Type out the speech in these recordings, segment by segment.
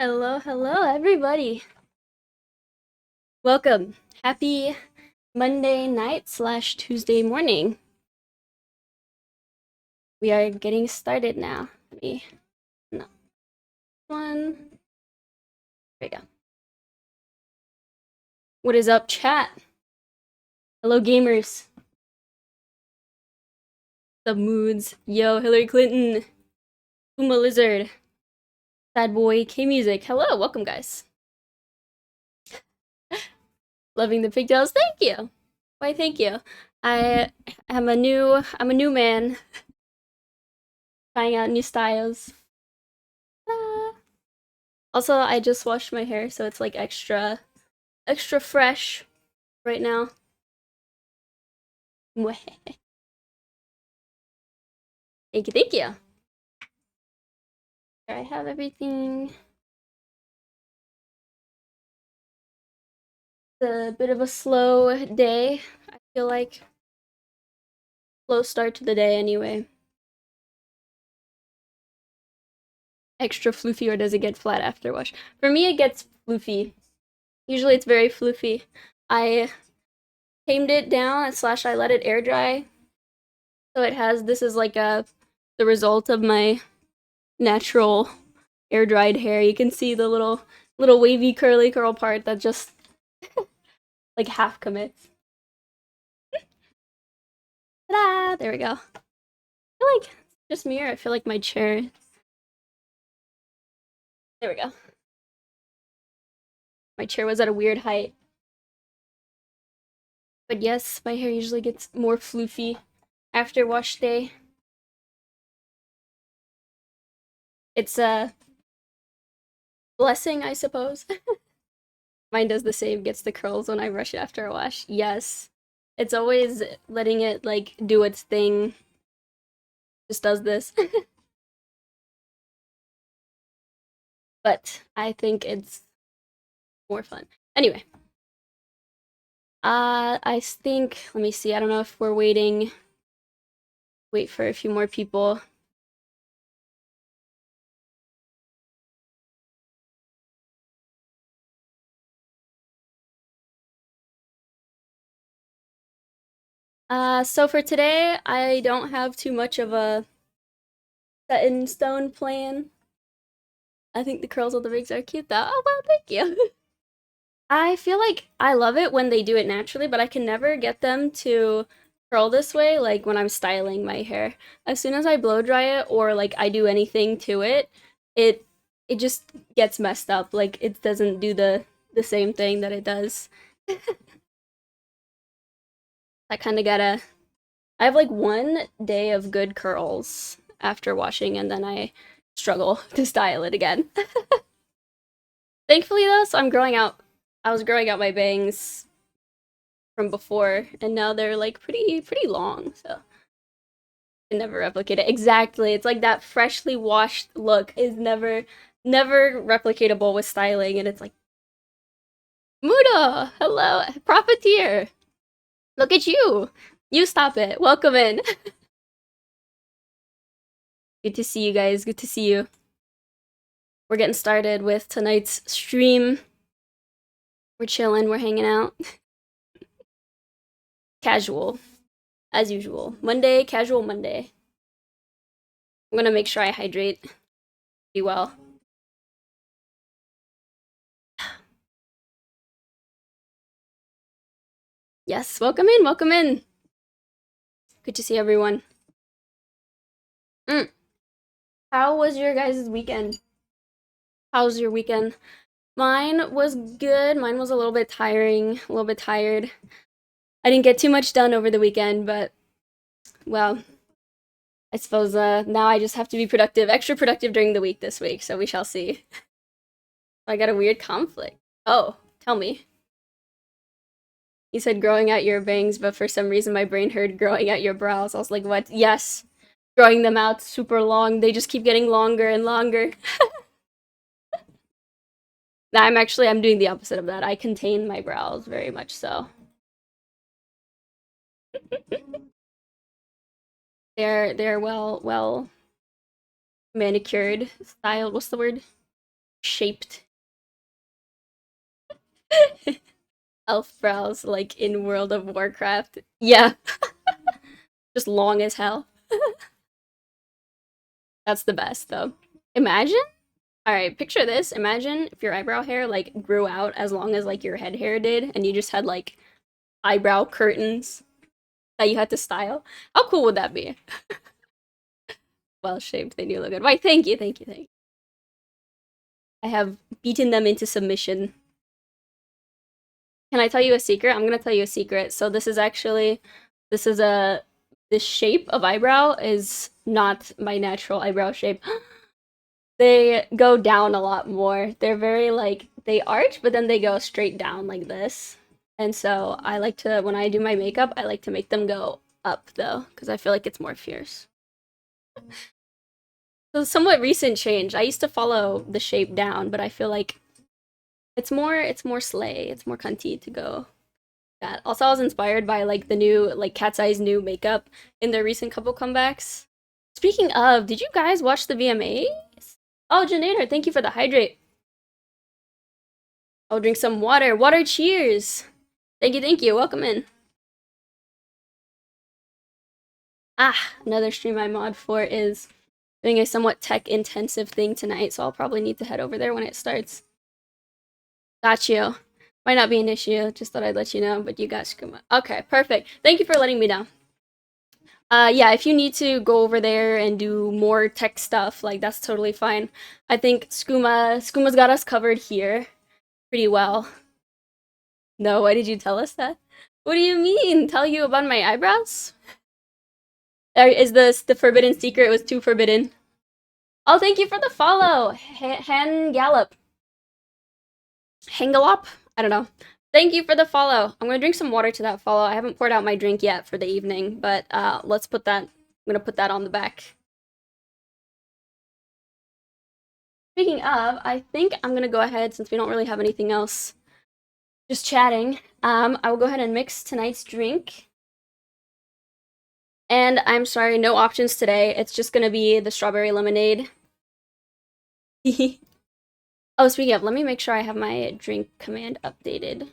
Hello, hello, everybody. Welcome. Happy Monday night slash Tuesday morning. We are getting started now. No, one. There we go. What is up, chat? Hello, gamers. Sub moods. Yo, Hillary Clinton. Puma Lizard. Sad boy, K Music. Hello, welcome, guys. Loving the pigtails. Thank you. Why, thank you. I'm a new man. Trying out new styles. Ah. Also, I just washed my hair, so it's like extra fresh right now. Thank you, thank you. I have everything. It's a bit of a slow day, I feel like. Slow start to the day anyway. Extra floofy, or does it get flat after wash? For me, it gets floofy. Usually it's very floofy. I tamed it down / I let it air dry. So this is like the result of my natural air dried hair. You can see the little wavy curly curl part that just like half commits. Ta-da! There we go. I feel like just me, or I feel like my chair. There we go. My chair was at a weird height. But yes, my hair usually gets more floofy after wash day. It's a blessing, I suppose. Mine does the same, gets the curls when I brush it after a wash. Yes. It's always letting it like do its thing. Just does this. But I think it's more fun. Anyway. I think, let me see, I don't know if we're waiting. Wait for a few more people. So for today, I don't have too much of a set in stone plan. I think the curls on the wigs are cute though. Oh well, thank you. I feel like I love it when they do it naturally, but I can never get them to curl this way, like when I'm styling my hair. As soon as I blow dry it or like I do anything to it, it just gets messed up. Like it doesn't do the same thing that it does. I kind of gotta. I have like one day of good curls after washing, and then I struggle to style it again. Thankfully, though, so I'm growing out. I was growing out my bangs from before, and now they're like pretty long. So I can never replicate it. Exactly, it's like that freshly washed look is never replicatable with styling, and it's like, Muda, hello, profiteer. Look at you. You stop it. Welcome in. Good to see you guys. Good to see you. We're getting started with tonight's stream. We're chilling, we're hanging out. Casual, as usual. Monday, casual Monday. I'm gonna make sure I hydrate pretty well. Yes, welcome in, welcome in. Good to see everyone. How was your guys' weekend? How's your weekend? Mine was good. Mine was a little bit tiring, a little bit tired. I didn't get too much done over the weekend, but, well, I suppose now I just have to be productive, extra productive during the week this week, so we shall see. I got a weird conflict. Oh, tell me. You said growing out your bangs, but for some reason my brain heard growing out your brows. I was like, what? Yes. Growing them out super long. They just keep getting longer and longer. Nah, I'm doing the opposite of that. I contain my brows very much so. They're well manicured, styled. What's the word? shaped elf brows like in World of Warcraft. Yeah. Just long as hell. That's the best though. Imagine? Alright, picture this. Imagine if your eyebrow hair like grew out as long as like your head hair did and you just had like eyebrow curtains that you had to style. How cool would that be? Well shaped, they do look good. Why, thank you, thank you, thank you. I have beaten them into submission. Can I tell you a secret? I'm gonna tell you a secret. So this is actually, this is a, this shape of eyebrow is not my natural eyebrow shape. They go down a lot more. They're very like, they arch, but then they go straight down like this. And so I like to, when I do my makeup, I like to make them go up though, because I feel like it's more fierce. So somewhat recent change. I used to follow the shape down, but I feel like it's more slay, it's more cunty to go that. Also, I was inspired by like the new like Cat's Eye's new makeup in their recent couple comebacks. Speaking of, did you guys watch the VMAs? Oh, Janator, thank you for the hydrate. I'll drink some water. Water cheers! Thank you, thank you. Welcome in. Ah, another stream I mod for is doing a somewhat tech-intensive thing tonight, so I'll probably need to head over there when it starts. Got you. Might not be an issue, just thought I'd let you know, but you got Skooma. Okay, perfect. Thank you for letting me know. Yeah, if you need to go over there and do more tech stuff, like, that's totally fine. I think Skooma's got us covered here pretty well. No, why did you tell us that? What do you mean? Tell you about my eyebrows? Is this the forbidden secret? It was too forbidden. Oh, thank you for the follow, Hangallop. Hangalop? I don't know. Thank you for the follow. I'm gonna drink some water to that follow. I haven't poured out my drink yet for the evening, but let's put that. I'm gonna put that on the back. Speaking of, I think I'm gonna go ahead since we don't really have anything else. Just chatting. I will go ahead and mix tonight's drink. And I'm sorry, no options today. It's just gonna be the strawberry lemonade. Oh, speaking of, let me make sure I have my drink command updated. I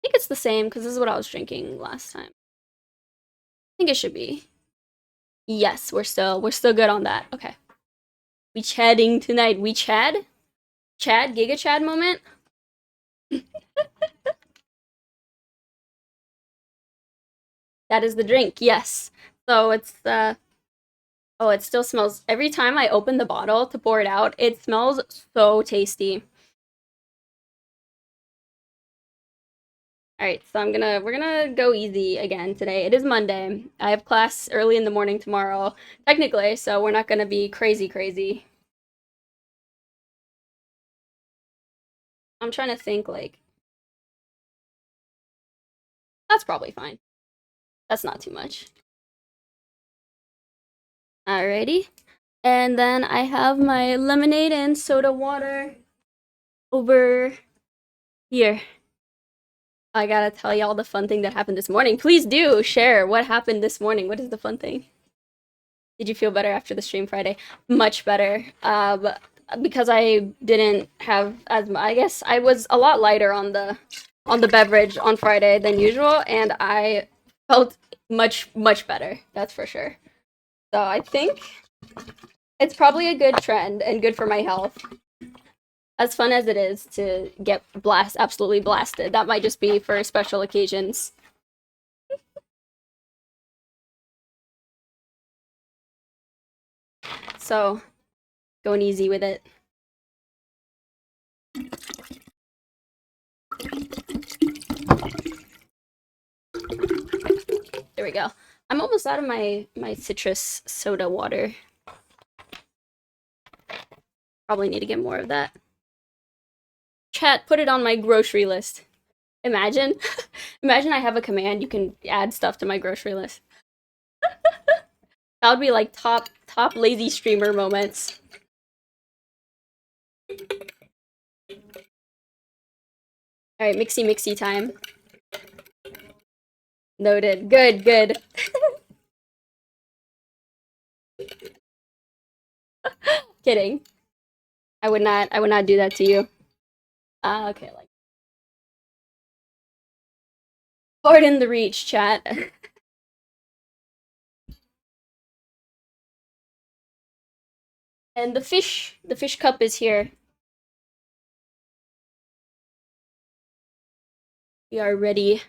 think it's the same because this is what I was drinking last time. I think it should be. Yes, we're still good on that. Okay. We chatting tonight. We Chad? Chad? Giga Chad moment? That is the drink, yes. So it's oh, it still smells. Every time I open the bottle to pour it out, it smells so tasty. Alright, so we're gonna go easy again today. It is Monday. I have class early in the morning tomorrow, technically, so we're not gonna be crazy. I'm trying to think, like, that's probably fine. That's not too much. Alrighty. And then I have my lemonade and soda water over here. I gotta tell y'all the fun thing that happened this morning. Please do share what happened this morning. What is the fun thing? Did you feel better after the stream Friday? Much better. Because I didn't have as much, I guess I was a lot lighter on the beverage on Friday than usual, and I felt much better. That's for sure. So I think it's probably a good trend and good for my health. As fun as it is to get absolutely blasted, that might just be for special occasions. So, going easy with it. There we go. I'm almost out of my citrus soda water. Probably need to get more of that. Chat, put it on my grocery list. Imagine. Imagine I have a command, you can add stuff to my grocery list. That would be like top lazy streamer moments. Alright, mixy time. Noted. Good. Kidding. I would not do that to you. Okay, like pardon the reach, chat. And the fish cup is here. We are ready.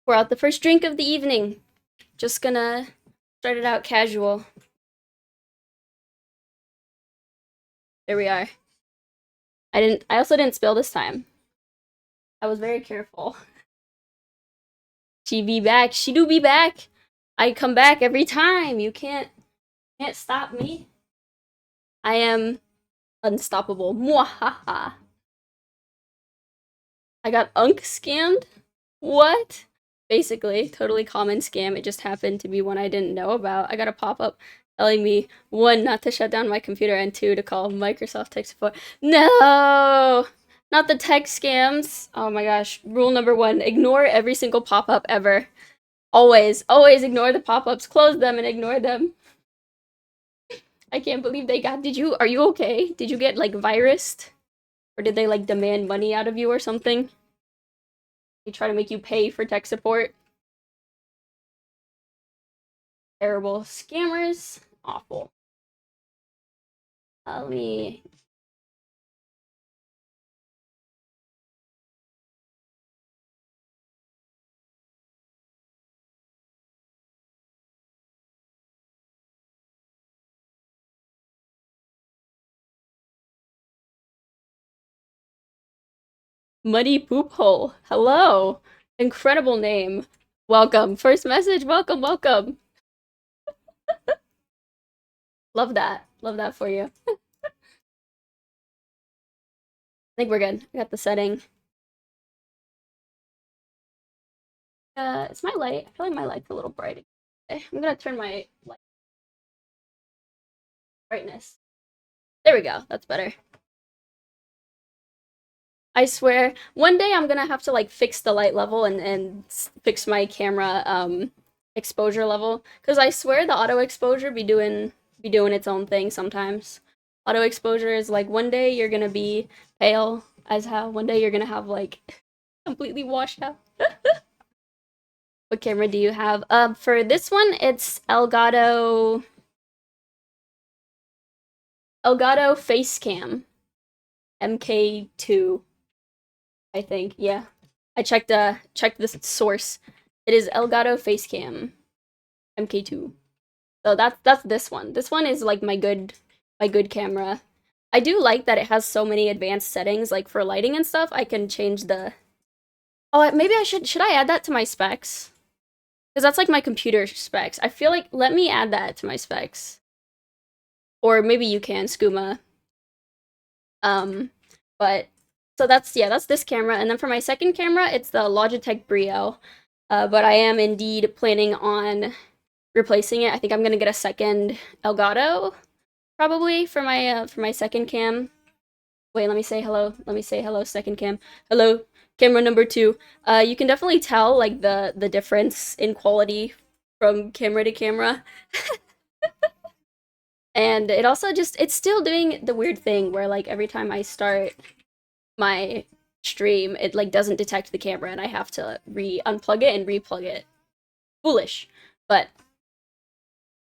Pour out the first drink of the evening. Just gonna start it out casual. There we are. I also didn't spill this time. I was very careful. She be back. She do be back. I come back every time. You can't stop me. I am unstoppable. Mwahaha. I got unk scammed? What? Basically, totally common scam. It just happened to be one I didn't know about. I got a pop-up telling me, 1, not to shut down my computer, and 2, to call Microsoft tech support. No! Not the tech scams. Oh my gosh. Rule number 1, ignore every single pop-up ever. Always ignore the pop-ups. Close them and ignore them. I can't believe they got, are you okay? Did you get, like, virused? Or did they, like, demand money out of you or something? They try to make you pay for tech support? Terrible. Scammers. Awful. Let me... Muddy Poop Hole. Hello. Incredible name. Welcome. First message. Welcome, welcome. Love that. Love that for you. I think we're good. I got the setting. Is my light? I feel like my light's a little bright. Okay, I'm gonna turn my light brightness. There we go. That's better. I swear, one day I'm gonna have to like fix the light level and fix my camera exposure level, because I swear the auto exposure be doing its own thing sometimes. Auto exposure is like one day you're gonna be pale as hell, one day you're gonna have like completely washed out. What camera do you have? For this one, it's Elgato Facecam MK2. I think, yeah. I checked the source. It is Elgato Facecam MK2. So that's this one. This one is like my good camera. I do like that it has so many advanced settings, like for lighting and stuff. I can change the... Oh, maybe I should I add that to my specs? Because that's like my computer specs. I feel like, let me add that to my specs. Or maybe you can, Skooma. But so that's this camera, and then for my second camera, it's the Logitech Brio. But I am indeed planning on replacing it. I think I'm gonna get a second Elgato, probably for my second cam. Wait, let me say hello. Let me say hello, second cam. Hello, camera number 2. You can definitely tell like the difference in quality from camera to camera. And it also it's still doing the weird thing where like every time I start my stream, it like doesn't detect the camera and I have to unplug it and replug it. Foolish, but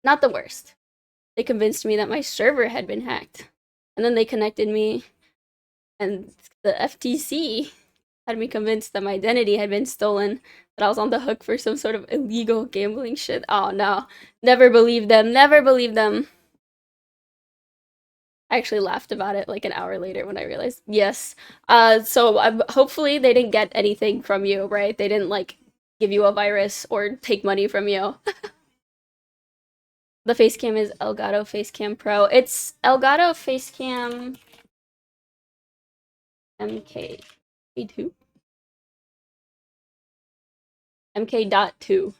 not the worst. They convinced me that my server had been hacked. And then they connected me, and the FTC had me convinced that my identity had been stolen, that I was on the hook for some sort of illegal gambling shit. Oh no. Never believe them. Never believe them. I actually laughed about it like an hour later when I realized, yes. So hopefully they didn't get anything from you, right? They didn't like give you a virus or take money from you. The Facecam is Elgato Facecam Pro. It's Elgato Facecam MK2? MK.2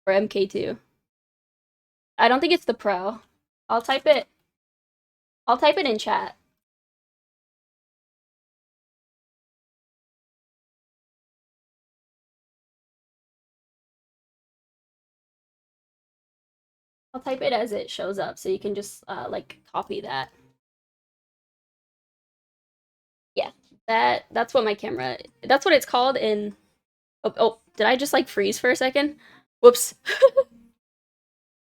or MK2. I don't think it's the Pro. I'll type it in chat. I'll type it as it shows up so you can just like copy that. That's what my camera, that's what it's called in, oh, did I just like freeze for a second? Whoops.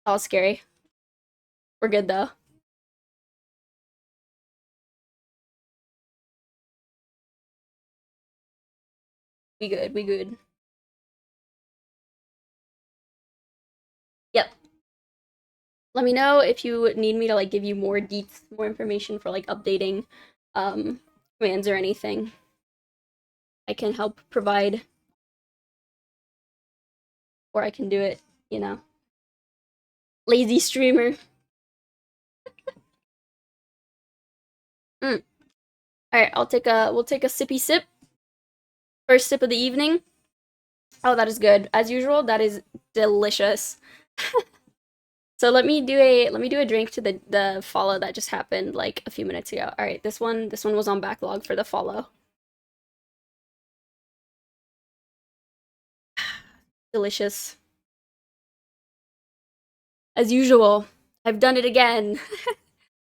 That was scary. We're good though. We good, we good. Yep. Let me know if you need me to like give you more deets, more information for like updating commands or anything. I can help provide, or I can do it, you know. Lazy streamer. All right, we'll take a sippy sip. First sip of the evening. Oh, that is good. As usual, that is delicious. So let me do a drink to the follow that just happened like a few minutes ago. All right, this one was on backlog for the follow. Delicious. As usual, I've done it again.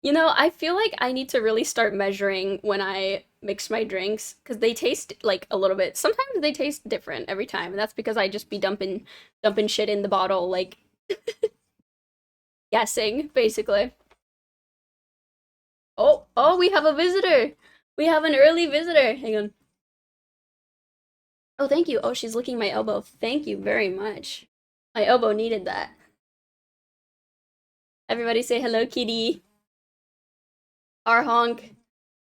You know, I feel like I need to really start measuring when I mix my drinks because they taste like a little bit. Sometimes they taste different every time, and that's because I just be dumping shit in the bottle, like guessing, basically. Oh, we have a visitor. We have an early visitor. Hang on. Oh, thank you. Oh, she's licking my elbow. Thank you very much. My elbow needed that. Everybody say hello, kitty. Our honk.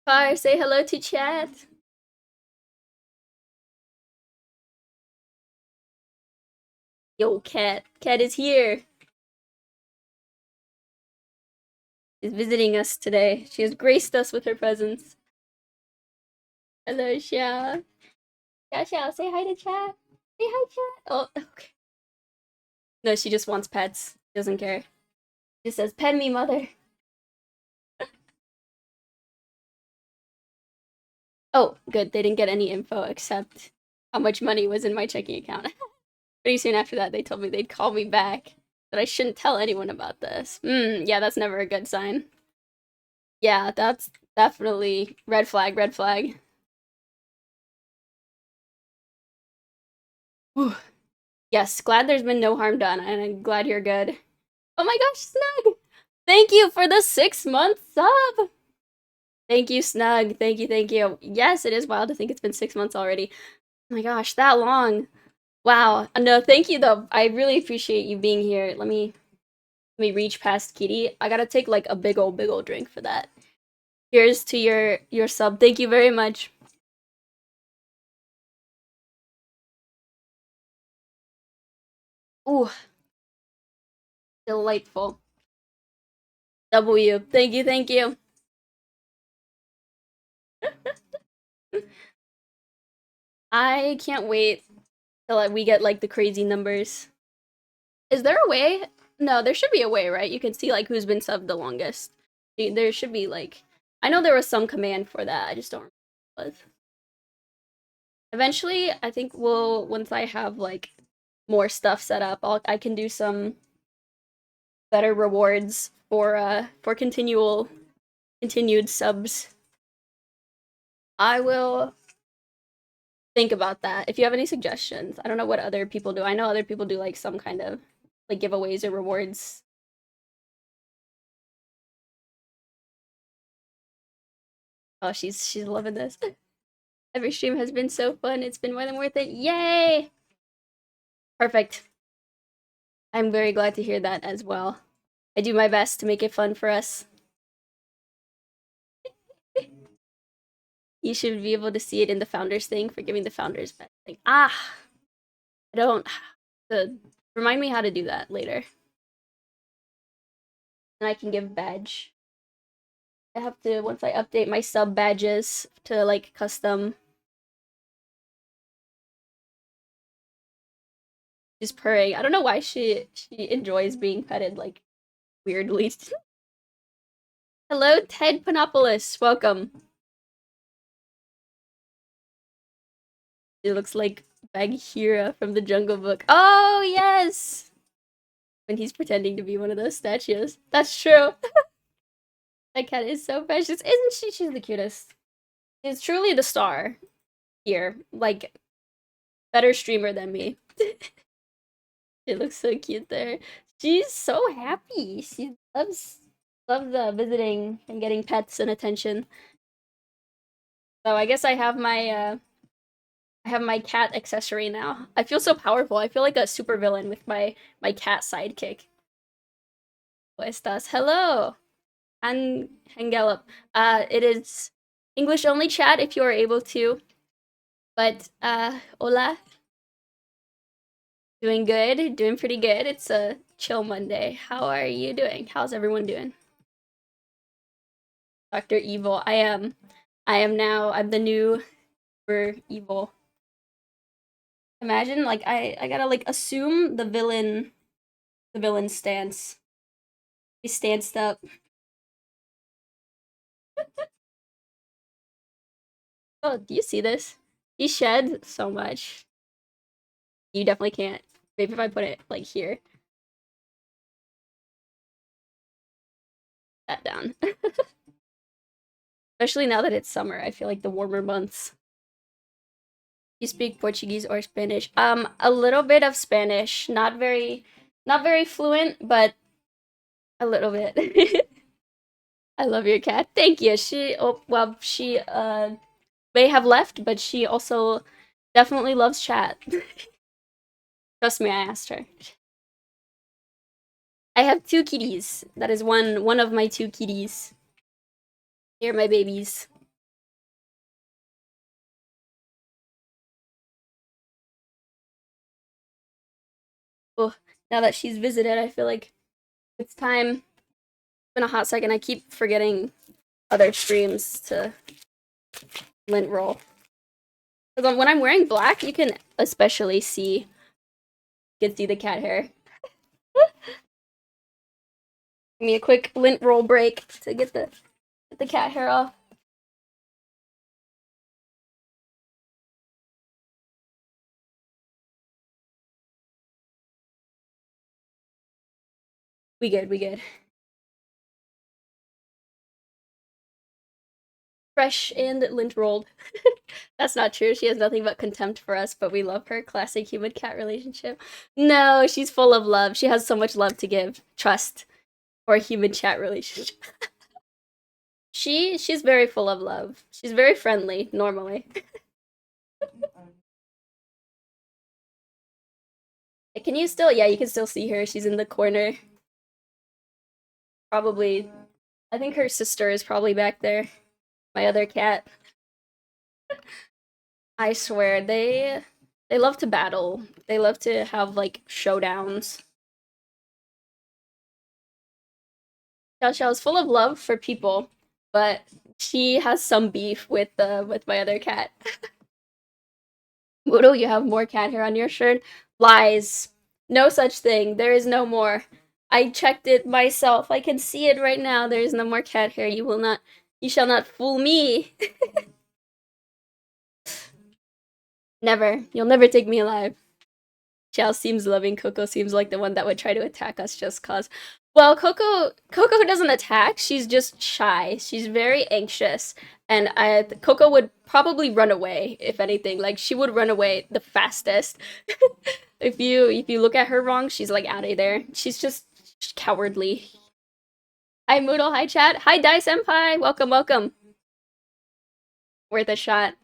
Car, say hello to chat. Yo, cat. Cat is here. She's visiting us today. She has graced us with her presence. Hello, Xia. Xia, say hi to chat. Say hi, chat. Oh, okay. No, she just wants pets. She doesn't care. She says, pet me, mother. Oh, good. They didn't get any info except how much money was in my checking account. Pretty soon after that, they told me they'd call me back, that I shouldn't tell anyone about this. Yeah, that's never a good sign. Yeah, that's definitely red flag, red flag. Whew. Yes, glad there's been no harm done, and I'm glad you're good. Oh my gosh, Snug! Thank you for the 6-month sub! Thank you, Snug. Thank you, thank you. Yes, it is wild to think it's been 6 months already. Oh my gosh, that long. Wow. No, thank you though. I really appreciate you being here. Let me reach past Kitty. I gotta take like a big old drink for that. Here's to your sub. Thank you very much. Ooh, delightful. W. Thank you, thank you. I can't wait till we get like the crazy numbers. Is there a way? No, there should be a way, right? You can see like who's been subbed the longest. There should be like, I know there was some command for that. I just don't remember what it was. Eventually, I think once I have like more stuff set up, I can do some better rewards for continued subs. I will think about that. If you have any suggestions, I don't know what other people do. I know other people do like some kind of like giveaways or rewards. Oh, she's loving this. Every stream has been so fun. It's been more than worth it. Yay! Perfect. I'm very glad to hear that as well. I do my best to make it fun for us. You should be able to see it in the founders thing for giving the founders best thing. Ah! I don't... Remind me how to do that later. And I can give badge. I have to, once I update my sub badges to like custom. She's purring. I don't know why she enjoys being petted like weirdly. Hello, Ted Panopoulos. Welcome. It looks like Bagheera from the Jungle Book. Oh, yes! When he's pretending to be one of those statues. That's true. That cat is so precious. Isn't she? She's the cutest. She's truly the star here. Like, better streamer than me. She looks so cute there. She's so happy. She loves visiting and getting pets and attention. So I guess I have my cat accessory now. I feel so powerful. I feel like a supervillain with my cat sidekick. ¿Cómo estás? Hello. Hangalop. It is English only chat if you are able to. But hola. Doing good, doing pretty good. It's a chill Monday. How are you doing? How's everyone doing? Dr. Evil. I'm the new for evil. Imagine like I gotta like assume the villain stance. He stanced up. Oh, do you see this? He shed so much. You definitely can't. Maybe if I put it like here. That down. Especially now that it's summer, I feel like the warmer months. You speak Portuguese or Spanish? A little bit of Spanish. Not very fluent, but a little bit. I love your cat. Thank you. She may have left, but she also definitely loves chat. Trust me, I asked her. I have two kitties. That is one of my two kitties. Here are my babies. Oh, now that she's visited, I feel like it's time. It's been a hot second. I keep forgetting other streams to lint roll. Because when I'm wearing black, you can especially see the cat hair. Give me a quick lint roll break to get the cat hair off. We good, we good. Fresh and lint rolled. That's not true. She has nothing but contempt for us, but we love her. Classic human cat relationship. No, she's full of love. She has so much love to give. Trust. Or human chat relationship. She's very full of love. She's very friendly, normally. Can you still yeah, you can still see her. She's in the corner. Probably I think her sister is probably back there. My other cat. I swear, they love to battle. They love to have like showdowns. Xiao Xiao is full of love for people, but she has some beef with my other cat. Moodle, you have more cat hair on your shirt. Lies. No such thing. There is no more. I checked it myself. I can see it right now. There is no more cat hair. You shall not fool me. Never. You'll never take me alive. Xiao seems loving. Coco seems like the one that would try to attack us just cause. Well, Coco doesn't attack. She's just shy. She's very anxious, and Coco would probably run away if anything. Like she would run away the fastest. If you look at her wrong, she's like out of there. She's just cowardly. Hi Moodle. Hi chat. Hi Dai Senpai. Welcome, welcome. Worth a shot.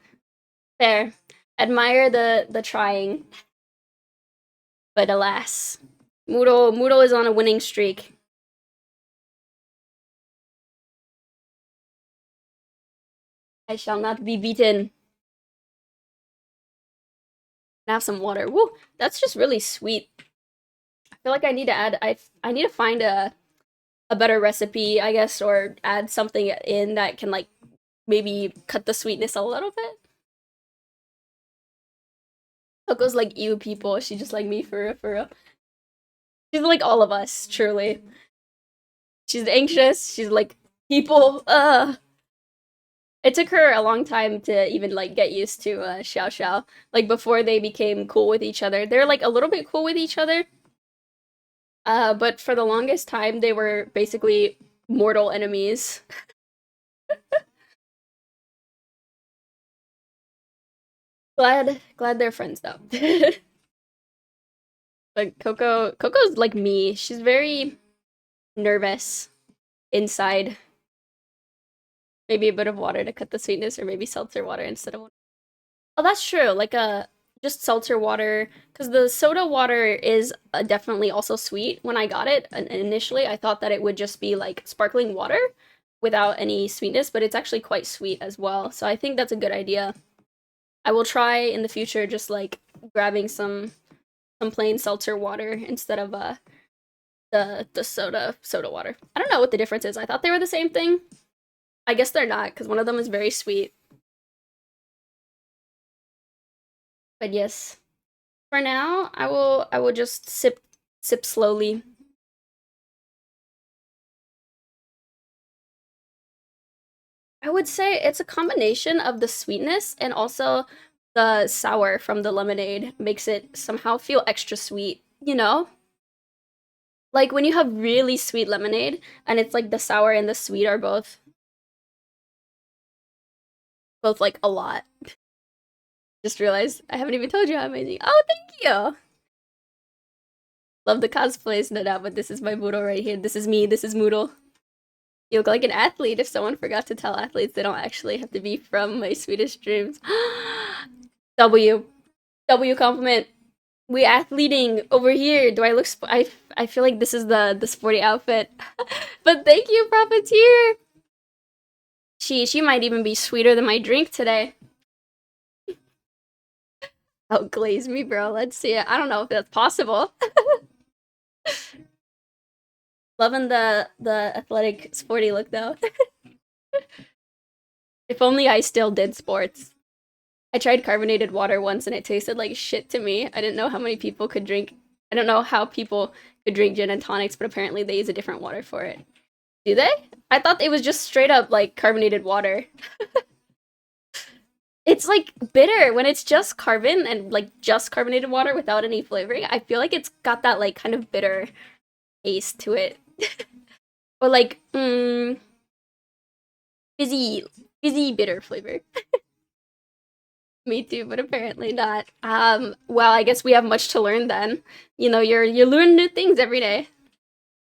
There. Admire the trying. But alas, Moodle is on a winning streak. I shall not be beaten. Have some water. Woo, that's just really sweet. I feel like I need to add. I need to find a better recipe, I guess, or add something in that can like maybe cut the sweetness a little bit. Coco's like you people. She's just like me for real, for real. She's like all of us, truly. She's anxious. She's like people. It took her a long time to even like get used to Xiao Xiao. Like before they became cool with each other. They're like a little bit cool with each other. But for the longest time they were basically mortal enemies. Glad they're friends though. But Coco's like me. She's very nervous inside. Maybe a bit of water to cut the sweetness, or maybe seltzer water instead of water. Oh, that's true. Like a just seltzer water, because the soda water is definitely also sweet. When I got it initially, I thought that it would just be like sparkling water without any sweetness, but it's actually quite sweet as well. So I think that's a good idea. I will try in the future just like grabbing some plain seltzer water instead of the soda water. I don't know what the difference is. I thought they were the same thing. I guess they're not, because one of them is very sweet. But yes, for now, I will just sip slowly. I would say it's a combination of the sweetness and also the sour from the lemonade makes it somehow feel extra sweet, you know? Like when you have really sweet lemonade and it's like the sour and the sweet are both like a lot. Just realized I haven't even told you how amazing. Oh, thank you. Love the cosplays, no doubt, but this is my Moodle right here. This is me. This is Moodle. You look like an athlete. If someone forgot to tell athletes they don't actually have to be from my sweetest dreams. W. W compliment. We athleting over here. Do I look I feel like this is the sporty outfit. But thank you, Profiteer. She might even be sweeter than my drink today. Outglaze me, bro. Let's see it. I don't know if that's possible. Loving the athletic sporty look though. If only I still did sports. I tried carbonated water once and it tasted like shit to me. I didn't know how many people could drink. I don't know how people could drink gin and tonics, but apparently they use a different water for it. Do they? I thought it was just straight up like carbonated water. It's like bitter when it's just carbon and like just carbonated water without any flavoring. I feel like it's got that like kind of bitter taste to it. Or like fizzy bitter flavor. Me too, but apparently not. Well, I guess we have much to learn then. You know, you're learning new things every day.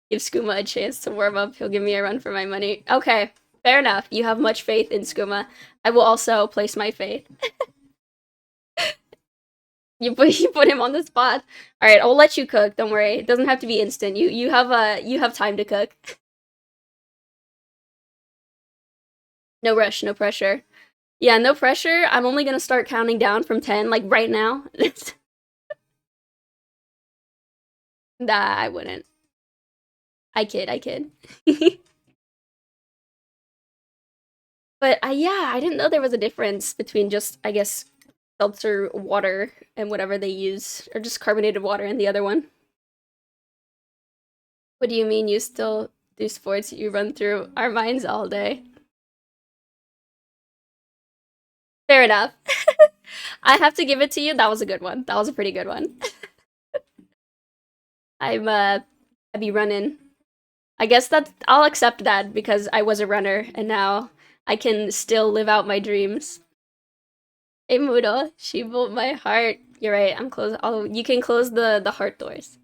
Give Skooma a chance to warm up. He'll give me a run for my money. Okay, fair enough. You have much faith in Skooma. I will also place my faith. You put him on the spot. All right, I'll let you cook. Don't worry. It doesn't have to be instant. You have time to cook. No rush, no pressure. Yeah, no pressure. I'm only gonna start counting down from 10, like right now. Nah, I wouldn't. I kid. But yeah, I didn't know there was a difference between just, I guess, seltzer water and whatever they use, or just carbonated water and the other one. What do you mean you still do sports? You run through our minds all day. Fair enough. I have to give it to you. That was a good one. That was a pretty good one. I be running. I guess I'll accept that because I was a runner and now I can still live out my dreams. Hey Mudo, she broke my heart. You're right. I'm close. You can close the heart doors.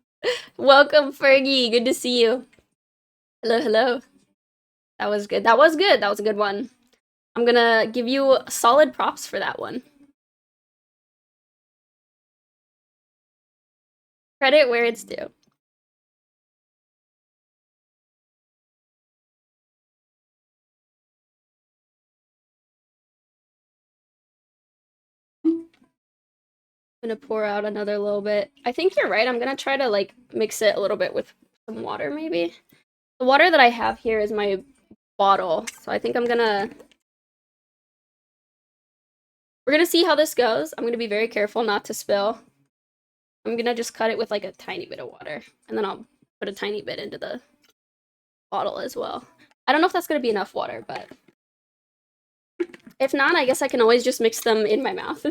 Welcome, Fergie. Good to see you. Hello. That was good. That was good. That was a good one. I'm gonna give you solid props for that one. Credit where it's due. I'm gonna pour out another little bit. I think you're right. I'm gonna try to like mix it a little bit with some water maybe. The water that I have here is my bottle, so I think we're gonna see how this goes. I'm gonna be very careful not to spill. I'm gonna just cut it with like a tiny bit of water, and then I'll put a tiny bit into the bottle as well. I don't know if that's gonna be enough water, but if not, I guess I can always just mix them in my mouth.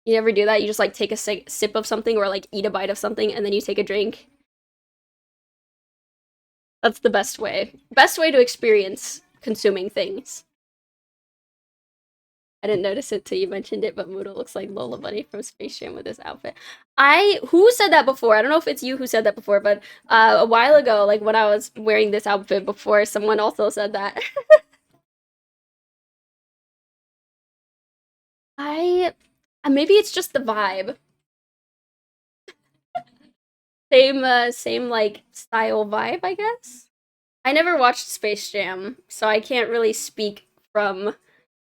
You never do that? You just like take a sip of something or like eat a bite of something and then you take a drink? That's the best way. Best way to experience consuming things. I didn't notice it till you mentioned it, but Moodle looks like Lola Bunny from Space Jam with this outfit. Who said that before? I don't know if it's you who said that before, but a while ago, like when I was wearing this outfit before, someone also said that. I maybe it's just the vibe. Same like style vibe, I guess. I never watched Space Jam, so I can't really speak from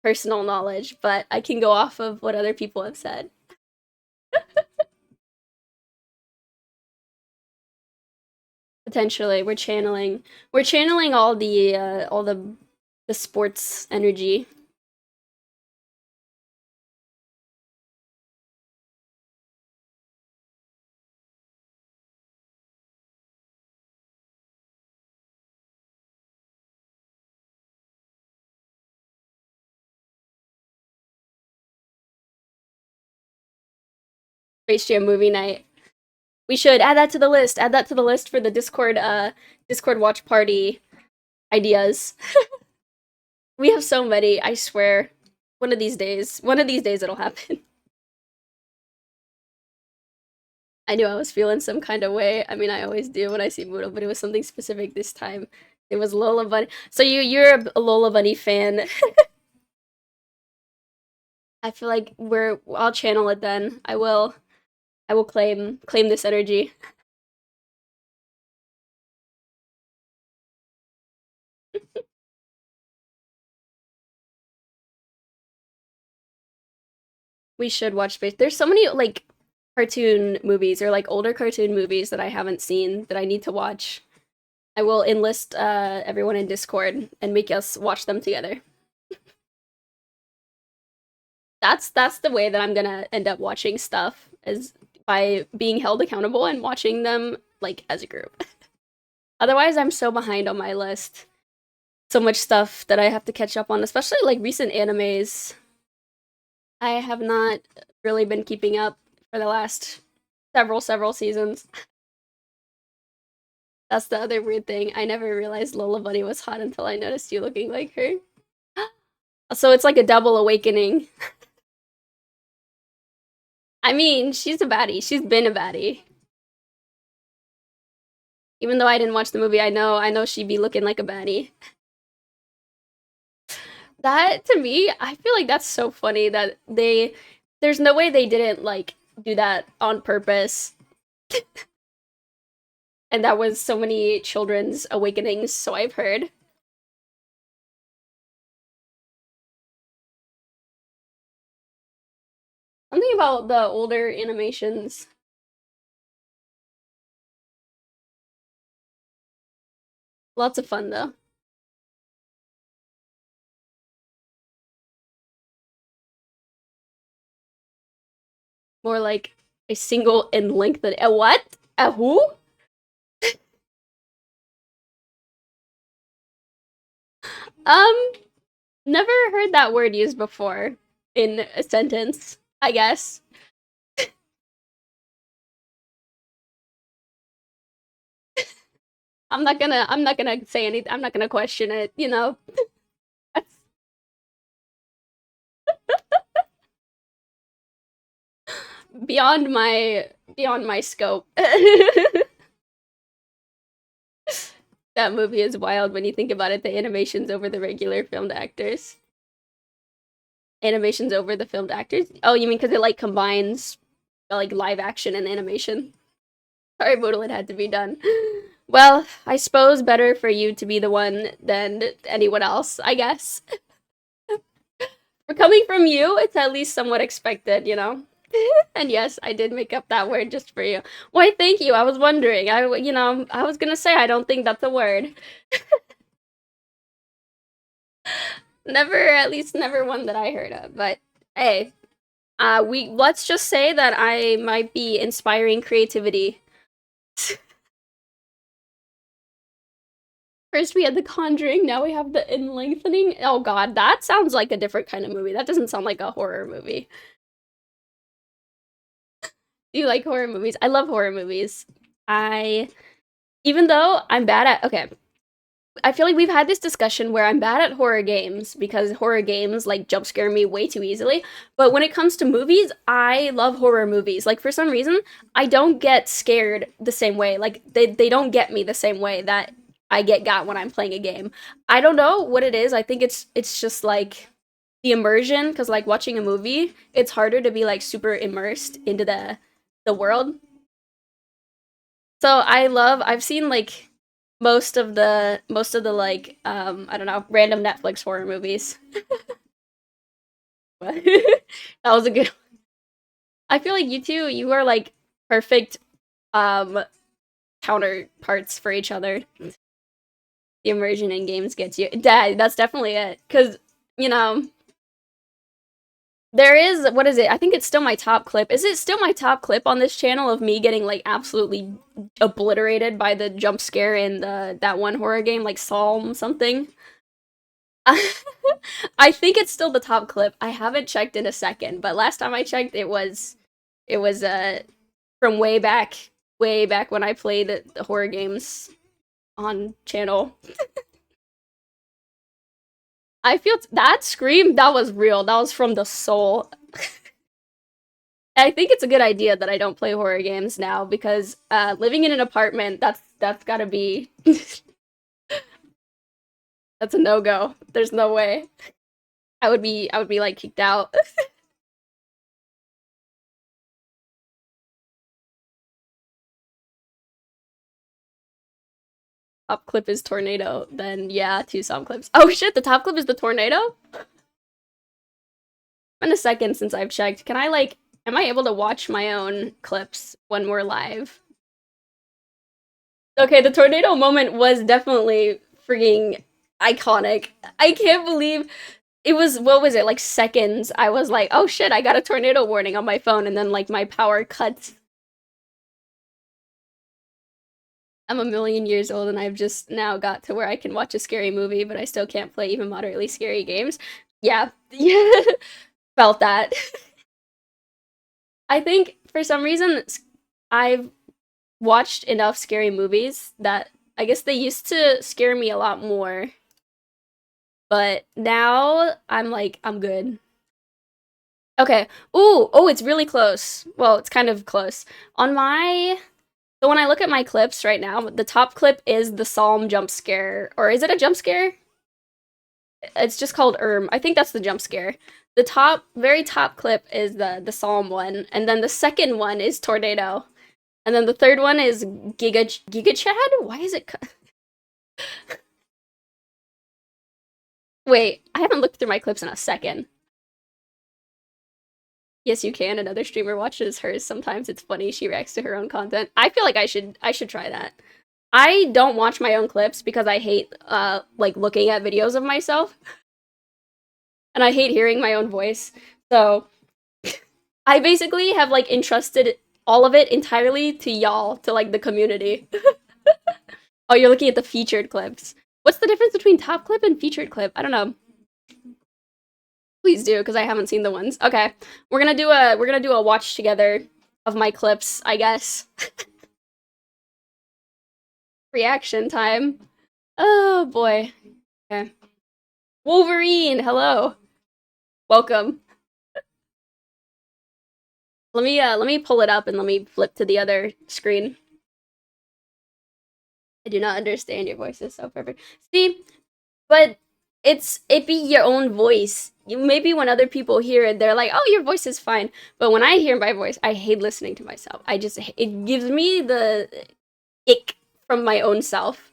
personal knowledge, but I can go off of what other people have said. Potentially, we're channeling all the sports energy. Space Jam movie night. We should add that to the list. Add that to the list for the Discord watch party ideas. We have so many, I swear. One of these days it'll happen. I knew I was feeling some kind of way. I mean, I always do when I see Moodle, but it was something specific this time. It was Lola Bunny. So you're a Lola Bunny fan. I feel like I'll channel it then. I will claim this energy. We should watch Space. There's so many like cartoon movies or like older cartoon movies that I haven't seen that I need to watch. I will enlist everyone in Discord and make us watch them together. That's the way that I'm gonna end up watching stuff, is by being held accountable and watching them like as a group. Otherwise, I'm so behind on my list. So much stuff that I have to catch up on, especially like recent animes. I have not really been keeping up for the last several seasons. That's the other weird thing. I never realized Lola Bunny was hot until I noticed you looking like her. So it's like a double awakening. I mean, she's a baddie. She's been a baddie. Even though I didn't watch the movie, I know she'd be looking like a baddie. That to me, I feel like that's so funny that there's no way they didn't like do that on purpose. And that was so many children's awakenings, so I've heard. Something about the older animations. Lots of fun though. More like a single in length. A what? A who? Um, never heard that word used before in a sentence, I guess. I'm not gonna say anything. I'm not gonna question it, you know. That's beyond my scope. That movie is wild when you think about it. The animations over the regular filmed actors. Animations over the filmed actors. Oh, you mean because it like combines like live action and animation? Sorry, Boodle, it had to be done. Well, I suppose better for you to be the one than anyone else, I guess. For coming from you, it's at least somewhat expected, you know? And yes, I did make up that word just for you. Why, thank you. I was wondering. I was gonna say I don't think that's a word. Never, at least never one that I heard of. But hey, let's just say that I might be inspiring creativity. First we had The Conjuring, now we have the Enlightening. Oh god, that sounds like a different kind of movie. That doesn't sound like a horror movie. Do you like horror movies? I love horror movies. Even though I'm bad at, okay, I feel like we've had this discussion where I'm bad at horror games because horror games like jump scare me way too easily. But when it comes to movies, I love horror movies. Like for some reason, I don't get scared the same way. Like they don't get me the same way that I get got when I'm playing a game. I don't know what it is. I think it's just like the immersion because like watching a movie, it's harder to be like super immersed into the world. So I've seen like most of the like I don't know, random Netflix horror movies. But that was a good one. I feel like you two, you are like perfect um counterparts for each other. The immersion in games gets you. Dad, that's definitely it. Cause, you know, there is what is it? I think it's still my top clip. Is it still my top clip on this channel of me getting like absolutely obliterated by the jump scare in the that one horror game, like Psalm something? I think it's still the top clip. I haven't checked in a second, but last time I checked, it was from way back when I played the horror games on channel. I feel that scream that was real. That was from the soul. I think it's a good idea that I don't play horror games now because living in an apartment that's gotta be that's a no go. There's no way. I would be like kicked out. Top clip is tornado, then yeah, two song clips. Oh shit, the top clip is the tornado? Been a second since I've checked. Can I like, am I able to watch my own clips when we're live? Okay, the tornado moment was definitely freaking iconic. I can't believe it was, what was it, like seconds. I was like, oh shit, I got a tornado warning on my phone, and then like my power cuts. I'm a million years old and I've just now got to where I can watch a scary movie, but I still can't play even moderately scary games. Yeah, yeah, felt that. I think for some reason I've watched enough scary movies that I guess they used to scare me a lot more, but now I'm like, I'm good. Okay. Ooh, oh, it's really close. Well, it's kind of close. On my So when I look at my clips right now, the top clip is the Psalm jump scare. Or is it a jump scare? It's just called I think that's the jump scare. The very top clip is the Psalm one, and then the second one is Tornado. And then the third one is Giga Chad? Why is it Wait, I haven't looked through my clips in a second. Yes, you can. Another streamer watches hers. Sometimes it's funny. She reacts to her own content. I feel like I should try that. I don't watch my own clips because I hate like looking at videos of myself and I hate hearing my own voice. So I basically have like entrusted all of it entirely to y'all, to like the community. Oh, you're looking at the featured clips. What's the difference between top clip and featured clip? I don't know. Please do, because I haven't seen the ones. Okay. We're gonna do a watch together of my clips, I guess. Reaction time. Oh boy. Okay. Wolverine, hello. Welcome. Let me pull it up and let me flip to the other screen. I do not understand, your voice is so perfect. See, but it be your own voice. Maybe when other people hear it, they're like, "Oh, your voice is fine." But when I hear my voice, I hate listening to myself. It gives me the ick from my own self.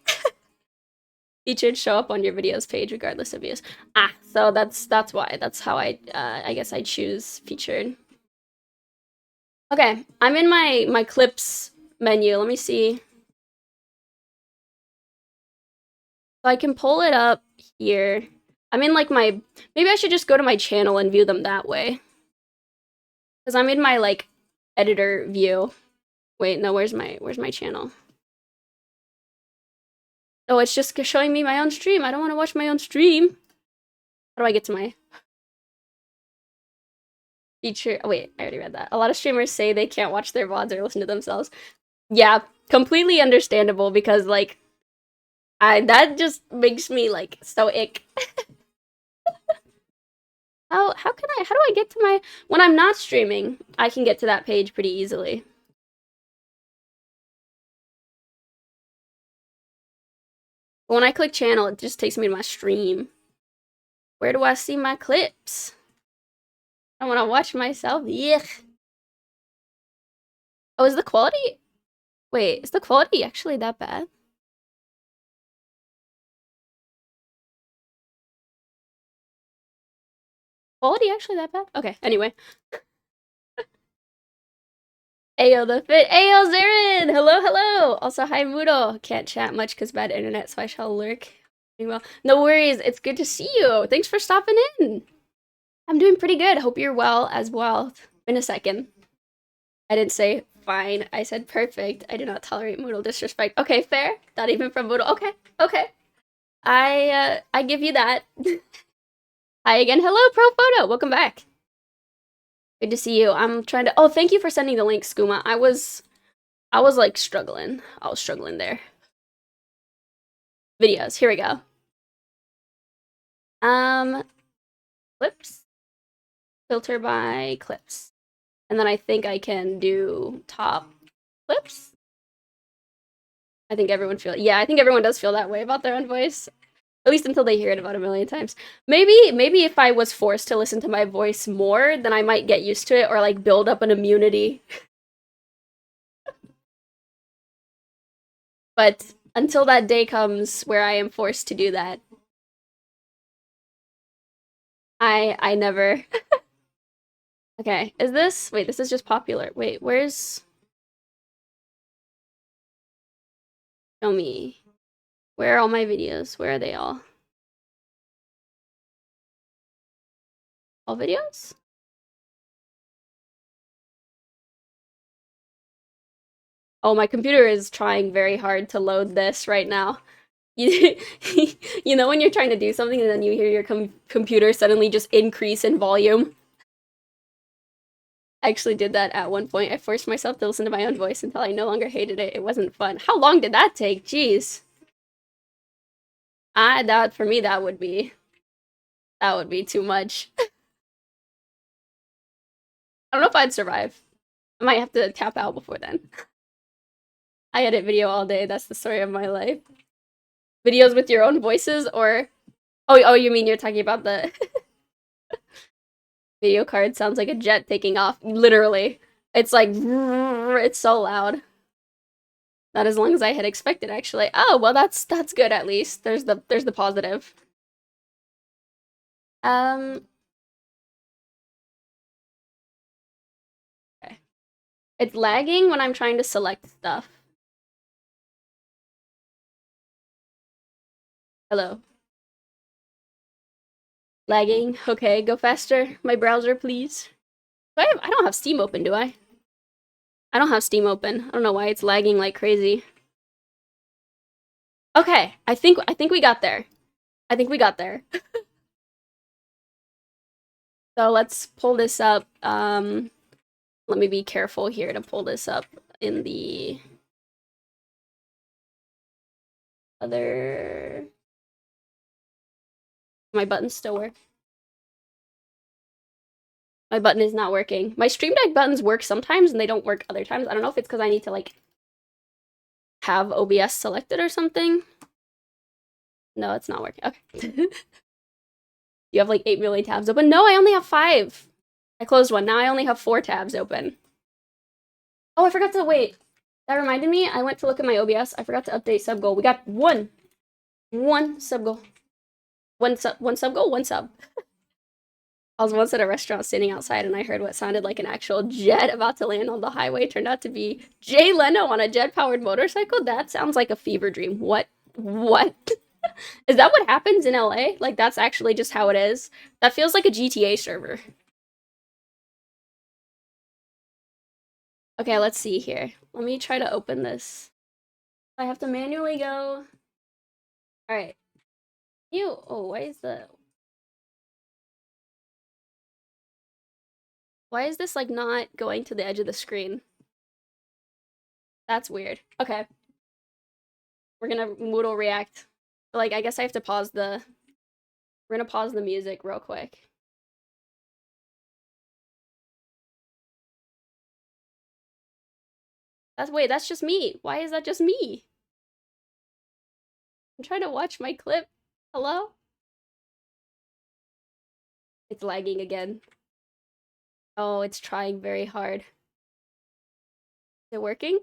Featured show up on your videos page regardless of views. So that's why. That's how I guess I choose featured. Okay, I'm in my clips menu. Let me see. So I can pull it up here. I'm in like maybe I should just go to my channel and view them that way. Cuz I'm in my like editor view. Wait, no, where's my channel? Oh, it's just showing me my own stream. I don't want to watch my own stream. How do I get to my feature? Oh, wait, I already read that. A lot of streamers say they can't watch their VODs or listen to themselves. Yeah, completely understandable because like That just makes me like so ick. How do I get to my, when I'm not streaming, I can get to that page pretty easily. But when I click channel, it just takes me to my stream. Where do I see my clips? I want to watch myself. Yuck. Oh, is the quality? Wait, is the quality actually that bad? Quality actually that bad? Okay, anyway. Ayo the Fit. Ayo Zarin! Hello, hello! Also, hi Moodle. Can't chat much because bad internet, so I shall lurk. Well, no worries. It's good to see you. Thanks for stopping in. I'm doing pretty good. Hope you're well as well. Been a second. I didn't say fine. I said perfect. I do not tolerate Moodle disrespect. Okay, fair. Not even from Moodle. Okay, okay. I give you that. Hi again. Hello, Pro Photo. Welcome back. Good to see you. I'm trying to. Oh, thank you for sending the link, Skooma. I was like struggling. I was struggling there. Videos. Here we go. Clips. Filter by clips. And then I think I can do top clips. I think everyone I think everyone does feel that way about their own voice. At least until they hear it about a million times. Maybe if I was forced to listen to my voice more, then I might get used to it or like build up an immunity. But until that day comes where I am forced to do that, I never. Okay, is this? Wait, this is just popular. Wait, where's? Show me. Where are all my videos? Where are they all? All videos? Oh, my computer is trying very hard to load this right now. You, you know when you're trying to do something and then you hear your computer suddenly just increase in volume? I actually did that at one point. I forced myself to listen to my own voice until I no longer hated it. It wasn't fun. How long did that take? Jeez. That for me that would be too much. I don't know if I'd survive. I might have to tap out before then. I edit video all day. That's the story of my life. Videos with your own voices or oh you mean you're talking about the video card sounds like a jet taking off. Literally. It's like it's so loud. Not as long as I had expected, actually. Oh, well, that's good at least. There's the positive. Okay. It's lagging when I'm trying to select stuff. Hello. Lagging. Okay, go faster. My browser, please. I don't have Steam open, do I? I don't have Steam open. I don't know why it's lagging like crazy. Okay, I think we got there. I think we got there. So let's pull this up. Let me be careful here to pull this up in the other. My buttons still work. My button is not working. My Stream Deck buttons work sometimes and they don't work other times. I don't know if it's because I need to like have OBS selected or something. No, it's not working. Okay. You have like 8 million tabs open? No, I only have 5. I closed one. Now I only have 4 tabs open. Oh, I forgot to wait. That reminded me. I went to look at my OBS. I forgot to update sub goal. We got one sub goal. One sub goal, one sub. I was once at a restaurant standing outside and I heard what sounded like an actual jet about to land on the highway. Turned out to be Jay Leno on a jet-powered motorcycle. That sounds like a fever dream. What? Is that what happens in LA? Like, that's actually just how it is? That feels like a GTA server. Okay, let's see here. Let me try to open this. I have to manually go. Alright. Oh, why is this, like, not going to the edge of the screen? That's weird. Okay. We're gonna Moodle react. Like, I guess I have to pause the... We're gonna pause the music real quick. Wait, that's just me. Why is that just me? I'm trying to watch my clip. Hello? It's lagging again. Oh, it's trying very hard. Is it working?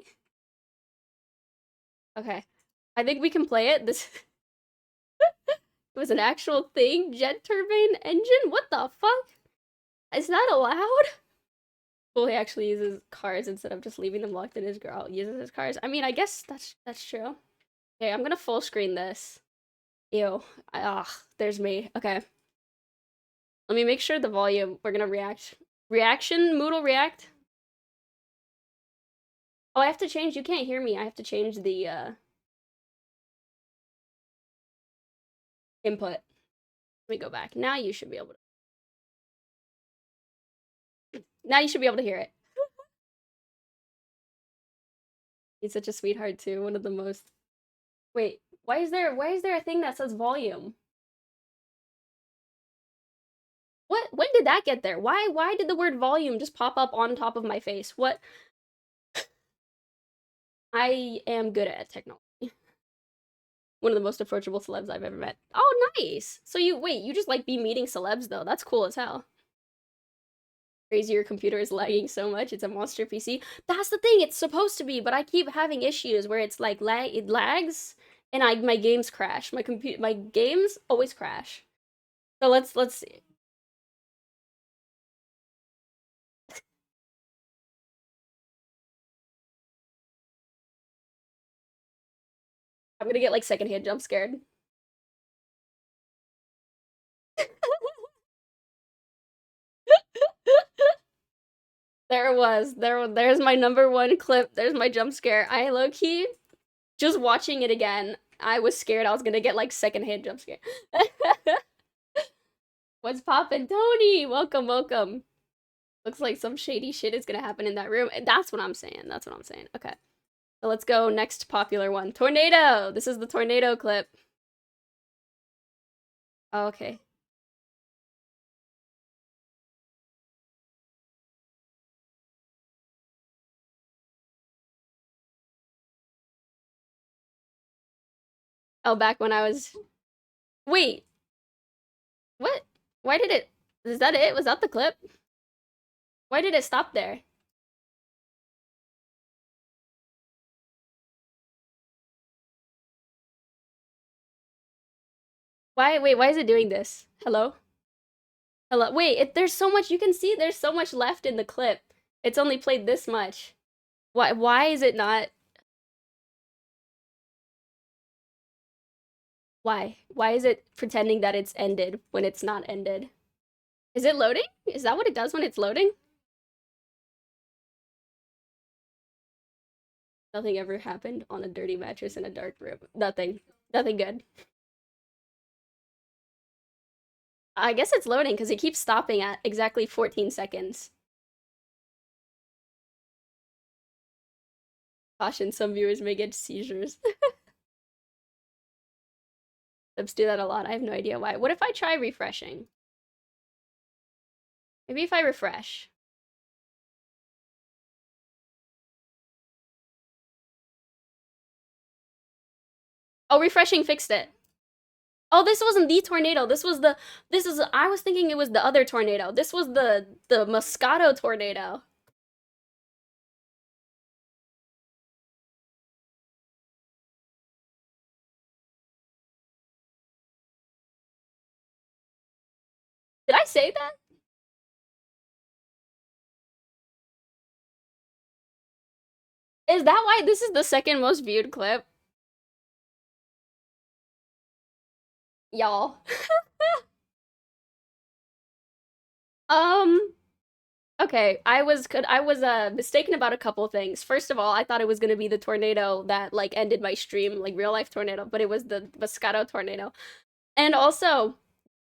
Okay. I think we can play it. This was an actual thing. Jet turbine engine? What the fuck? Is that allowed? Well, he actually uses cars instead of just leaving them locked in his girl. Uses his cars. I mean, I guess that's true. Okay, I'm gonna full screen this. Ew. There's me. Okay. Let me make sure the volume. We're gonna react. Reaction? Moodle react? Oh, I have to change. You can't hear me. I have to change the input. Let me go back. Now you should be able to. Now you should be able to hear it. He's such a sweetheart too. One of the most. Wait, why is there a thing that says volume? What? When did that get there? Why did the word volume just pop up on top of my face? What? I am good at technology. One of the most approachable celebs I've ever met. Oh, nice. So you just like be meeting celebs though. That's cool as hell. Crazy, your computer is lagging so much. It's a monster PC. That's the thing. It's supposed to be, but I keep having issues where it's like it lags and my games crash. My games always crash. So let's see. I'm gonna get like secondhand jump scared. There it was. There's my #1 clip. There's my jump scare. I low key just watching it again. I was scared I was gonna get like secondhand jump scare. What's poppin', Tony? Welcome, welcome. Looks like some shady shit is gonna happen in that room. That's what I'm saying. That's what I'm saying. Okay. So let's go next popular one. Tornado! This is the tornado clip. Oh, okay. Oh, back when I was... Wait! What? Why did it... Is that it? Was that the clip? Why did it stop there? Wait, why is it doing this? Hello? Hello? Wait, there's so much... You can see there's so much left in the clip. It's only played this much. Why is it not... Why? Why is it pretending that it's ended when it's not ended? Is it loading? Is that what it does when it's loading? Nothing ever happened on a dirty mattress in a dark room. Nothing. Nothing good. I guess it's loading because it keeps stopping at exactly 14 seconds. Caution, some viewers may get seizures. Subs do that a lot. I have no idea why. What if I try refreshing? Maybe if I refresh. Oh, refreshing fixed it. Oh, this wasn't the tornado. I was thinking it was the other tornado. This was the Moscato tornado. Did I say that? Is that why this is the second most viewed clip? Y'all. Um, okay, I was mistaken about a couple things. First of all, I thought it was gonna be the tornado that like ended my stream, like real life tornado, but it was the Moscato tornado. And also,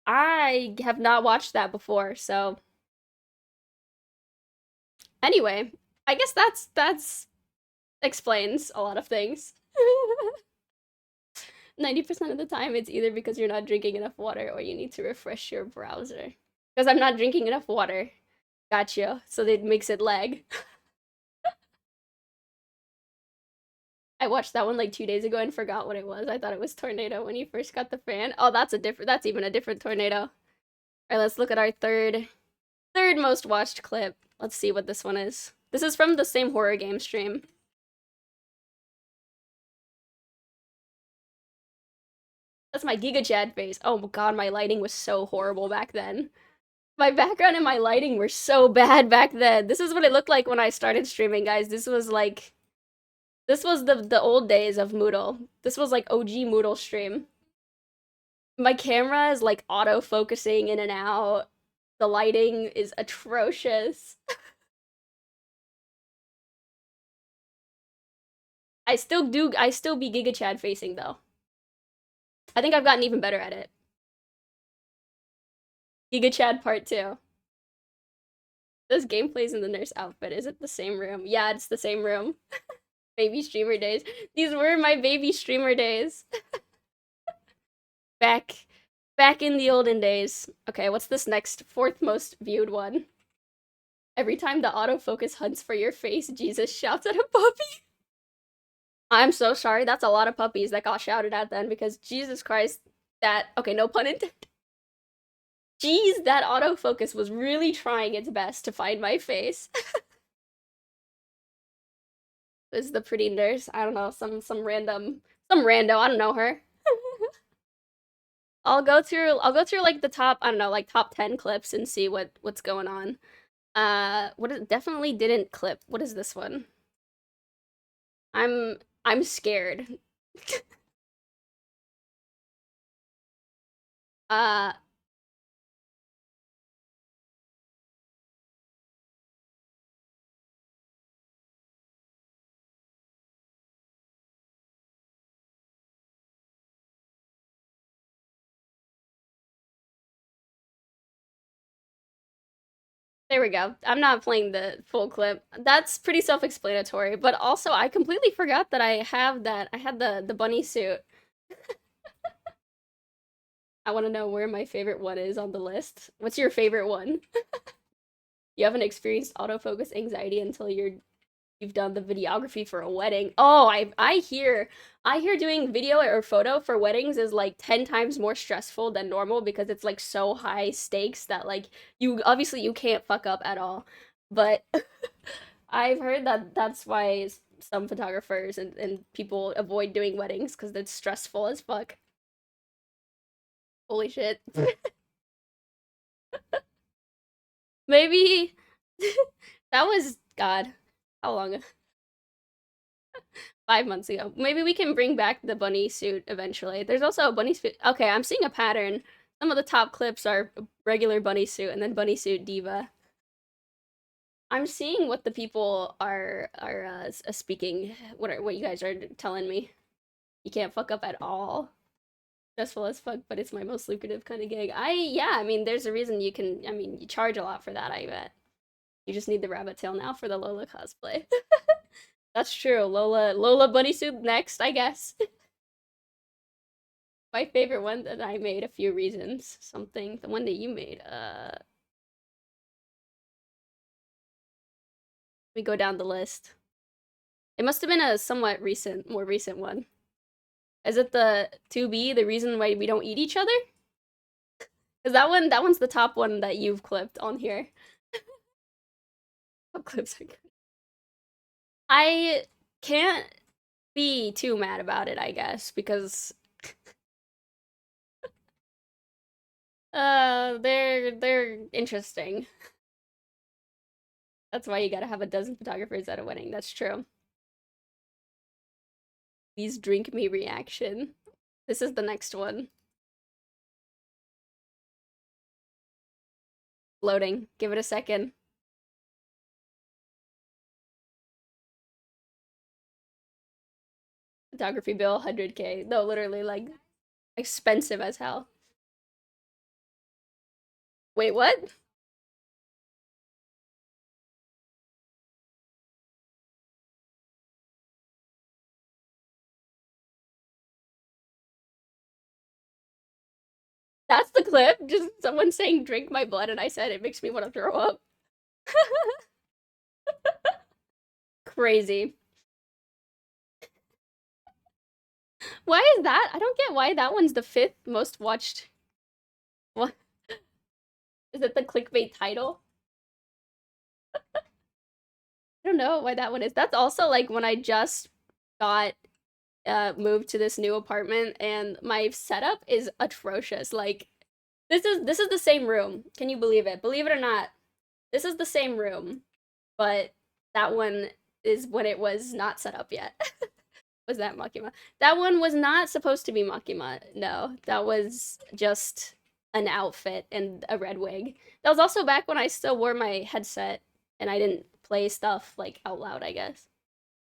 I have not watched that before, so anyway, I guess that's explains a lot of things. 90% of the time, it's either because you're not drinking enough water or you need to refresh your browser. Because I'm not drinking enough water. Gotcha. So it makes it lag. I watched that one like 2 days ago and forgot what it was. I thought it was Tornado when you first got the fan. Oh, that's even a different Tornado. All right, let's look at our third most watched clip. Let's see what this one is. This is from the same horror game stream. That's my Giga Chad face. Oh god, my lighting was so horrible back then. My background and my lighting were so bad back then. This is what it looked like when I started streaming, guys. This was the old days of Moodle. This was like OG Moodle stream. My camera is like auto-focusing in and out. The lighting is atrocious. I still be Giga Chad facing though. I think I've gotten even better at it. Giga Chad part 2. This gameplay's in the nurse outfit. Is it the same room? Yeah, it's the same room. Baby streamer days. These were my baby streamer days. back in the olden days. Okay, what's this next fourth most viewed one? Every time the autofocus hunts for your face, Jesus shouts at a puppy. I'm so sorry. That's a lot of puppies that got shouted at then because Jesus Christ, okay, no pun intended. Jeez, that autofocus was really trying its best to find my face. This is the pretty nurse. I don't know, some rando. I don't know her. I'll go through like the top, I don't know, like top 10 clips and see what's going on. What is definitely didn't clip. What is this one? I'm scared. uh There we go. I'm not playing the full clip. That's pretty self-explanatory, but also I completely forgot that I had the bunny suit. I want to know where my favorite one is on the list. What's your favorite one? You haven't experienced autofocus anxiety until you've done the videography for a wedding. Oh, I hear doing video or photo for weddings is like 10 times more stressful than normal because it's like so high stakes that like you obviously you can't fuck up at all. But I've heard that that's why some photographers and people avoid doing weddings because it's stressful as fuck. Holy shit. Maybe that was God. How long? 5 months ago. Maybe we can bring back the bunny suit eventually. There's also a bunny suit. Okay, I'm seeing a pattern. Some of the top clips are regular bunny suit and then bunny suit diva. I'm seeing what the people are speaking. What you guys are telling me. You can't fuck up at all. Stressful as fuck, but it's my most lucrative kind of gig. Yeah, I mean, there's a reason you can. I mean, you charge a lot for that. I bet. You just need the rabbit tail now for the Lola cosplay. That's true. Lola bunny suit next, I guess. My favorite one that I made, a few reasons. Something, the one that you made. We go down the list. It must have been a somewhat more recent one. Is it the 2B, the reason why we don't eat each other? Because that one's the top one that you've clipped on here. Top clips are good. I can't be too mad about it, I guess, because they're interesting. That's why you gotta have a dozen photographers at a wedding. That's true. Please drink me reaction. This is the next one. Loading. Give it a second. Photography bill, 100K. No, literally, like, expensive as hell. Wait, what? That's the clip? Just someone saying drink my blood and I said it makes me want to throw up. Crazy. Why is that? I don't get why that one's the 5th most watched. What? Is it the clickbait title? I don't know why that one is. That's also like when I just got moved to this new apartment and my setup is atrocious. Like this is the same room. Can you believe it? Believe it or not, this is the same room, but that one is when it was not set up yet. Was that Makima? That one was not supposed to be Makima. No, that was just an outfit and a red wig. That was also back when I still wore my headset and I didn't play stuff like out loud, I guess.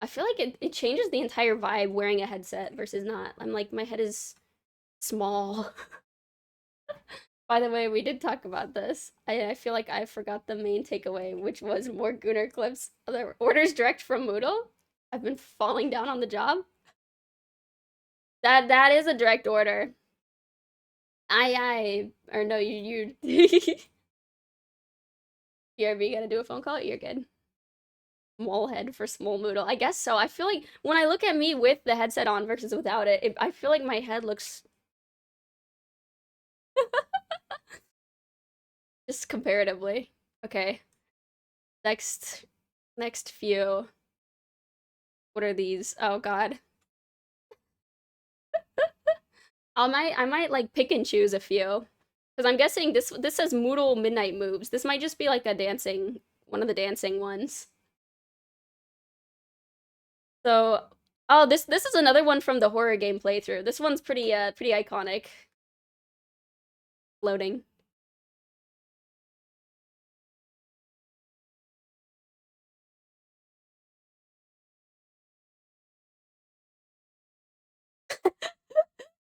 I feel like it changes the entire vibe wearing a headset versus not. I'm like, my head is small. By the way, we did talk about this. I feel like I forgot the main takeaway, which was more Gunnar clips. Other orders direct from Moodle. I've been falling down on the job. That is a direct order. Or no, you BRB gotta do a phone call? You're good. Mole head for small Moodle. I guess so. I feel like when I look at me with the headset on versus without it, I feel like my head looks just comparatively. Okay. Next few. What are these? Oh god. I might like pick and choose a few. Because I'm guessing this says Moodle Midnight Moves. This might just be like one of the dancing ones. So, oh, this is another one from the horror game playthrough. This one's pretty iconic. Loading.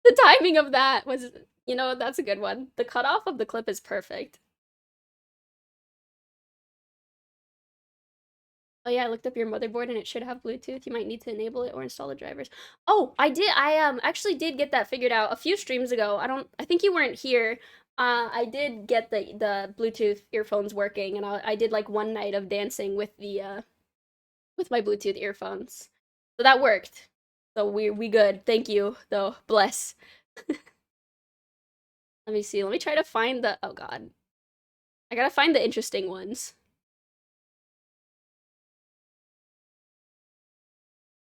The timing of that was, that's a good one. The cutoff of the clip is perfect. Oh yeah, I looked up your motherboard and it should have Bluetooth. You might need to enable it or install the drivers. Oh, I did. I actually did get that figured out a few streams ago. I think you weren't here. I did get the Bluetooth earphones working, and I did like one night of dancing with the with my Bluetooth earphones. So that worked. So we good. Thank you, though. Bless. Let me see. Let me try to find the. Oh god. I gotta find the interesting ones.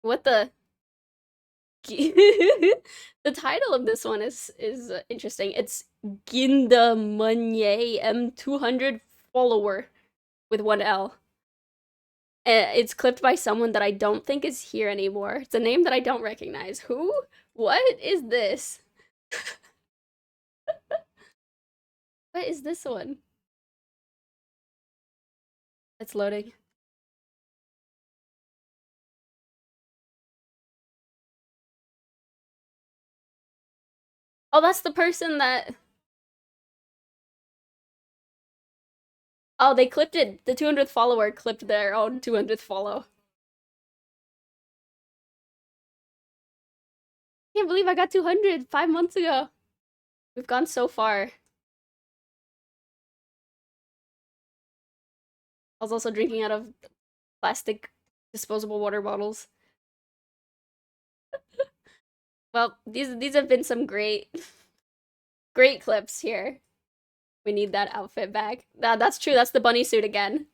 What the? The title of this one is interesting. It's Ginda Munye M200 follower with one L. It's clipped by someone that I don't think is here anymore. It's a name that I don't recognize. Who? What is this? What is this one? It's loading. Oh, that's the person that... Oh, they clipped it. The 200th follower clipped their own 200th follow. Can't believe I got 200 5 months ago. We've gone so far. I was also drinking out of plastic disposable water bottles. Well, these have been some great clips here. We need that outfit back. That's true. That's the bunny suit again.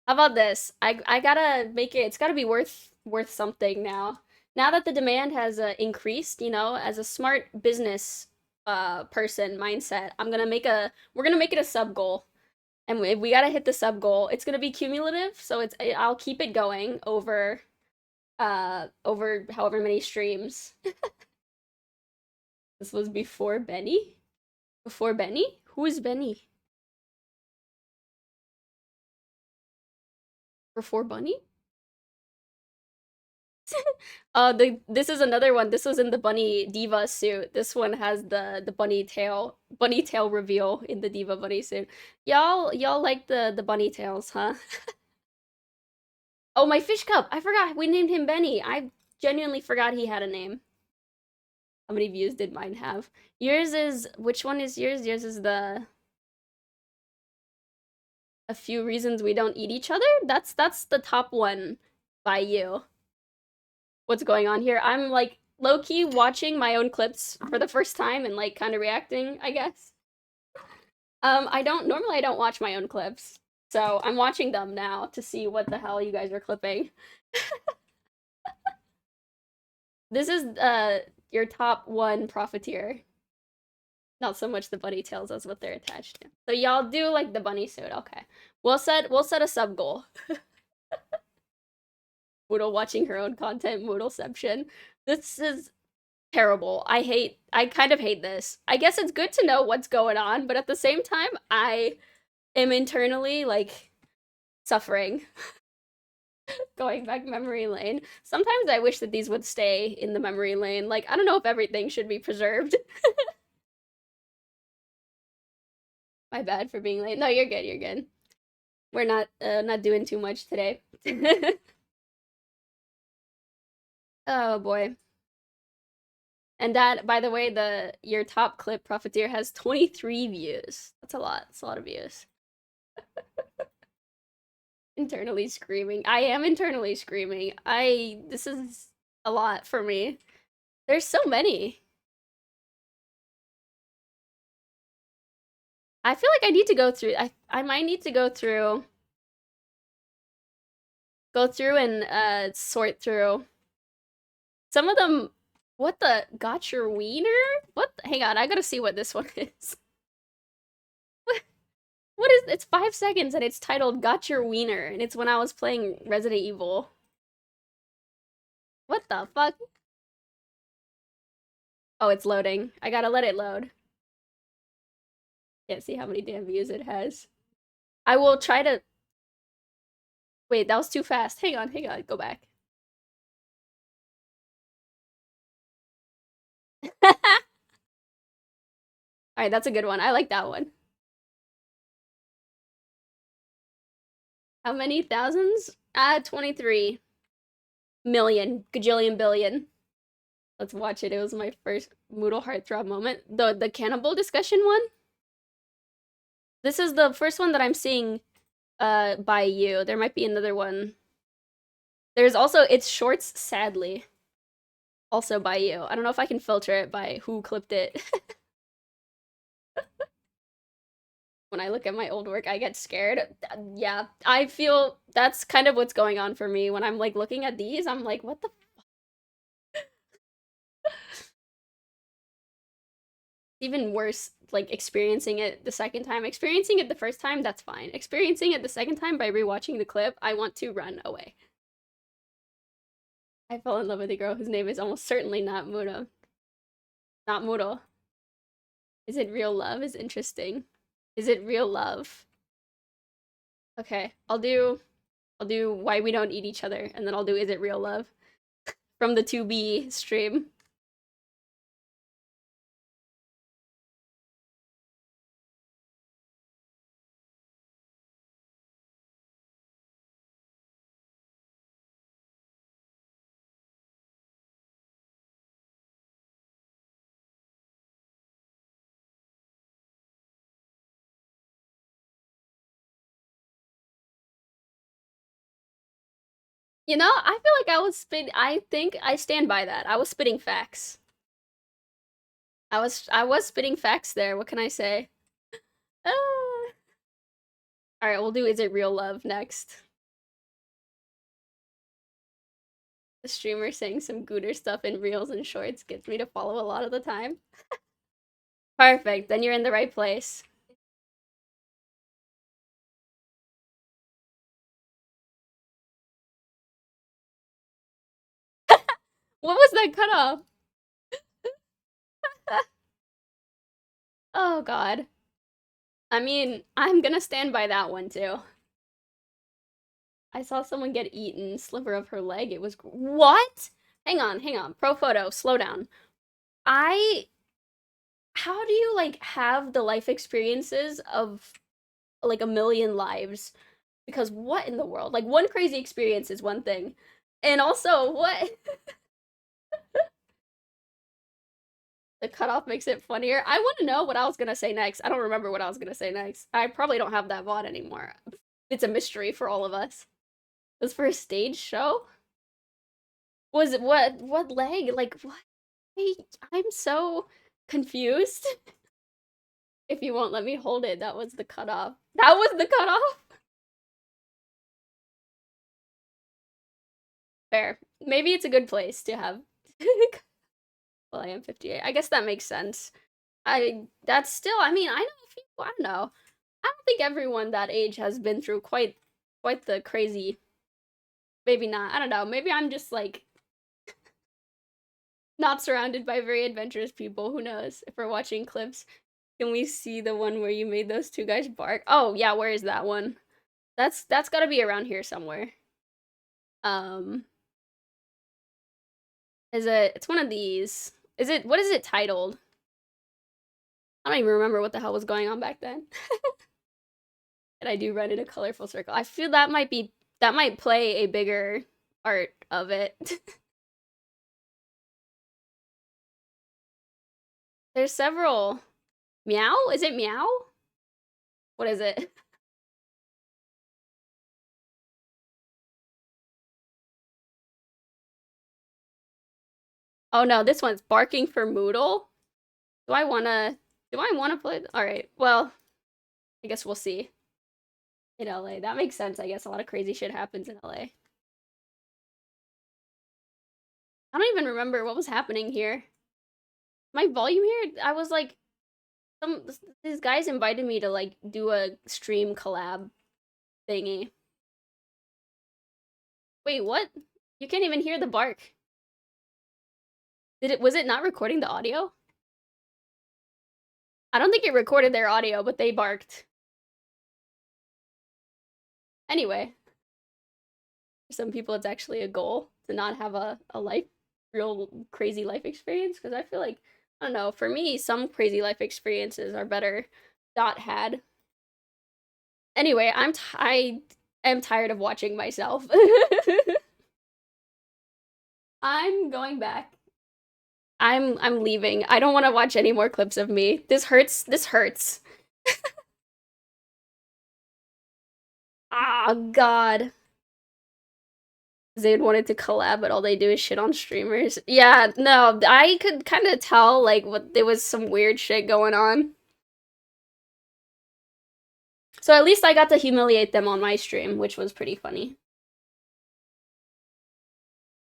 How about this? I gotta make it. It's gotta be worth something now. Now that the demand has increased, as a smart business person mindset, we're gonna make it a sub goal, and we gotta hit the sub goal. It's gonna be cumulative, so I'll keep it going over however many streams. This was before Benny? Before Benny? Who is Benny? Before Bunny? This is another one. This was in the bunny diva suit. This one has the bunny tail reveal in the diva bunny suit. Y'all like the bunny tails, huh? Oh, my fish cup. I forgot we named him Benny. I genuinely forgot he had a name. How many views did mine have? Yours is, which one is yours? Yours is the A Few Reasons We Don't Eat Each Other? That's the top one by you. What's going on here? I'm like low-key watching my own clips for the first time and like kind of reacting, I guess. I don't watch my own clips. So I'm watching them now to see what the hell you guys are clipping. This is your top one profiteer. Not so much the bunny tails as what they're attached to. So y'all do like the bunny suit, okay. We'll set a sub goal. Moodle watching her own content, Moodleception. This is terrible. I kind of hate this. I guess it's good to know what's going on, but at the same time, I am internally like suffering. Going back memory lane. Sometimes I wish that these would stay in the memory lane. Like, I don't know if everything should be preserved. My bad for being late. No, you're good, you're good. We're not doing too much today. Oh boy. And that, by the way, your top clip, Profiteer, has 23 views. That's a lot. That's a lot of views. Internally screaming. I am internally screaming. This is a lot for me. There's so many. I feel like I need to go through, I might need to go through and sort through. Some of them, what the, got your wiener? What hang on, I gotta see what this one is. What is, it's 5 seconds and it's titled Got Your Wiener, and it's when I was playing Resident Evil. What the fuck? Oh, it's loading. I gotta let it load. Can't see how many damn views it has. I will try to... Wait, that was too fast. Hang on, go back. Alright, that's a good one. I like that one. How many thousands? 23 million. Gajillion billion. Let's watch it. It was my first Moodle heartthrob moment. The cannibal discussion one? This is the first one that I'm seeing by you. There might be another one. There's also, it's shorts, sadly. Also by you. I don't know if I can filter it by who clipped it. When I look at my old work, I get scared. Yeah, I feel that's kind of what's going on for me. When I'm like looking at these, I'm like, what the even worse, like experiencing it the second time. Experiencing it the first time, that's fine. Experiencing it the second time by rewatching the clip, I want to run away. I fell in love with a girl whose name is almost certainly not Moodle. Not Moodle. Is it real love? Is interesting. Is it real love? Okay, I'll do Why We Don't Eat Each Other, and then I'll do Is It Real Love from the 2B stream. You know, I feel like I think I stand by that. I was spitting facts. I was spitting facts there. What can I say? Alright, we'll do Is It Real Love next. The streamer saying some gooder stuff in reels and shorts gets me to follow a lot of the time. Perfect, then you're in the right place. What was that cutoff? Oh god. I mean, I'm gonna stand by that one too. I saw someone get eaten, sliver of her leg. It was what? Hang on. Pro photo, slow down. How do you like have the life experiences of like a million lives? Because what in the world? Like one crazy experience is one thing. And also, what? The cutoff makes it funnier. I want to know what I was gonna say next. I don't remember what I was gonna say next. I probably don't have that VOD anymore. It's a mystery for all of us. It was for a stage show? Was it what leg? Like what? I'm so confused. If you won't let me hold it, that was the cutoff. That was the cutoff? Fair. Maybe it's a good place to have. Well, I am 58. I guess that makes sense. That's still, I mean, I know people, I don't know. I don't think everyone that age has been through quite the crazy. Maybe not. I don't know. Maybe I'm just like not surrounded by very adventurous people. Who knows? If we're watching clips, can we see the one where you made those two guys bark? Oh, yeah, where is that one? That's got to be around here somewhere. It's one of these. What is it titled? I don't even remember what the hell was going on back then. And I do run in a colorful circle. I feel that might play a bigger art of it. There's several. Meow? Is it meow? What is it? Oh no, this one's barking for Moodle. Do I wanna play? Alright, well, I guess we'll see. In LA. That makes sense, I guess. A lot of crazy shit happens in LA. I don't even remember what was happening here. My volume here, I was like, these guys invited me to like do a stream collab thingy. Wait, what? You can't even hear the bark. Was it not recording the audio? I don't think it recorded their audio, but they barked. Anyway. For some people it's actually a goal to not have a real crazy life experience, because I feel like, I don't know, for me, some crazy life experiences are better not had. Anyway, I am tired of watching myself. I'm going back. I'm leaving. I don't want to watch any more clips of me. This hurts. This hurts. Ah, God. They'd wanted to collab, but all they do is shit on streamers. Yeah, no, I could kind of tell, like, there was some weird shit going on. So at least I got to humiliate them on my stream, which was pretty funny.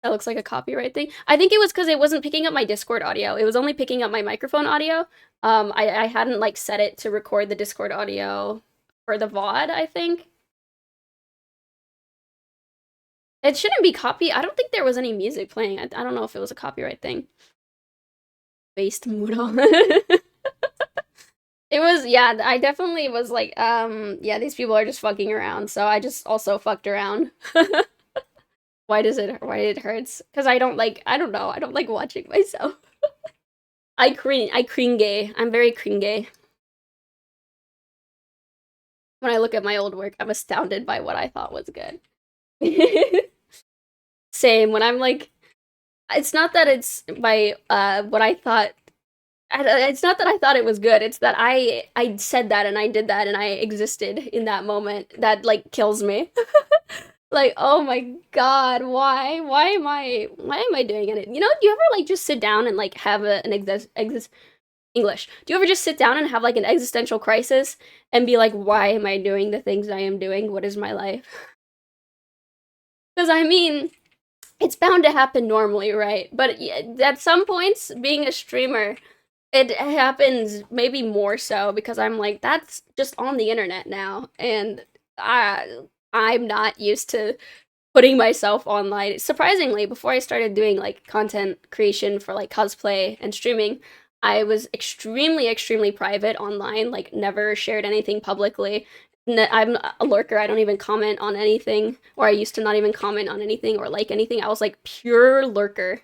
That looks like a copyright thing. I think it was because it wasn't picking up my Discord audio. It was only picking up my microphone audio. I hadn't, like, set it to record the Discord audio for the VOD, I think. It shouldn't be I don't think there was any music playing. I don't know if it was a copyright thing. Based Moodle. It was, yeah, I definitely was like, yeah, these people are just fucking around, so I just also fucked around. Why it hurts? Because I don't know, I don't like watching myself. I cringe, I'm very cringe. When I look at my old work, I'm astounded by what I thought was good. Same, when I'm like, it's not that it's my, what I thought, it's not that I thought it was good, it's that I said that and I did that and I existed in that moment. That, like, kills me. Like, oh my God, why am I doing it? You know, do you ever, like, just sit down and, like, have English. Do you ever just sit down and have, like, an existential crisis and be like, why am I doing the things I am doing? What is my life? Because, I mean, it's bound to happen normally, right? But at some points, being a streamer, it happens maybe more so because I'm like, that's just on the internet now, and I'm not used to putting myself online. Surprisingly, before I started doing, like, content creation for, like, cosplay and streaming, I was extremely private online, like, never shared anything publicly. I'm a lurker. I don't even comment on anything, or I used to not even comment on anything or like anything. I was, like, pure lurker.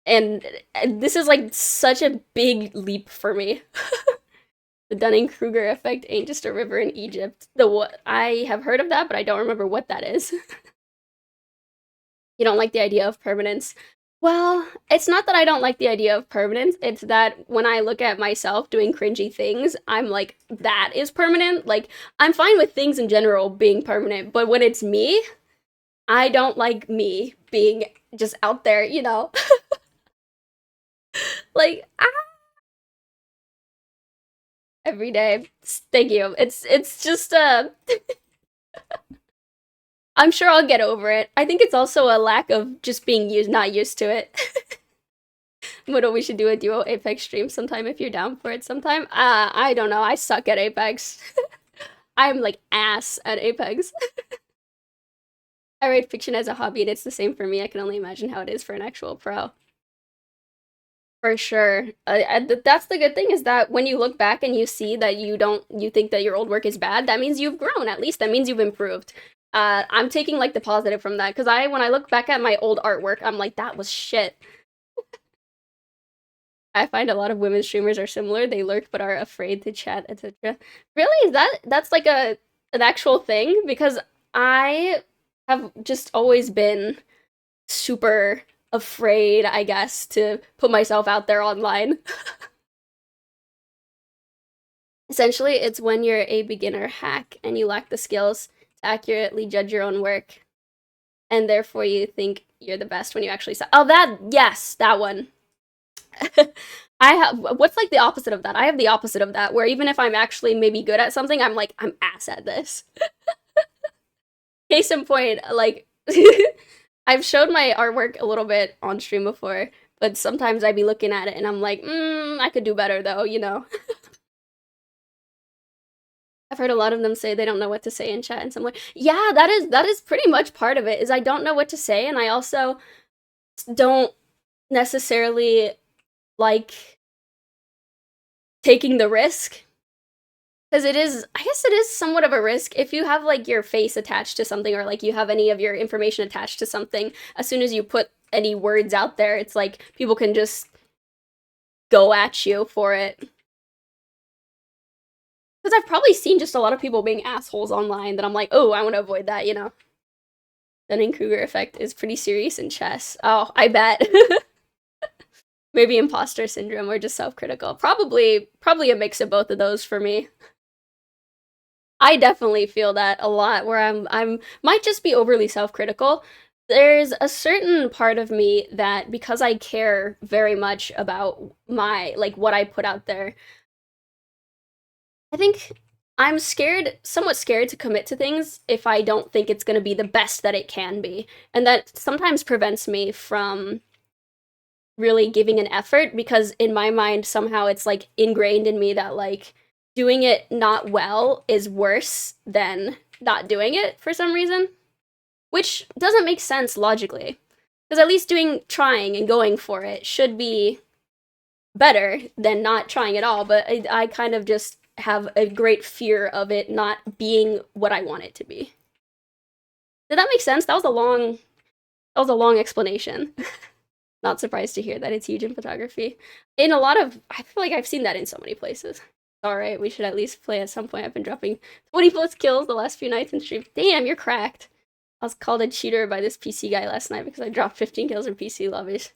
And this is, like, such a big leap for me. The Dunning-Kruger effect ain't just a river in Egypt. I have heard of that, but I don't remember what that is. You don't like the idea of permanence. Well, it's not that I don't like the idea of permanence, it's that when I look at myself doing cringy things, I'm like, that is permanent. Like, I'm fine with things in general being permanent, but when it's me, I don't like me being just out there, you know? Like, every day. Thank you. It's just I'm sure I'll get over it. I think it's also a lack of just being not used to it. Moodle, we should do a duo Apex stream sometime if you're down for it sometime. I don't know. I suck at Apex. I'm like ass at Apex. I write fiction as a hobby and it's the same for me. I can only imagine how it is for an actual pro. For sure. That's the good thing is that when you look back and you see that you think that your old work is bad, that means you've grown. At least that means you've improved. I'm taking like the positive from that because when I look back at my old artwork, I'm like, that was shit. I find a lot of women streamers are similar. They lurk but are afraid to chat, etc. Really? That's like an actual thing? Because I have just always been super afraid, I guess, to put myself out there online. Essentially, it's when you're a beginner hack and you lack the skills to accurately judge your own work, and therefore you think you're the best when you actually oh, yes, that one. I have what's like the opposite of that? I have the opposite of that, where even if I'm actually maybe good at something, I'm like, I'm ass at this. Case in point, like I've showed my artwork a little bit on stream before, but sometimes I'd be looking at it and I'm like, I could do better though, you know. I've heard a lot of them say they don't know what to say in chat in some way. Yeah, that is pretty much part of it. Is I don't know what to say, and I also don't necessarily like taking the risk. Because I guess it is somewhat of a risk if you have like your face attached to something or like you have any of your information attached to something. As soon as you put any words out there, it's like people can just go at you for it. Because I've probably seen just a lot of people being assholes online that I'm like, oh, I want to avoid that, you know? Dunning-Kruger effect is pretty serious in chess. Oh, I bet. Maybe imposter syndrome or just self-critical. Probably a mix of both of those for me. I definitely feel that a lot where I'm might just be overly self-critical. There's a certain part of me that because I care very much about my like what I put out there, I think I'm somewhat scared to commit to things if I don't think it's going to be the best that it can be. And that sometimes prevents me from really giving an effort because in my mind somehow it's like ingrained in me that like doing it not well is worse than not doing it for some reason, which doesn't make sense logically. Because at least trying and going for it should be better than not trying at all, but I kind of just have a great fear of it not being what I want it to be. Did that make sense? That was a long explanation. Not surprised to hear that it's huge in photography. In a lot of, I feel like I've seen that in so many places. Alright, we should at least play at some point. I've been dropping 20 plus kills the last few nights in stream. Damn, you're cracked. I was called a cheater by this PC guy last night because I dropped 15 kills in PC lobbies.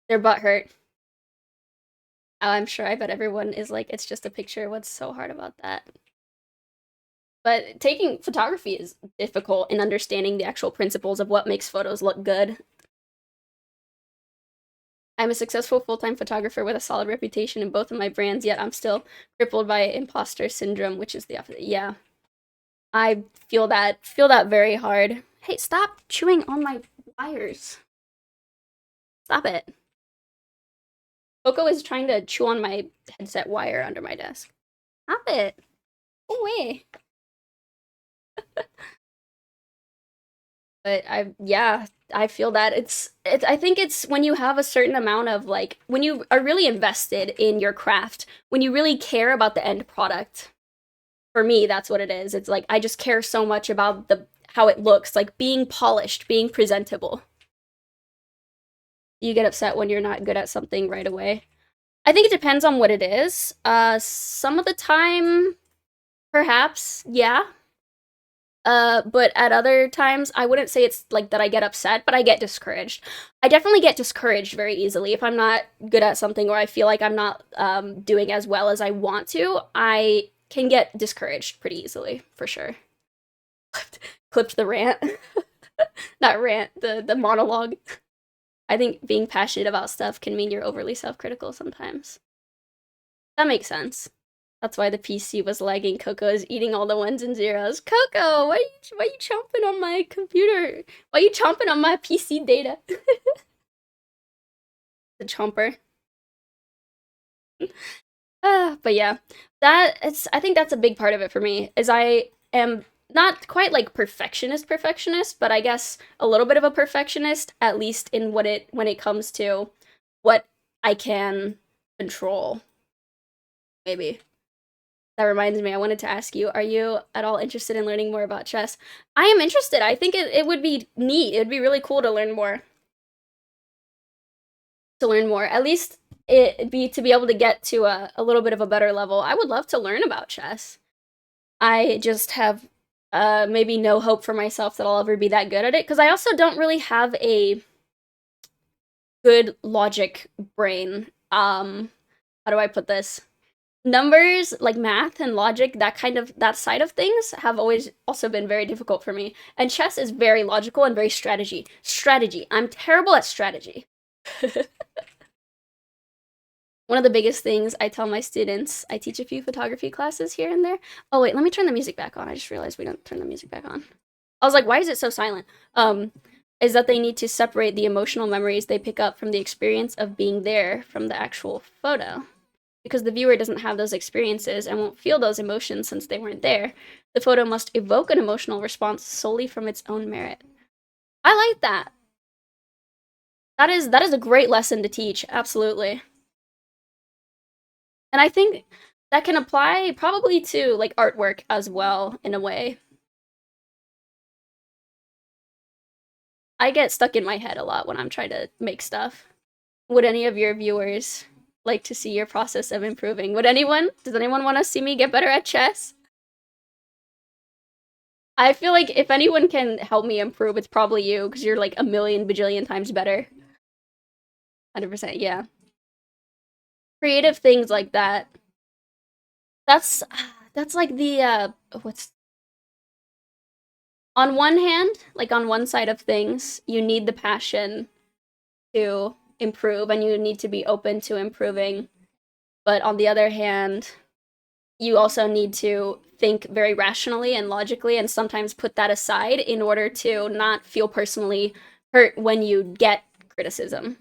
Their butt hurt. Oh, I'm sure. I bet everyone is like, it's just a picture. What's so hard about that? But taking photography is difficult in understanding the actual principles of what makes photos look good. I'm a successful full-time photographer with a solid reputation in both of my brands, yet I'm still crippled by imposter syndrome, which is the opposite. Yeah. I feel that very hard. Hey, stop chewing on my wires. Stop it. Coco is trying to chew on my headset wire under my desk. Stop it. Go away. But I feel that I think it's when you have a certain amount of like when you are really invested in your craft, when you really care about the end product. For me, that's what it is. It's like I just care so much about how it looks, like being polished, being presentable. You get upset when you're not good at something right away. I think it depends on what it is. Some of the time, perhaps, yeah. But at other times, I wouldn't say it's like that I get upset, but I get discouraged. I definitely get discouraged very easily. If I'm not good at something or I feel like I'm not doing as well as I want to, I can get discouraged pretty easily, for sure. Clipped the rant. Not rant, the monologue. I think being passionate about stuff can mean you're overly self-critical sometimes. That makes sense. That's why the PC was lagging. Coco is eating all the ones and zeros. Coco, why you chomping on my computer? Why you chomping on my PC data? The chomper. But yeah, I think that's a big part of it for me, is I am not quite like perfectionist, but I guess a little bit of a perfectionist, at least in when it comes to what I can control. Maybe. That reminds me, I wanted to ask you, are you at all interested in learning more about chess? I am interested. I think it would be neat. It would be really cool to learn more. At least to be able to get to a little bit of a better level. I would love to learn about chess. I just have maybe no hope for myself that I'll ever be that good at it, because I also don't really have a good logic brain. How do I put this? Numbers, like math and logic, that side of things have always also been very difficult for me. And chess is very logical and very strategy. I'm terrible at strategy. One of the biggest things I tell my students, I teach a few photography classes here and there. Oh wait, let me turn the music back on. I just realized we don't turn the music back on. I was like, why is it so silent? Is that they need to separate the emotional memories they pick up from the experience of being there from the actual photo. Because the viewer doesn't have those experiences and won't feel those emotions since they weren't there. The photo must evoke an emotional response solely from its own merit. I like that. That is a great lesson to teach, absolutely. And I think that can apply probably to like artwork as well, in a way. I get stuck in my head a lot when I'm trying to make stuff. Would any of your viewers like to see your process of improving? Does anyone want to see me get better at chess? I feel like if anyone can help me improve, it's probably you, because you're like a million bajillion times better. 100%, yeah. Creative things like that. That's like the what's on one hand, like on one side of things, you need the passion to improve and you need to be open to improving. But on the other hand, you also need to think very rationally and logically and sometimes put that aside in order to not feel personally hurt when you get criticism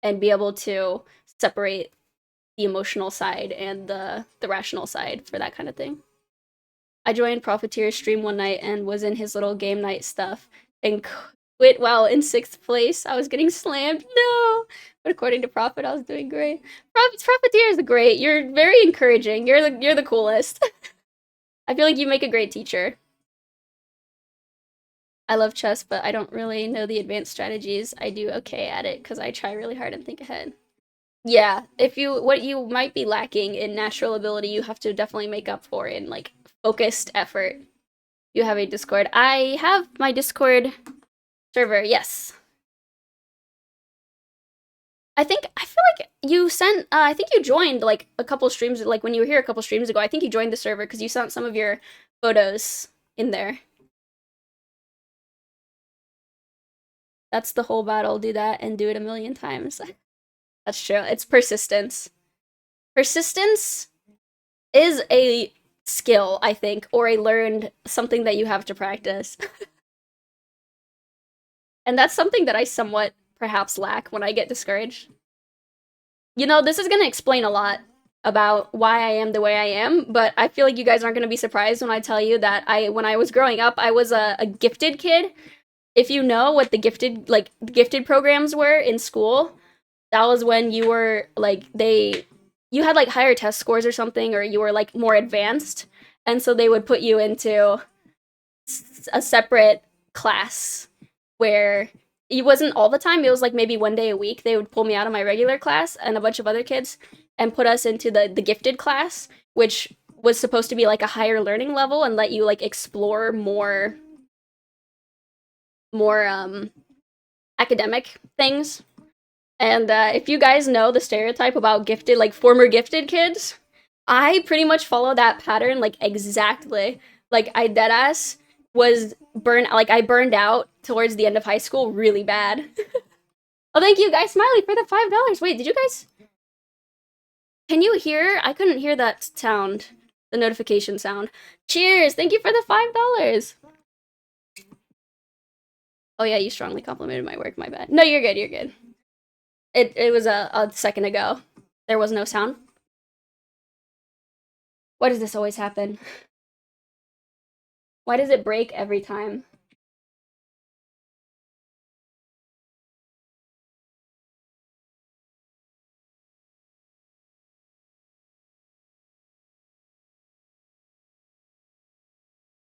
and be able to separate the emotional side and the rational side for that kind of thing. I joined Profiteer's stream one night and was in his little game night stuff and quit while in 6th place. I was getting slammed. No! But according to Prophet, I was doing great. Profiteer is great. You're very encouraging. You're the coolest. I feel like you make a great teacher. I love chess, but I don't really know the advanced strategies. I do okay at it because I try really hard and think ahead. Yeah, what you might be lacking in natural ability, you have to definitely make up for in like focused effort. You have a Discord. I have my Discord server, yes. I feel like you sent, I think you joined like a couple streams, like when you were here a couple streams ago, I think you joined the server because you sent some of your photos in there. That's the whole battle, do that and do it a million times. That's true, it's persistence. Persistence is a skill, I think, or a learned something that you have to practice. And that's something that I somewhat perhaps lack when I get discouraged. You know, this is gonna explain a lot about why I am the way I am, but I feel like you guys aren't gonna be surprised when I tell you that when I was growing up, I was a gifted kid. If you know what the gifted programs were in school, that was when you were like you had like higher test scores or something, or you were like more advanced, and so they would put you into a separate class where it wasn't all the time, it was like maybe one day a week they would pull me out of my regular class and a bunch of other kids and put us into the gifted class, which was supposed to be like a higher learning level and let you like explore more academic things. And if you guys know the stereotype about gifted, like former gifted kids, I pretty much follow that pattern like exactly. Like I deadass was I burned out towards the end of high school really bad. Oh, thank you guys, Smiley, for the $5. Wait, did you guys? Can you hear? I couldn't hear that sound, the notification sound. Cheers! Thank you for the $5. Oh yeah, you strongly complimented my work. My bad. No, you're good. You're good. It was a second ago. There was no sound. Why does this always happen? Why does it break every time?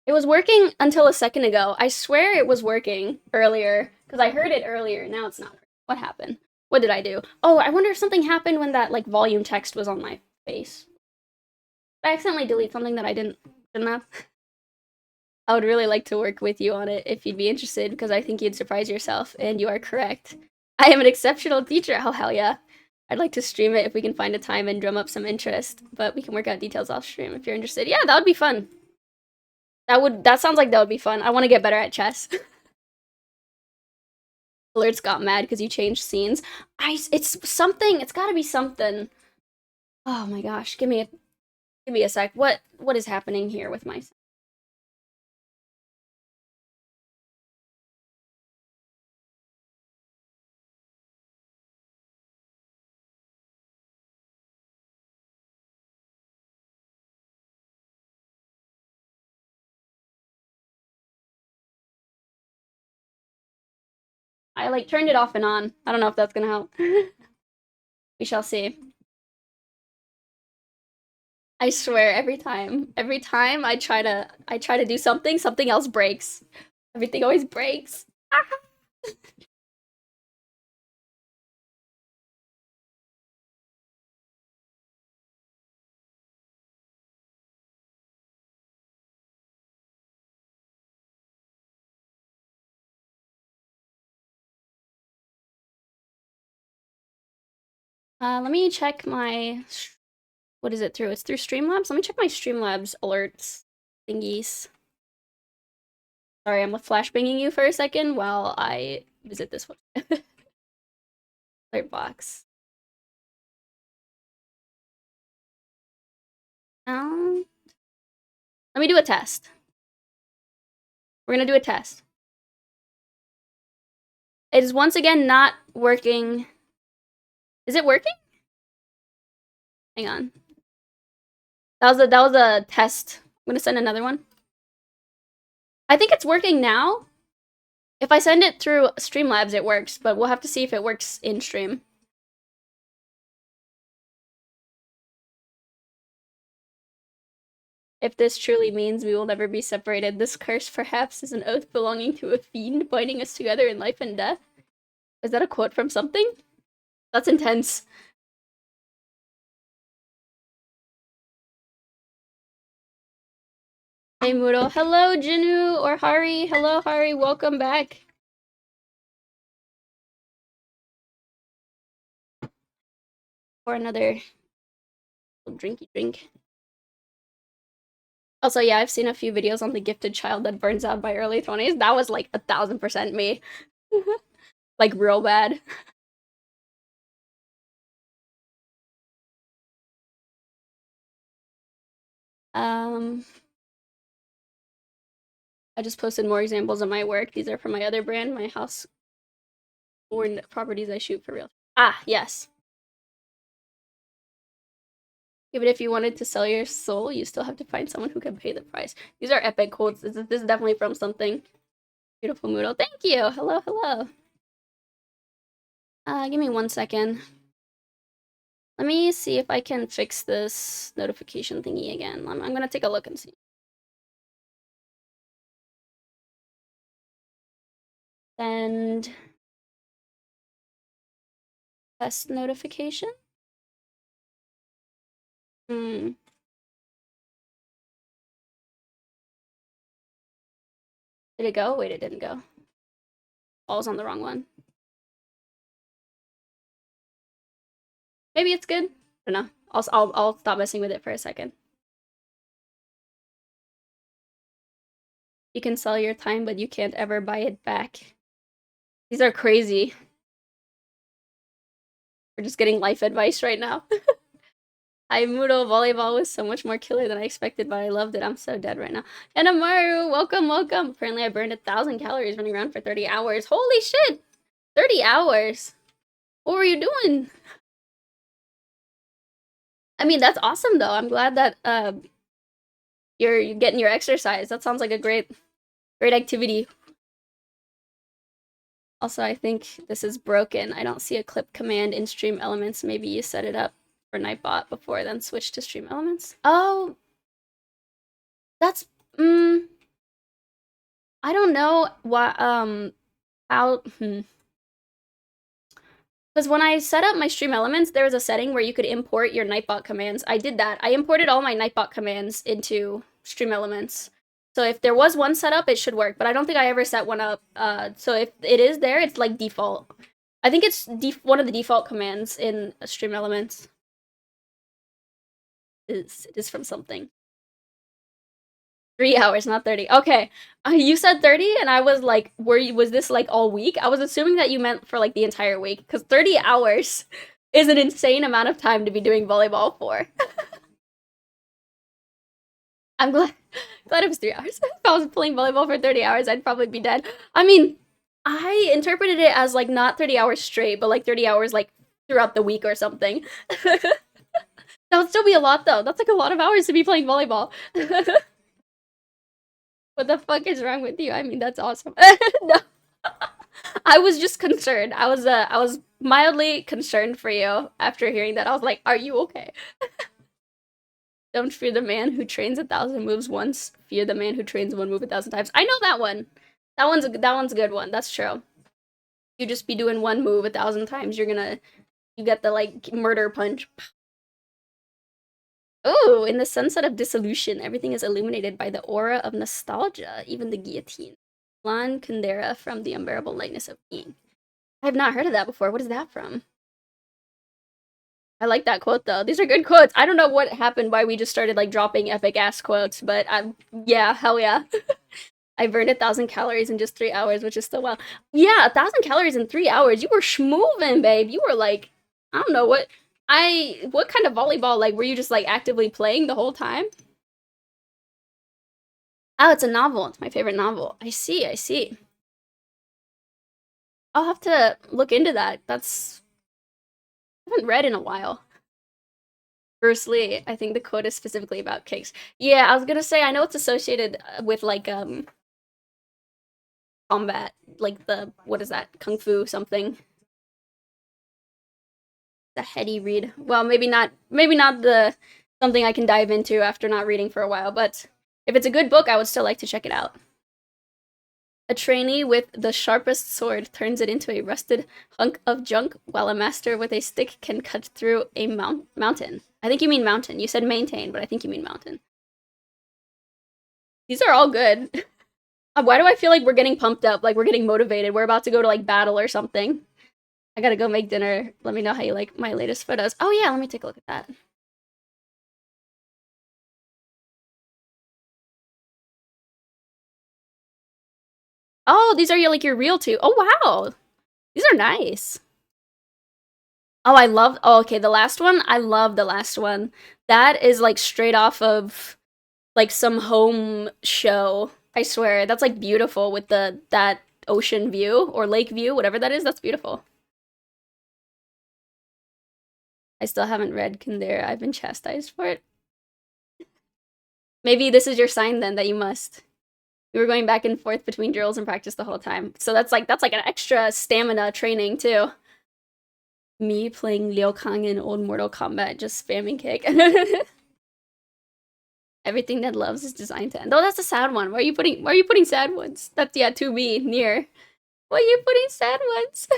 It was working until a second ago. I swear it was working earlier because I heard it earlier. Now it's not. What happened? What did I do? Oh, I wonder if something happened when that like volume text was on my face. Did I accidentally delete something that I shouldn't have? I would really like to work with you on it if you'd be interested because I think you'd surprise yourself, and you are correct. I am an exceptional teacher. Oh hell yeah! I'd like to stream it if we can find a time and drum up some interest, but we can work out details off stream if you're interested. Yeah, that would be fun. That sounds like that would be fun. I want to get better at chess. Alerts got mad because you changed scenes. It's something. It's got to be something. Oh my gosh, give me a sec. What is happening here with my? I like turned it off and on. I don't know if that's gonna help. We shall see. I swear, every time I try to do something, something else breaks. Everything always breaks. Let me check my, what is it through? It's through Streamlabs? Let me check my Streamlabs alerts thingies. Sorry, I'm flashbanging you for a second while I visit this one. Alert box. Let me do a test. We're gonna do a test. It is once again not working. Is it working? Hang on. That was a test. I'm gonna send another one. I think it's working now. If I send it through Streamlabs, it works, but we'll have to see if it works in stream. If this truly means we will never be separated, this curse perhaps is an oath belonging to a fiend binding us together in life and death. Is that a quote from something? That's intense. Hey Moodle. Hello Jinu or Hari. Hello Hari, welcome back. For another drinky drink. Also, yeah, I've seen a few videos on the gifted child that burns out by early 20s. That was like 1000% me. Like real bad. I just posted more examples of my work. These are from my other brand, my house or properties I shoot for real. Ah, yes. Even if you wanted to sell your soul, you still have to find someone who can pay the price. These are epic quotes. This is definitely from something. Beautiful Moodle. Thank you. Hello, hello. Give me 1 second. Let me see if I can fix this notification thingy again. I'm gonna take a look and see. Send test notification. Did it go? Wait, it didn't go. I was on the wrong one. Maybe it's good. I don't know. I'll stop messing with it for a second. You can sell your time, but you can't ever buy it back. These are crazy. We're just getting life advice right now. Hi, Moodle. Volleyball was so much more killer than I expected, but I loved it. I'm so dead right now. And Amaru, welcome, welcome. Apparently I burned 1,000 calories running around for 30 hours. Holy shit! 30 hours? What were you doing? I mean, that's awesome, though. I'm glad that you're getting your exercise. That sounds like a great activity. Also, I think this is broken. I don't see a clip command in Stream Elements. Maybe you set it up for Nightbot before, then switch to Stream Elements. Oh, that's I don't know what how because when I set up my Stream Elements, there was a setting where you could import your Nightbot commands. I did that. I imported all my Nightbot commands into Stream Elements. So if there was one set up, it should work, but I don't think I ever set one up. So if it is there, it's like default. I think it's one of the default commands in Stream Elements. It is from something. 3 hours, not 30. Okay, you said 30, and I was like, was this like all week? I was assuming that you meant for like the entire week, because 30 hours is an insane amount of time to be doing volleyball for. I'm glad it was 3 hours. If I was playing volleyball for 30 hours, I'd probably be dead. I mean, I interpreted it as like not 30 hours straight, but like 30 hours like throughout the week or something. That would still be a lot, though. That's like a lot of hours to be playing volleyball. What the fuck is wrong with you? I mean, that's awesome. No. I was just concerned. I was mildly concerned for you after hearing that. I was like, are you okay? Don't fear the man who trains 1,000 moves once. Fear the man who trains one move 1,000 times. I know that one. That one's a good one. That's true. You just be doing one move 1,000 times. You get the like murder punch. Oh, in the sunset of dissolution, everything is illuminated by the aura of nostalgia, even the guillotine. Lan Kundera from The Unbearable Lightness of Being. I have not heard of that before. What is that from? I like that quote, though. These are good quotes. I don't know what happened, why we just started, like, dropping epic-ass quotes, but yeah, hell yeah. I burned 1,000 calories in just 3 hours, which is still well. Yeah, 1,000 calories in 3 hours. You were schmoovin', babe. You were, like, I don't know, what kind of volleyball, like, were you just, like, actively playing the whole time? Oh, it's a novel. It's my favorite novel. I see, I see. I'll have to look into that. I haven't read in a while. Bruce Lee, I think the quote is specifically about cakes. Yeah, I was gonna say, I know it's associated with, like, combat. Like, what is that? Kung Fu something. The heady read. Well, maybe not the something I can dive into after not reading for a while, but if it's a good book, I would still like to check it out. A trainee with the sharpest sword turns it into a rusted hunk of junk, while a master with a stick can cut through a mountain. I think you mean mountain. You said maintain, but I think you mean mountain. These are all good. Why do I feel like we're getting pumped up, like we're getting motivated? We're about to go to, like, battle or something. I gotta go make dinner. Let me know how you like my latest photos. Oh yeah, let me take a look at that. Oh, these are like your real two. Oh wow, these are nice. Oh, oh, okay, the last one. I love the last one. That is like straight off of like some home show. I swear, that's like beautiful with that ocean view or lake view, whatever that is. That's beautiful. I still haven't read Kundera. I've been chastised for it. Maybe this is your sign then that you must. We were going back and forth between drills and practice the whole time. So that's like an extra stamina training too. Me playing Liu Kang in old Mortal Kombat, just spamming kick. Everything that loves is designed to end. Oh, that's a sad one. Why are you putting sad ones? That's, yeah, to me, near. Why are you putting sad ones?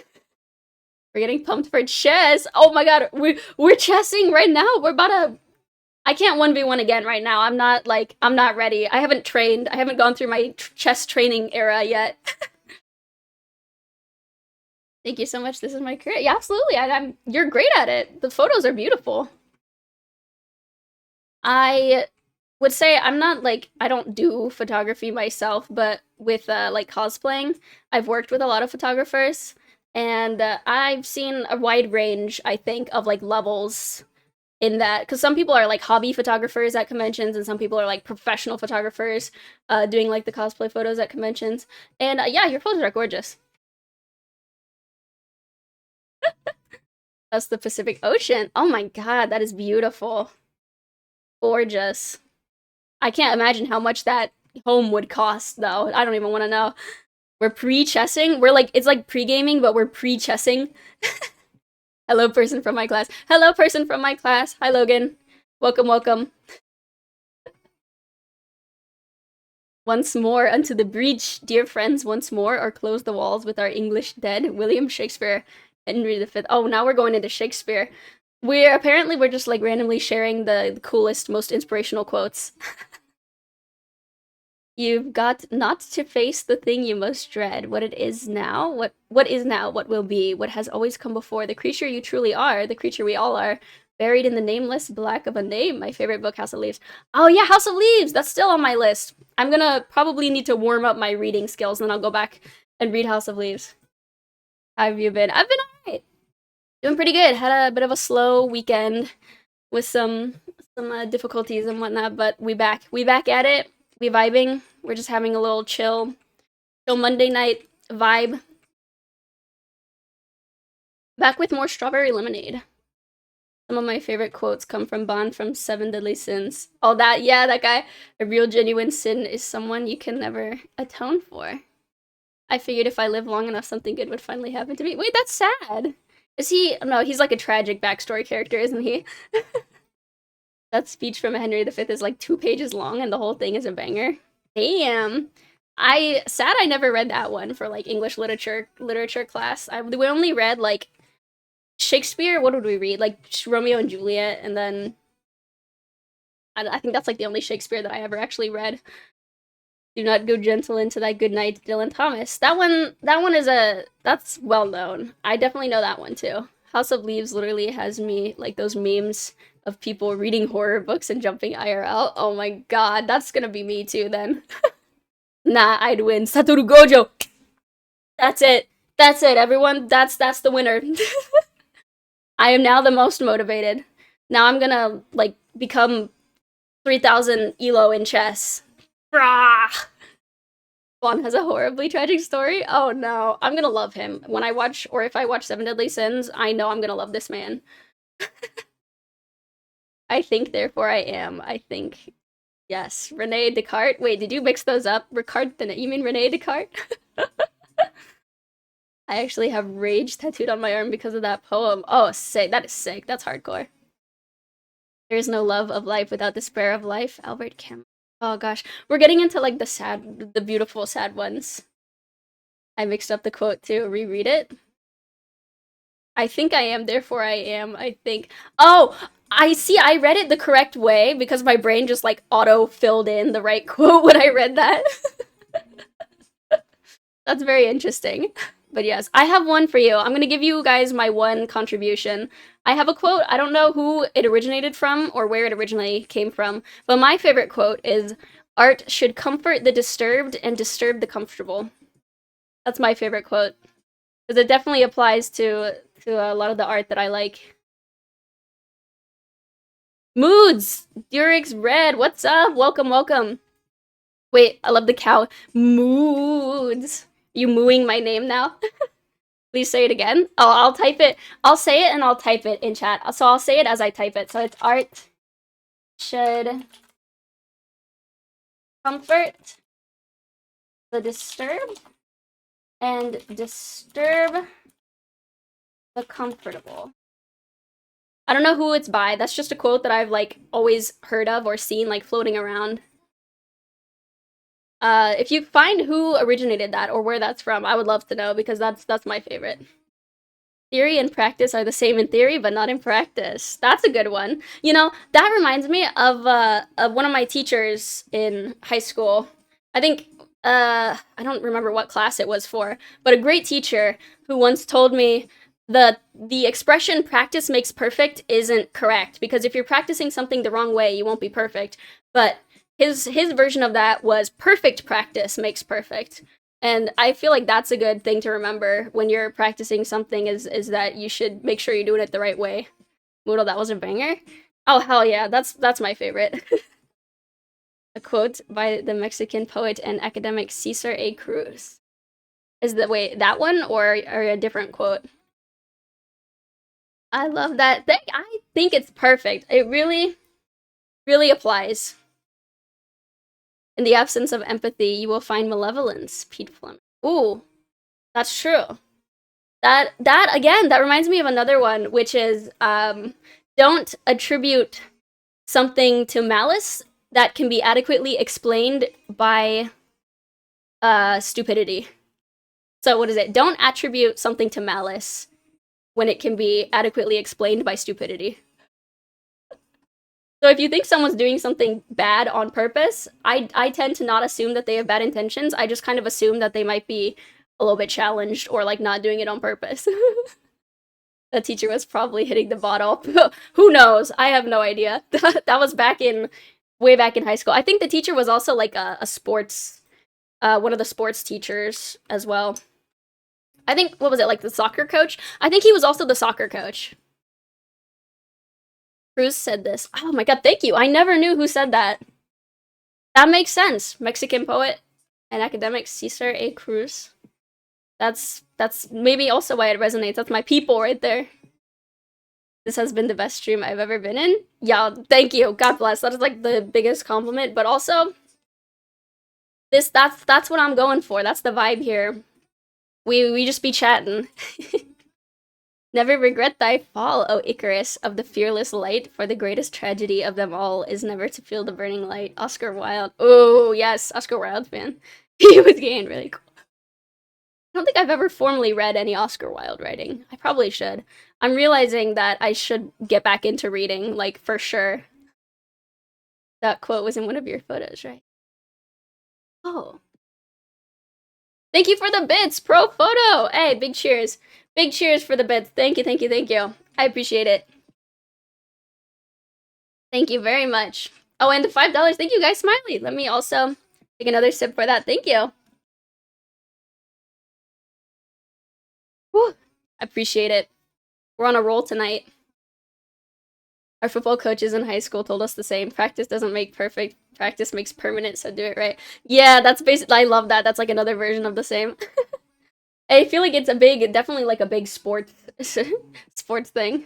We're getting pumped for chess. Oh my god, we're chessing right now. We're about to... I can't 1v1 again right now. I'm not ready. I haven't trained. I haven't gone through my chess training era yet. Thank you so much. This is my career. Yeah, absolutely. You're great at it. The photos are beautiful. I would say I'm not I don't do photography myself, but with like cosplaying, I've worked with a lot of photographers, and I've seen a wide range, I think, of like levels in that, because some people are like hobby photographers at conventions, and some people are like professional photographers doing like the cosplay photos at conventions. And yeah, your photos are gorgeous. That's the Pacific Ocean. Oh my god, that is beautiful. Gorgeous. I can't imagine how much that home would cost, though. I don't even want to know. We're pre-chessing. We're like, it's like pre-gaming, but we're pre-chessing. Hello, person from my class. Hello, person from my class. Hi, Logan. Welcome, welcome. Once more unto the breach, dear friends, once more, or close the walls with our English dead. William Shakespeare, Henry V. Oh, now we're going into Shakespeare. We're just like randomly sharing the coolest, most inspirational quotes. You've got not to face the thing you most dread, what it is now, what is now, what will be, what has always come before, the creature you truly are, the creature we all are, buried in the nameless black of a name. My favorite book, House of Leaves. Oh yeah, House of Leaves! That's still on my list. I'm gonna probably need to warm up my reading skills, and then I'll go back and read House of Leaves. How have you been? I've been alright. Doing pretty good. Had a bit of a slow weekend with some difficulties and whatnot, but we back at it. We vibing. We're just having a little chill Monday night vibe. Back with more strawberry lemonade. Some of my favorite quotes come from Bond from Seven Deadly Sins. Oh, that guy. A real genuine sin is someone you can never atone for. I figured if I live long enough, something good would finally happen to me. Wait, that's sad. Is he? No, he's like a tragic backstory character, isn't he? That speech from Henry V is like 2 pages long, and the whole thing is a banger. Damn. Sad I never read that one for like English literature class. We only read like Shakespeare. What did we read? Like Romeo and Juliet, and then I think that's like the only Shakespeare that I ever actually read. Do not go gentle into thy good night, Dylan Thomas. That one that's well known. I definitely know that one too. House of Leaves literally has me like those memes of people reading horror books and jumping IRL. Oh my god, that's gonna be me too then. Nah, I'd win. Satoru Gojo! That's it. That's it, everyone. That's the winner. I am now the most motivated. Now I'm gonna, like, become 3,000 elo in chess. Rah! Vaughn has a horribly tragic story? Oh no. I'm gonna love him. When I watch, or if I watch Seven Deadly Sins, I know I'm gonna love this man. I think, therefore I am. I think. Yes. Rene Descartes. Wait, did you mix those up? You mean Rene Descartes? I actually have rage tattooed on my arm because of that poem. Oh, sick. That is sick. That's hardcore. There is no love of life without despair of life. Albert Camus. Oh gosh. We're getting into like the beautiful sad ones. I mixed up the quote too. Reread it. I think I am, therefore I am. I think. Oh, I see. I read it the correct way because my brain just like auto filled in the right quote when I read that. That's very interesting. But yes, I have one for you. I'm gonna give you guys my one contribution. I have a quote. I don't know who it originated from or where it originally came from, but my favorite quote is, "Art should comfort the disturbed and disturb the comfortable." That's my favorite quote. Because it definitely applies to a lot of the art that I like. Moods! Durix Red, what's up? Welcome, welcome. Wait, I love the cow. Moods. You mooing my name now? Please say it again. Oh, I'll type it. I'll say it and I'll type it in chat. So I'll say it as I type it. So it's art should comfort the disturbed and disturb the comfortable. I don't know who it's by. That's just a quote that I've like always heard of or seen like floating around. If you find who originated that or where that's from, I would love to know because that's my favorite. Theory and practice are the same in theory, but not in practice. That's a good one. You know, that reminds me of one of my teachers in high school. I think I don't remember what class it was for, but a great teacher who once told me the expression practice makes perfect isn't correct, because if you're practicing something the wrong way, you won't be perfect. But his version of that was perfect practice makes perfect. And I feel like that's a good thing to remember when you're practicing something is that you should make sure you're doing it the right way. Moodle, that was a banger. Oh hell yeah, that's my favorite. A quote by the Mexican poet and academic Cesar A. Cruz. Is the wait that one or a different quote? I love that thing. I think it's perfect. It really, really applies. In the absence of empathy, you will find malevolence, Pete Fleming. Ooh, that's true. That again, that reminds me of another one, which is don't attribute something to malice that can be adequately explained by stupidity. So what is it? Don't attribute something to malice when it can be adequately explained by stupidity. So if you think someone's doing something bad on purpose, I tend to not assume that they have bad intentions. I just kind of assume that they might be a little bit challenged or like not doing it on purpose. That teacher was probably hitting the bottle. Who knows? I have no idea. That was way back in high school. I think the teacher was also like a sports, one of the sports teachers as well. I think, what was it, like the soccer coach? I think he was also the soccer coach. Cruz said this. Oh my god, thank you. I never knew who said that. That makes sense. Mexican poet and academic Cesar A. Cruz. That's maybe also why it resonates. That's my people right there. This has been the best stream I've ever been in. Yeah, thank you. God bless. That is like the biggest compliment. But also, that's what I'm going for. That's the vibe here. We just be chatting. Never regret thy fall, O Icarus of the fearless light, for the greatest tragedy of them all is never to feel the burning light. Oscar Wilde. Oh, yes, Oscar Wilde fan. He was getting really cool. I don't think I've ever formally read any Oscar Wilde writing. I probably should. I'm realizing that I should get back into reading, like, for sure. That quote was in one of your photos, right? Oh. Thank you for the bits, pro photo! Hey, big cheers. Big cheers for the bits. Thank you, thank you, thank you. I appreciate it. Thank you very much. Oh, and the $5. Thank you guys, Smiley. Let me also take another sip for that. Thank you. Whew. I appreciate it. We're on a roll tonight. Our football coaches in high school told us the same. Practice doesn't make perfect. Practice makes permanent, so do it right. Yeah, that's basically, I love that. That's like another version of the same. I feel like it's definitely like a big sports thing.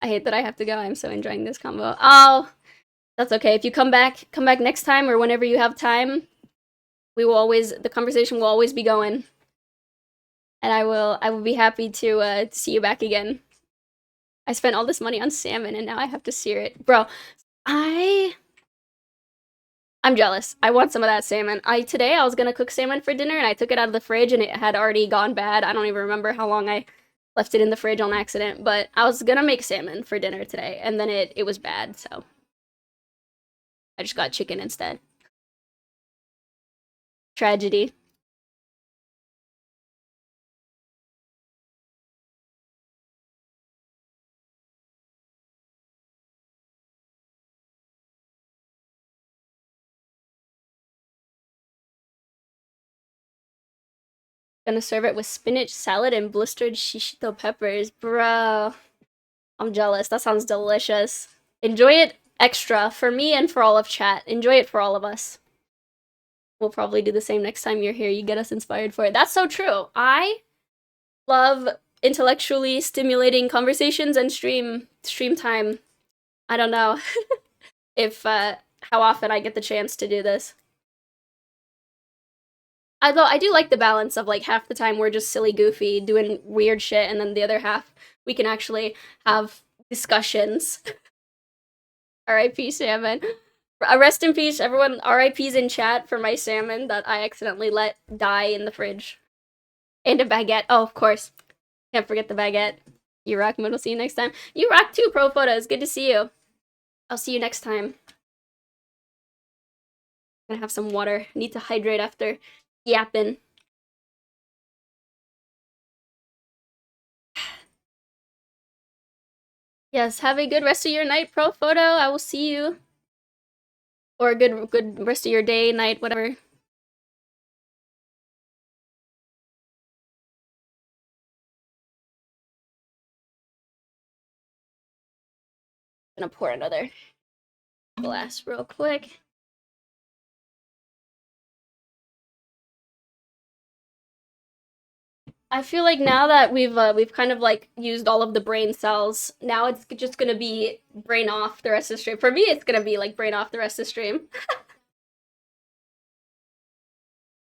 I hate that I have to go. I'm so enjoying this combo. Oh, that's okay. If you come back next time or whenever you have time, the conversation will always be going. And I will be happy to see you back again. I spent all this money on salmon and now I have to sear it. Bro, I'm jealous. I want some of that salmon. Today I was gonna cook salmon for dinner and I took it out of the fridge and it had already gone bad. I don't even remember how long I left it in the fridge on accident, but I was gonna make salmon for dinner today and then it was bad, so I just got chicken instead. Tragedy. Gonna serve it with spinach salad and blistered shishito peppers. Bro, I'm jealous. That sounds delicious. Enjoy it extra for me and for all of chat. Enjoy it for all of us. We'll probably do the same next time you're here. You get us inspired for it. That's so true. I love intellectually stimulating conversations and stream time. I don't know if how often I get the chance to do this. Although I do like the balance of like half the time we're just silly goofy doing weird shit and then the other half we can actually have discussions. R.I.P. salmon. Rest in peace, everyone. R.I.P.'s in chat for my salmon that I accidentally let die in the fridge. And a baguette. Oh, of course. Can't forget the baguette. You rock, Mood. We'll see you next time. You rock too, Pro Photos. Good to see you. I'll see you next time. I'm gonna have some water. Need to hydrate after yapping. Yes, have a good rest of your night, Pro Photo. I will see you. Or a good rest of your day, night, whatever. I'm gonna pour another glass real quick. I feel like now that we've kind of like used all of the brain cells, now it's just gonna be brain off the rest of the stream. For me, it's gonna be like brain off the rest of the stream.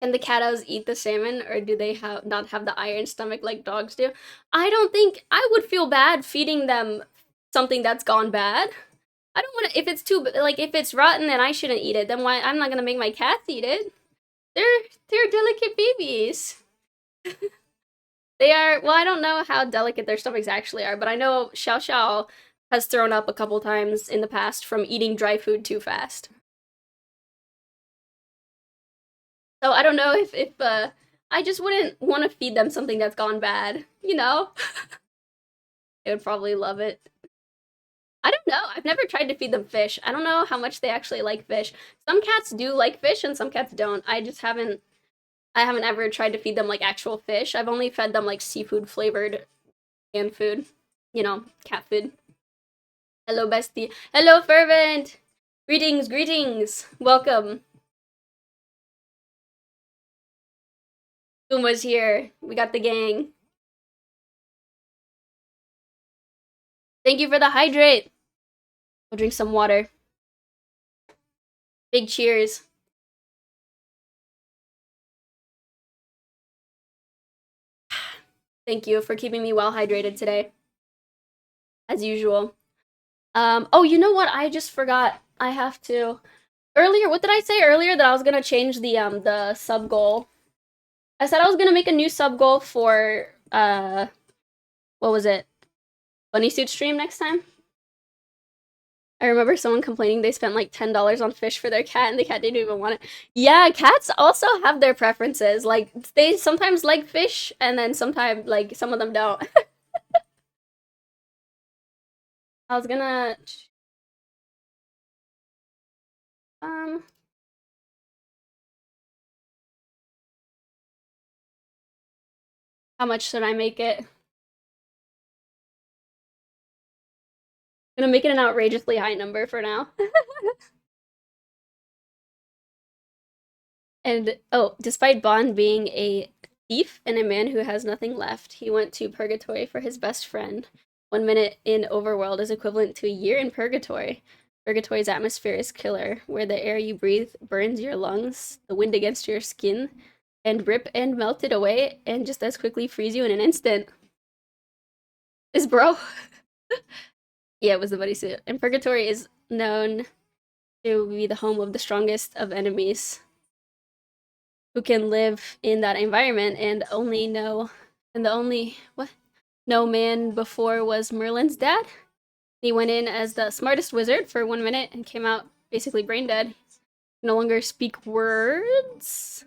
Can the catos eat the salmon, or do they not have the iron stomach like dogs do? I don't think I would feel bad feeding them something that's gone bad. I don't want to. If it's too like if it's rotten and I shouldn't eat it, then why? I'm not gonna make my cats eat it. They're delicate babies. They are. Well, I don't know how delicate their stomachs actually are, but I know Xiao Xiao has thrown up a couple times in the past from eating dry food too fast. So I don't know if I just wouldn't want to feed them something that's gone bad, you know? They would probably love it. I don't know. I've never tried to feed them fish. I don't know how much they actually like fish. Some cats do like fish and some cats don't. I haven't ever tried to feed them like actual fish. I've only fed them like seafood flavored canned food. You know, cat food. Hello, bestie. Hello, Fervent! Greetings, greetings! Welcome. Uma's here. We got the gang. Thank you for the hydrate. We'll drink some water. Big cheers. Thank you for keeping me well hydrated today. As usual. Oh, you know what? I just forgot. I have to. Earlier, what did I say earlier? That I was gonna change the sub goal. I said I was gonna make a new sub goal for, what was it? Bunny Suit stream next time? I remember someone complaining they spent like $10 on fish for their cat and the cat didn't even want it. Yeah, cats also have their preferences. Like, they sometimes like fish and then sometimes, like, some of them don't. I was gonna... How much should I make it? I'm gonna make it an outrageously high number for now. And, oh, despite Bond being a thief and a man who has nothing left, he went to purgatory for his best friend. 1 minute in Overworld is equivalent to a year in purgatory. Purgatory's atmosphere is killer, where the air you breathe burns your lungs, the wind against your skin, and rip and melt it away, and just as quickly freeze you in an instant. Is bro? Yeah, it was the bodysuit. And purgatory is known to be the home of the strongest of enemies who can live in that environment and the only no man before was Merlin's dad. He went in as the smartest wizard for 1 minute and came out basically brain dead. No longer speak worlds.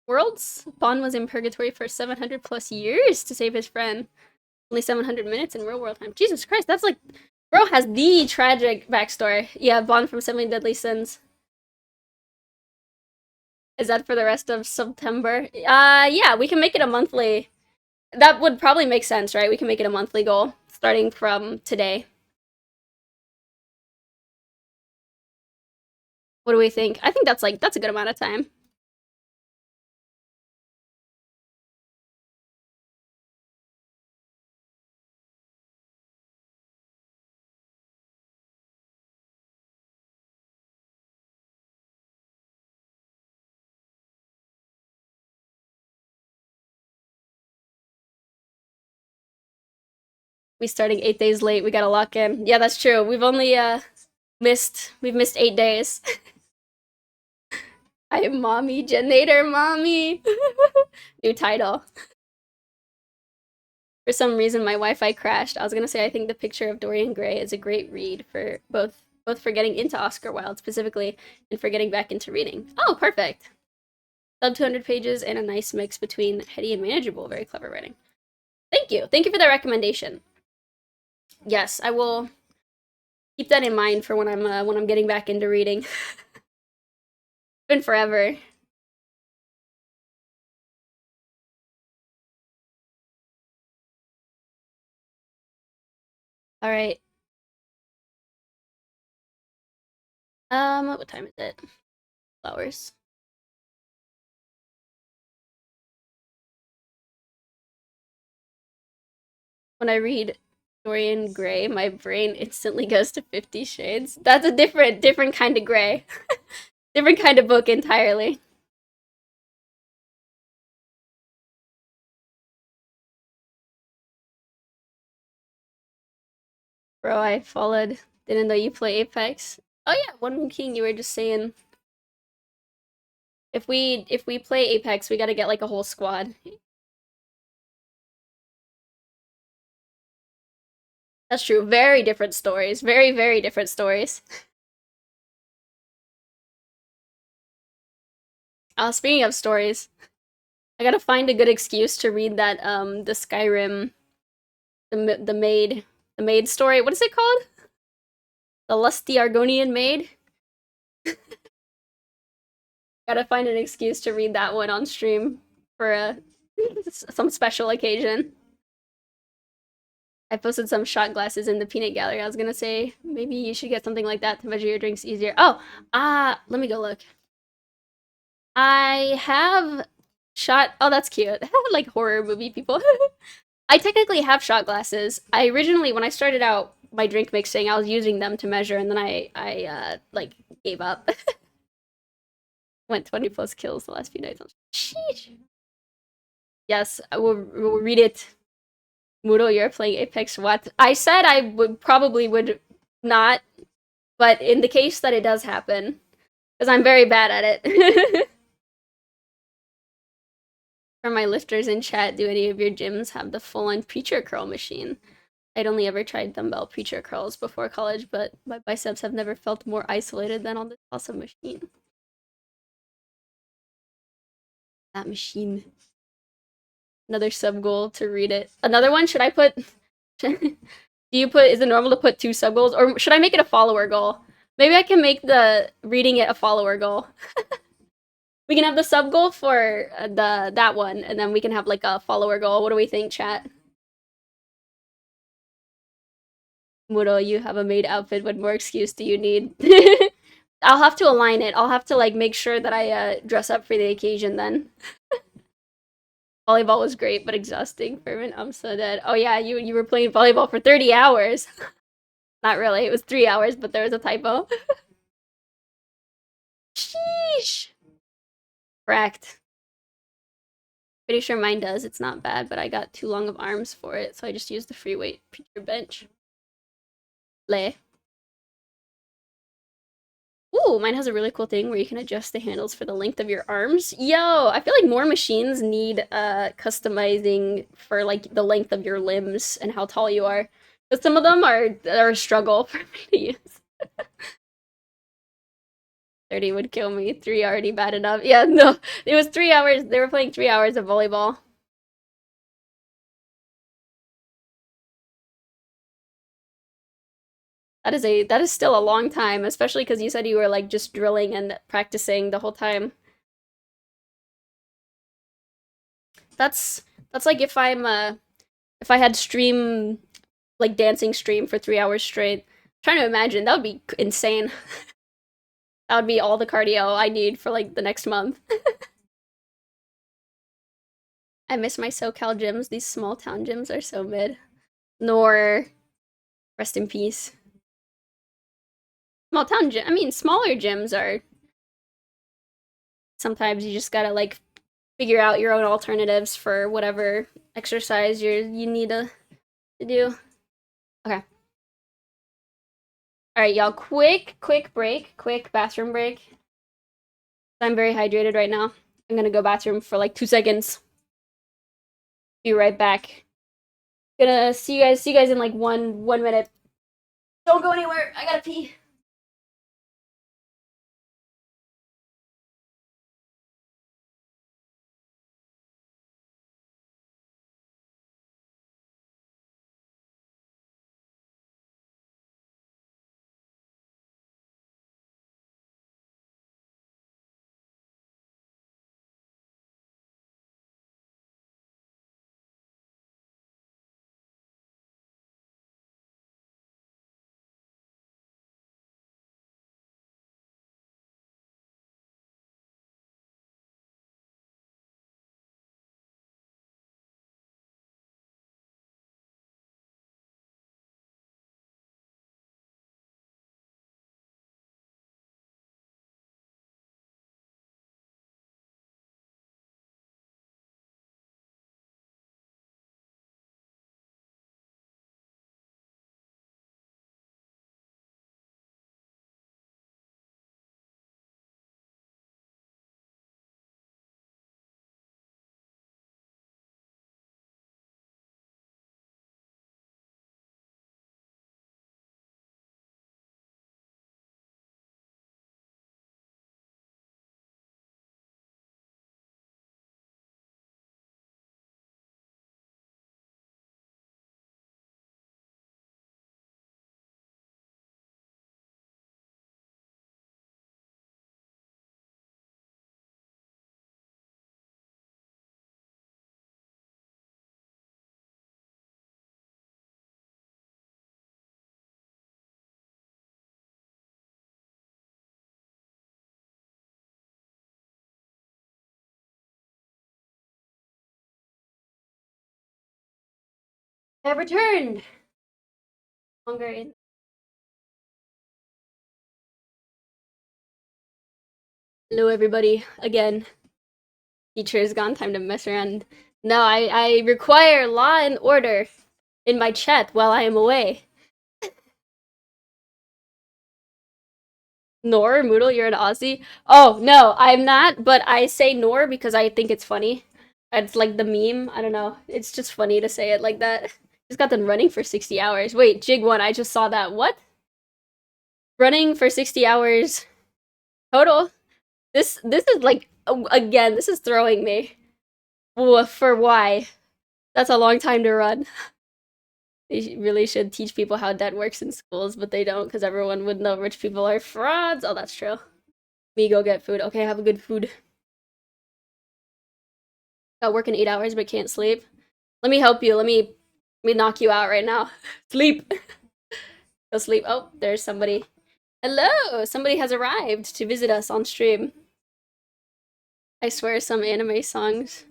Bond was in purgatory for 700 plus years to save his friend. Only 700 minutes in real world time. Jesus Christ, that's like, bro has the tragic backstory. Yeah, Bond from 70 Deadly Sins. Is that for the rest of September? Yeah, we can make it a monthly. That would probably make sense, right? We can make it a monthly goal starting from today. What do we think? I think that's a good amount of time. We starting 8 days late. We gotta lock in. Yeah, that's true. We've only missed 8 days. I am mommy, Genator mommy. New title. For some reason, my Wi-Fi crashed. I was gonna say I think The Picture of Dorian Gray is a great read for both for getting into Oscar Wilde specifically and for getting back into reading. Oh, perfect. Sub 200 pages and a nice mix between heady and manageable. Very clever writing. Thank you. Thank you for that recommendation. Yes, I will keep that in mind for when I'm getting back into reading. It's been forever. All right. What time is it? Flowers. When I read Dorian Gray, my brain instantly goes to 50 Shades. That's a different kind of gray. Different kind of book entirely. Bro, I followed. Didn't know you play Apex. Oh yeah, One Moon King, you were just saying if we play Apex, we gotta get like a whole squad. That's true. Very different stories. Very different stories. Speaking of stories, I gotta find a good excuse to read that the Skyrim the maid story. What is it called? The Lusty Argonian Maid. Gotta find an excuse to read that one on stream for some special occasion. I posted some shot glasses in the peanut gallery. I was gonna say maybe you should get something like that to measure your drinks easier. Oh, let me go look. I have shot. Oh, that's cute. Like horror movie people. I technically have shot glasses. I originally, when I started out my drink mixing, I was using them to measure, and then I like gave up. Went 20 plus kills the last few nights. Sheesh. Yes, we'll read it. Moodle, you're playing Apex. What? I said I would not, but in the case that it does happen, because I'm very bad at it. For my lifters in chat, do any of your gyms have the full-on preacher curl machine? I'd only ever tried dumbbell preacher curls before college, but my biceps have never felt more isolated than on this awesome machine. That machine. Another sub goal to read it. Another one? Should I put... Do you put... Is it normal to put 2 sub goals? Or should I make it a follower goal? Maybe I can make the reading it a follower goal. We can have the sub goal for that one, and then we can have like a follower goal. What do we think, chat? Muro, you have a maid outfit. What more excuse do you need? I'll have to align it. I'll have to like make sure that I dress up for the occasion then. Volleyball was great, but exhausting. Fervent, I'm so dead. Oh yeah, you were playing volleyball for 30 hours. Not really. It was 3 hours, but there was a typo. Sheesh. Correct. Pretty sure mine does. It's not bad, but I got too long of arms for it, so I just used the free weight preacher bench. Lay. Ooh, mine has a really cool thing where you can adjust the handles for the length of your arms. Yo, I feel like more machines need customizing for like the length of your limbs and how tall you are. But some of them are a struggle for me to use. 30 would kill me. 3 already bad enough. Yeah, no. It was 3 hours. They were playing 3 hours of volleyball. That is still a long time, especially because you said you were like just drilling and practicing the whole time. That's like if if I had stream like dancing stream for 3 hours straight. I'm trying to imagine, that would be insane. That would be all the cardio I need for like the next month. I miss my SoCal gyms. These small town gyms are so mid. Nor rest in peace. Small town gym. I mean, smaller gyms are. Sometimes you just gotta like figure out your own alternatives for whatever exercise you need to do. Okay. All right, y'all. Quick break. Quick bathroom break. I'm very hydrated right now. I'm gonna go bathroom for like 2 seconds. Be right back. Gonna see you guys in like one minute. Don't go anywhere. I gotta pee. I have returned. Longer in. Hello, everybody. Again, teacher is gone. Time to mess around. No, I require law and order in my chat while I am away. Nor, Moodle, you're an Aussie? Oh, no, I'm not, but I say Nor because I think it's funny. It's like the meme. I don't know. It's just funny to say it like that. Just got done running for 60 hours. Wait, Jig1, I just saw that. What? Running for 60 hours total? This is like, again, this is throwing me. For why? That's a long time to run. They really should teach people how debt works in schools, but they don't because everyone would know rich people are frauds. Oh, that's true. Me go get food. Okay, have a good food. Got work in 8 hours but can't sleep. Let me help you. Let me knock you out right now. Sleep. Go sleep. Oh, there's somebody. Hello! Somebody has arrived to visit us on stream. I swear some anime songs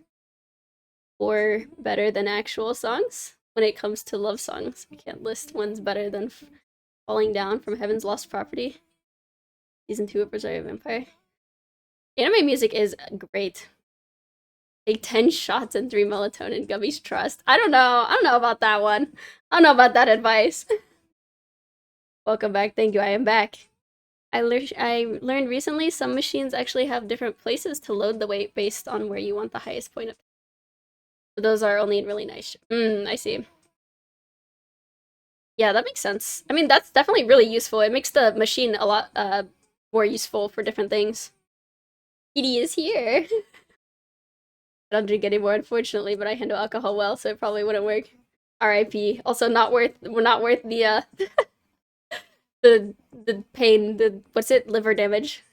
were better than actual songs when it comes to love songs. I can't list ones better than Falling Down from Heaven's Lost Property. Season 2 of Berserk Vampire. Anime music is great. Take 10 shots and 3 melatonin gummies trust. I don't know. I don't know about that one. I don't know about that advice. Welcome back. Thank you. I am back. I learned recently some machines actually have different places to load the weight based on where you want the highest point of. But those are only in really nice. I see. Yeah, that makes sense. I mean, that's definitely really useful. It makes the machine a lot more useful for different things. Edie is here. I don't drink anymore, unfortunately, but I handle alcohol well, so it probably wouldn't work. R.I.P. Also, not worth the the pain. The what's it? Liver damage.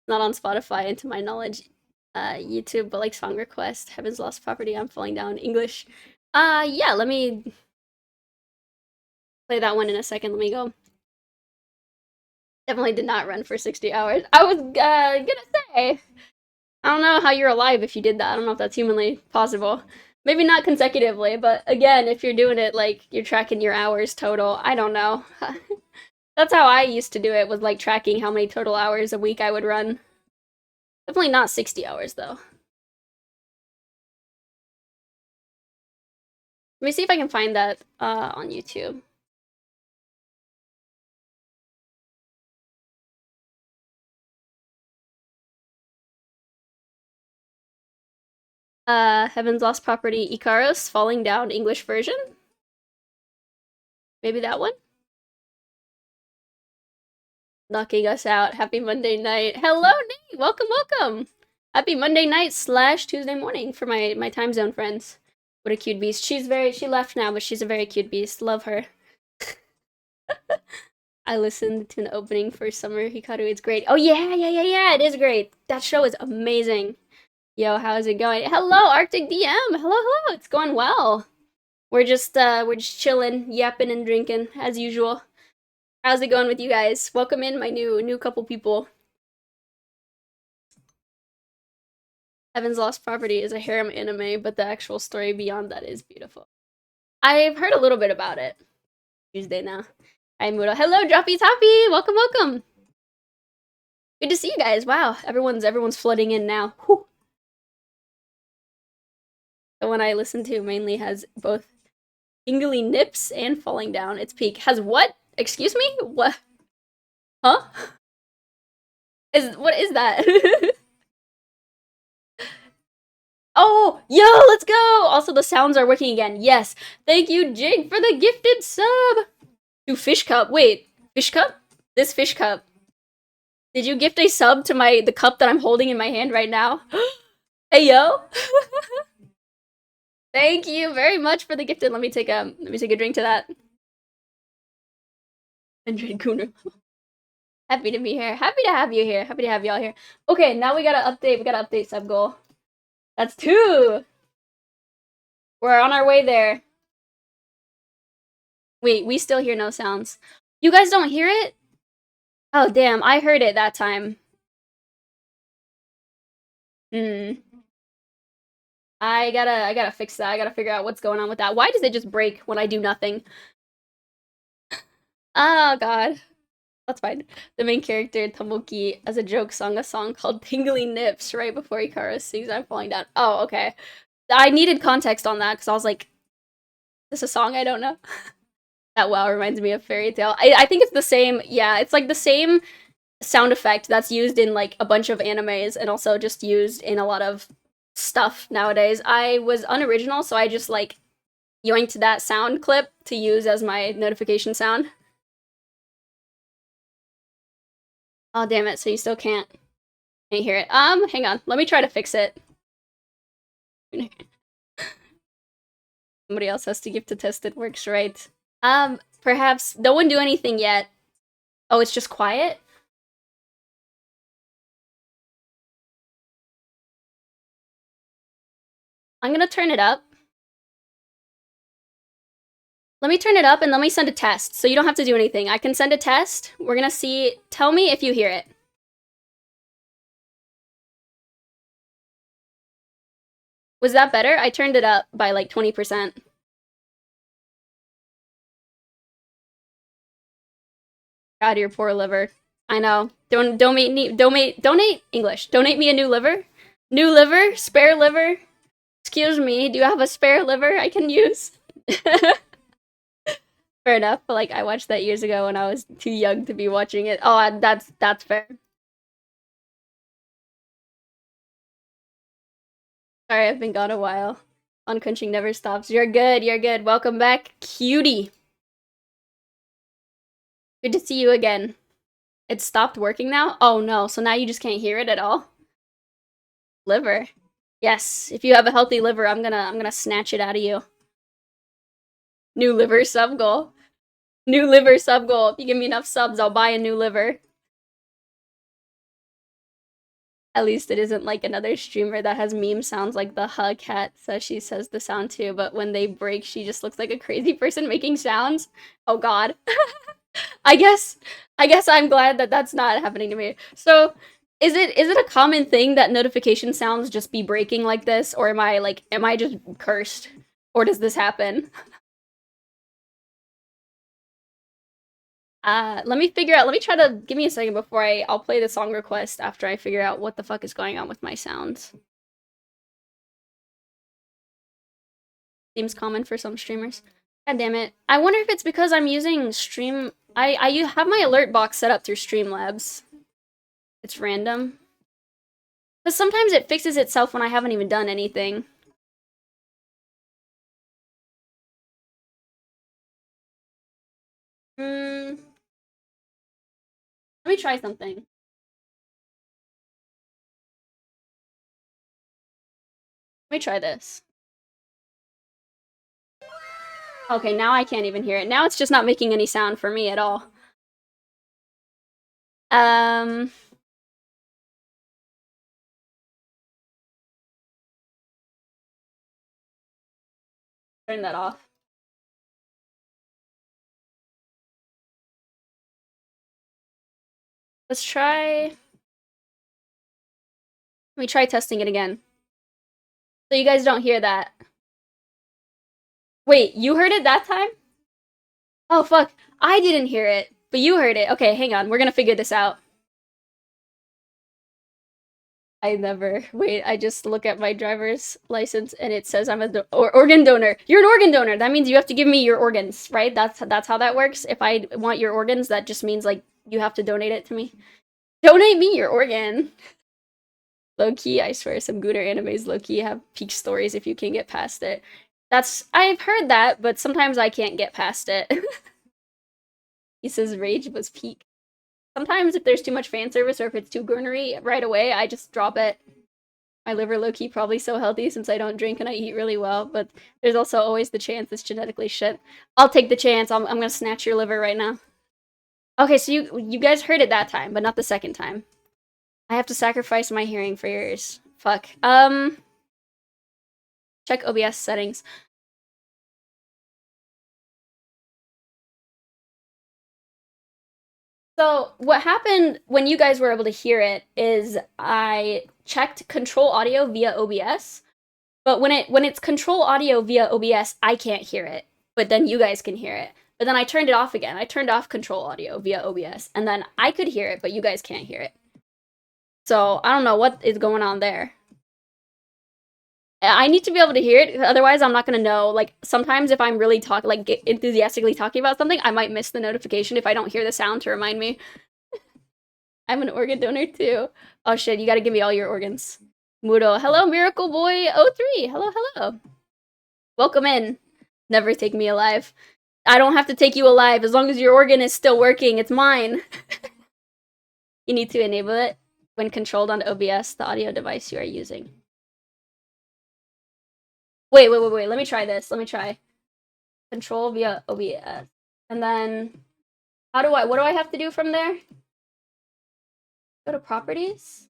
Not on Spotify, and to my knowledge, YouTube, but like song request, Heaven's Lost Property, I'm Falling Down, English. Yeah. Let me play that one in a second. Let me go. Definitely did not run for 60 hours. I was gonna say. I don't know how you're alive if you did that. I don't know if that's humanly possible. Maybe not consecutively, but again, if you're doing it like you're tracking your hours total, I don't know. That's how I used to do it, was like tracking how many total hours a week I would run. Definitely not 60 hours though. Let me see if I can find that on YouTube. Heaven's Lost Property Icaros, Falling Down, English version. Maybe that one? Knocking us out. Happy Monday night. Hello, Nate. Welcome, welcome. Happy Monday night / Tuesday morning for my time zone friends. What a cute beast. She left now, but she's a very cute beast. Love her. I listened to an opening for Summer Hikaru. It's great. Oh yeah. It is great. That show is amazing. Yo, how's it going? Hello, Arctic DM. Hello. It's going well. We're just chilling, yapping and drinking as usual. How's it going with you guys? Welcome in my new couple people. Heaven's Lost Property is a harem anime, but the actual story beyond that is beautiful. I've heard a little bit about it. Tuesday now. Hi, Moodle. Hello, Droppy Toppy! Welcome. Good to see you guys. Wow, everyone's flooding in now. Whew. The one I listen to mainly has both tingly nips and falling down its peak. Has what? Excuse me? What? Huh? What is that? Oh, yo, let's go! Also, the sounds are working again. Yes. Thank you, Jig, for the gifted sub! To Fish Cup. Wait, Fish Cup? This Fish Cup. Did you gift a sub to the cup that I'm holding in my hand right now? Hey, yo! Thank you very much for the gifted. Let me take a drink to that. Android Cooner. Happy to be here. Happy to have you here. Happy to have y'all here. Okay, now we gotta update. We gotta update sub goal. That's 2. We're on our way there. Wait, we still hear no sounds. You guys don't hear it? Oh, damn. I heard it that time. I gotta fix that. I gotta figure out what's going on with that. Why does it just break when I do nothing? Oh, God. That's fine. The main character, Tomoki, as a joke, sung a song called Tingly Nips right before Hikaru sings I'm Falling Down. Oh, okay. I needed context on that because I was like, this is a song I don't know. That wow reminds me of Fairy Tail. I think it's the same. Yeah, it's like the same sound effect that's used in like a bunch of animes and also just used in a lot of stuff nowadays. I was unoriginal, so I just like yoinked that sound clip to use as my notification sound. Oh, damn it. So you still can't hear it. Hang on. Let me try to fix it. Somebody else has to give to test it works right. Perhaps no one do anything yet. Oh, it's just quiet? I'm gonna turn it up. Let me turn it up and let me send a test, so you don't have to do anything. I can send a test. We're gonna see. Tell me if you hear it. Was that better? I turned it up by like 20%. God, your poor liver. I know. Donate English. Donate me a new liver. New liver? Spare liver? Excuse me, do you have a spare liver I can use? Fair enough, but like I watched that years ago when I was too young to be watching it. Oh, that's fair. Sorry, I've been gone a while. Uncrunching never stops. You're good. Welcome back, cutie. Good to see you again. It stopped working now? Oh no, so now you just can't hear it at all? Liver. Yes, if you have a healthy liver, I'm gonna snatch it out of you. New liver sub goal. New liver sub goal. If you give me enough subs, I'll buy a new liver. At least it isn't like another streamer that has meme sounds like the hug cat, so she says the sound too, but when they break, she just looks like a crazy person making sounds. Oh god. I guess I'm glad that that's not happening to me. So, is it a common thing that notification sounds just be breaking like this, or am I just cursed? Or does this happen? Let me try to, give me a second before I'll play the song request after I figure out what the fuck is going on with my sounds. Seems common for some streamers. God damn it. I wonder if it's because I'm using Stream... I have my alert box set up through Streamlabs. It's random. But sometimes it fixes itself when I haven't even done anything. Let me try something. Let me try this. Okay, now I can't even hear it. Now it's just not making any sound for me at all. Turn that off. Let's try... Let me try testing it again. So you guys don't hear that. Wait, you heard it that time? Oh, fuck. I didn't hear it, but you heard it. Okay, hang on. We're gonna figure this out. I never. Wait, I just look at my driver's license and it says I'm a organ donor. You're an organ donor. That means you have to give me your organs, right? That's how that works. If I want your organs, that just means, like, you have to donate it to me. Donate me your organ. Low-key, I swear, some Gooner animes low-key have peak stories if you can get past it. I've heard that, but sometimes I can't get past it. He says rage was peak. Sometimes if there's too much fan service or if it's too goonery right away, I just drop it. My liver low-key probably so healthy since I don't drink and I eat really well, but there's also always the chance it's genetically shit. I'll take the chance. I'm gonna snatch your liver right now. Okay, so you guys heard it that time, but not the second time. I have to sacrifice my hearing for yours. Fuck. Check OBS settings. So what happened when you guys were able to hear it is I checked control audio via OBS, but when it's control audio via OBS, I can't hear it, but then you guys can hear it. But then I turned it off again. I turned off control audio via OBS, and then I could hear it, but you guys can't hear it. So I don't know what is going on there. I need to be able to hear it, otherwise I'm not gonna know. Like, sometimes if I'm really enthusiastically talking about something, I might miss the notification if I don't hear the sound to remind me. I'm an organ donor too. Oh shit, you gotta give me all your organs. Moodle, hello, Miracle Boy 03. Hello, hello. Welcome in. Never take me alive. I don't have to take you alive as long as your organ is still working. It's mine. You need to enable it when controlled on OBS, the audio device you are using. Wait. Let me try this. Let me try. Control via OBS. And then, what do I have to do from there? Go to properties.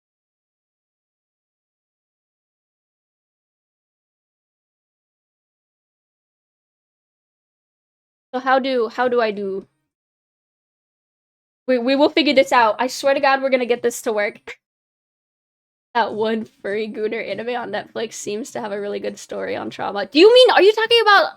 So how do I do? We will figure this out. I swear to God, we're gonna get this to work. That one furry gooner anime on Netflix seems to have a really good story on trauma. Are you talking about...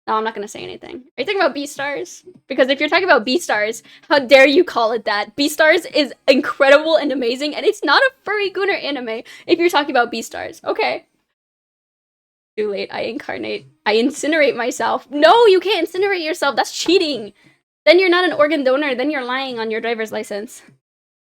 No, I'm not gonna say anything. Are you talking about Beastars? Because if you're talking about Beastars, how dare you call it that? Beastars is incredible and amazing, and it's not a furry gooner anime if you're talking about Beastars. Okay. Too late, I incinerate myself. No, you can't incinerate yourself, that's cheating! Then you're not an organ donor, then you're lying on your driver's license.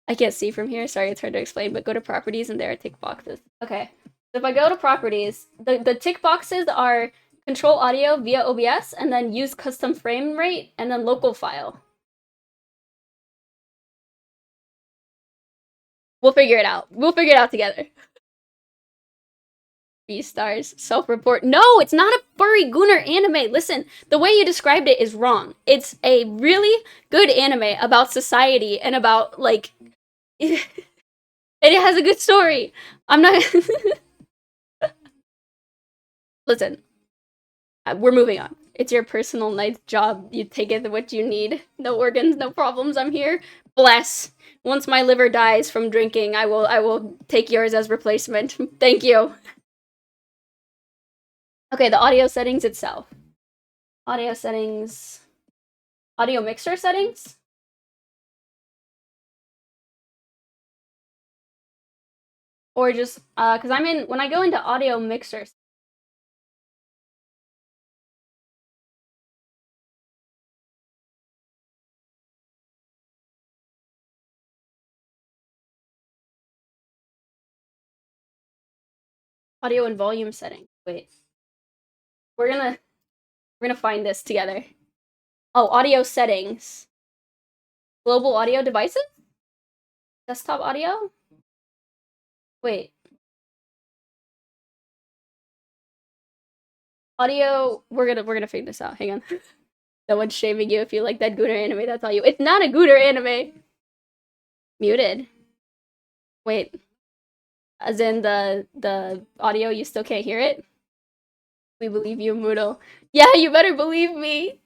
I can't see from here, sorry, it's hard to explain, but go to properties and there are tick boxes. Okay, so if I go to properties, the tick boxes are control audio via OBS, and then use custom frame rate, and then local file. We'll figure it out. We'll figure it out together. Beastars, self-report. No, it's not a furry gooner anime. Listen, the way you described it is wrong. It's a really good anime about society and about, like... it has a good story. I'm not... Listen. We're moving on. It's your personal night job. You take it what you need. No organs, no problems. I'm here. Bless. Once my liver dies from drinking, I will take yours as replacement. Thank you. Okay, the audio settings itself. Audio settings. Audio mixer settings? Or just, because when I go into audio mixers. Audio and volume setting. Wait. We're gonna find this together. Oh, audio settings. Global audio devices? Desktop audio? Wait. Audio, we're gonna figure this out. Hang on. No one's shaming you if you like that Gooner anime, that's all you. It's not a Gooner anime. Muted. Wait. As in the audio, you still can't hear it? We believe you, Moodle. Yeah, you better believe me.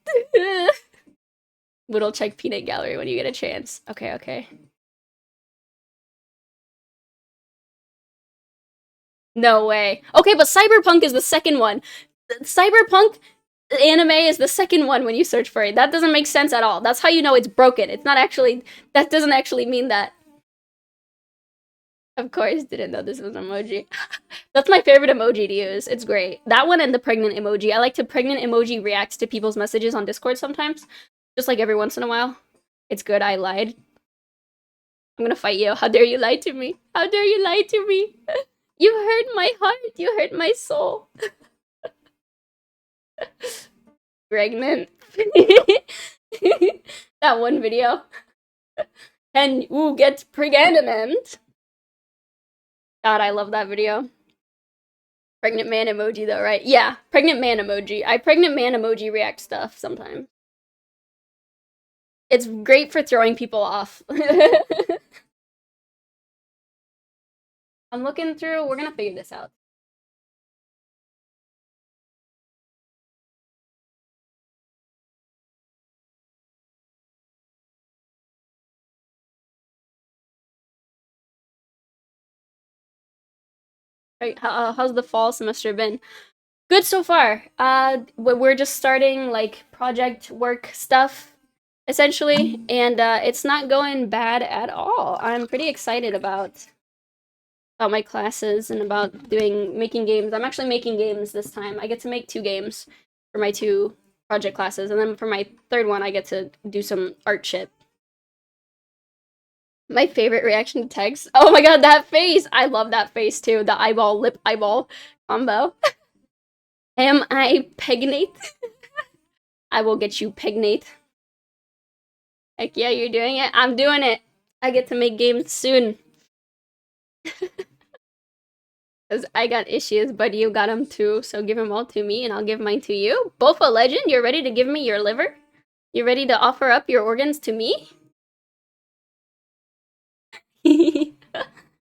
Moodle, check Peanut Gallery when you get a chance. Okay, okay. No way. Okay, but Cyberpunk is the second one. Cyberpunk anime is the second one when you search for it. That doesn't make sense at all. That's how you know it's broken. It's not actually, that doesn't actually mean that. Of course, didn't know this was an emoji. That's my favorite emoji to use. It's great. That one and the pregnant emoji. I like to pregnant emoji react to people's messages on Discord sometimes. Just like every once in a while. It's good, I lied. I'm gonna fight you. How dare you lie to me? How dare you lie to me? You hurt my heart. You hurt my soul. Pregnant. That one video. And you get pregnant. God, I love that video. Pregnant man emoji though, right? Yeah, pregnant man emoji. I pregnant man emoji react stuff sometimes. It's great for throwing people off. I'm looking through, we're gonna figure this out. Right, how's the fall semester been? Good so far. We're just starting like project work stuff, essentially, and it's not going bad at all. I'm pretty excited about my classes and about making games. I'm actually making games this time. I get to make 2 games for my 2 project classes, and then for my 3rd one, I get to do some art shit. My favorite reaction to text. Oh my god, that face! I love that face too. The eyeball, lip, eyeball combo. Am I pregnant? I will get you pregnant. Heck yeah, you're doing it. I'm doing it. I get to make games soon. Because I got issues, but you got them too. So give them all to me and I'll give mine to you. Bofa Legend, you're ready to give me your liver? You ready to offer up your organs to me?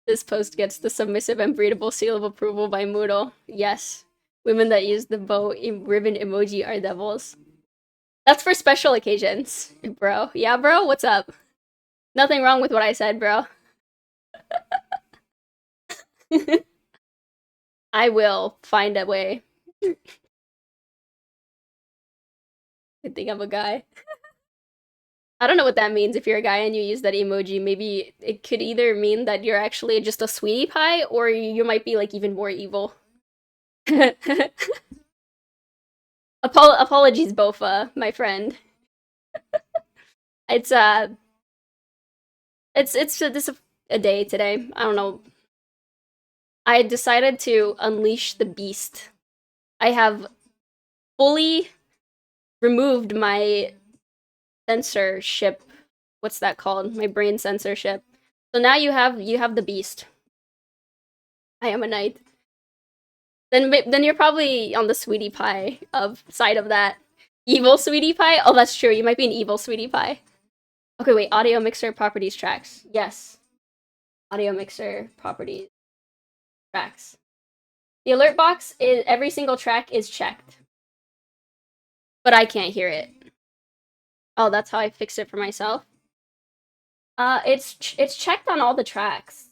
This post gets the submissive and breedable seal of approval by Moodle. Yes. Women that use the bow ribbon emoji are devils. That's for special occasions, bro. Yeah, bro? What's up? Nothing wrong with what I said, bro. I will find a way. I think I'm a guy. I don't know what that means if you're a guy and you use that emoji. Maybe it could either mean that you're actually just a sweetie pie, or you might be like even more evil. Apologies, Bofa, my friend. It's this a day today. I don't know. I decided to unleash the beast. I have fully removed my censorship. What's that called? My brain censorship. So now you have the beast. I am a knight. Then you're probably on the sweetie pie of side of that. Evil sweetie pie? Oh, that's true. You might be an evil sweetie pie. Okay, wait. Audio mixer properties tracks. Yes. Audio mixer properties tracks. The alert box is every single track is checked. But I can't hear it. Oh, that's how I fixed it for myself. It's checked on all the tracks.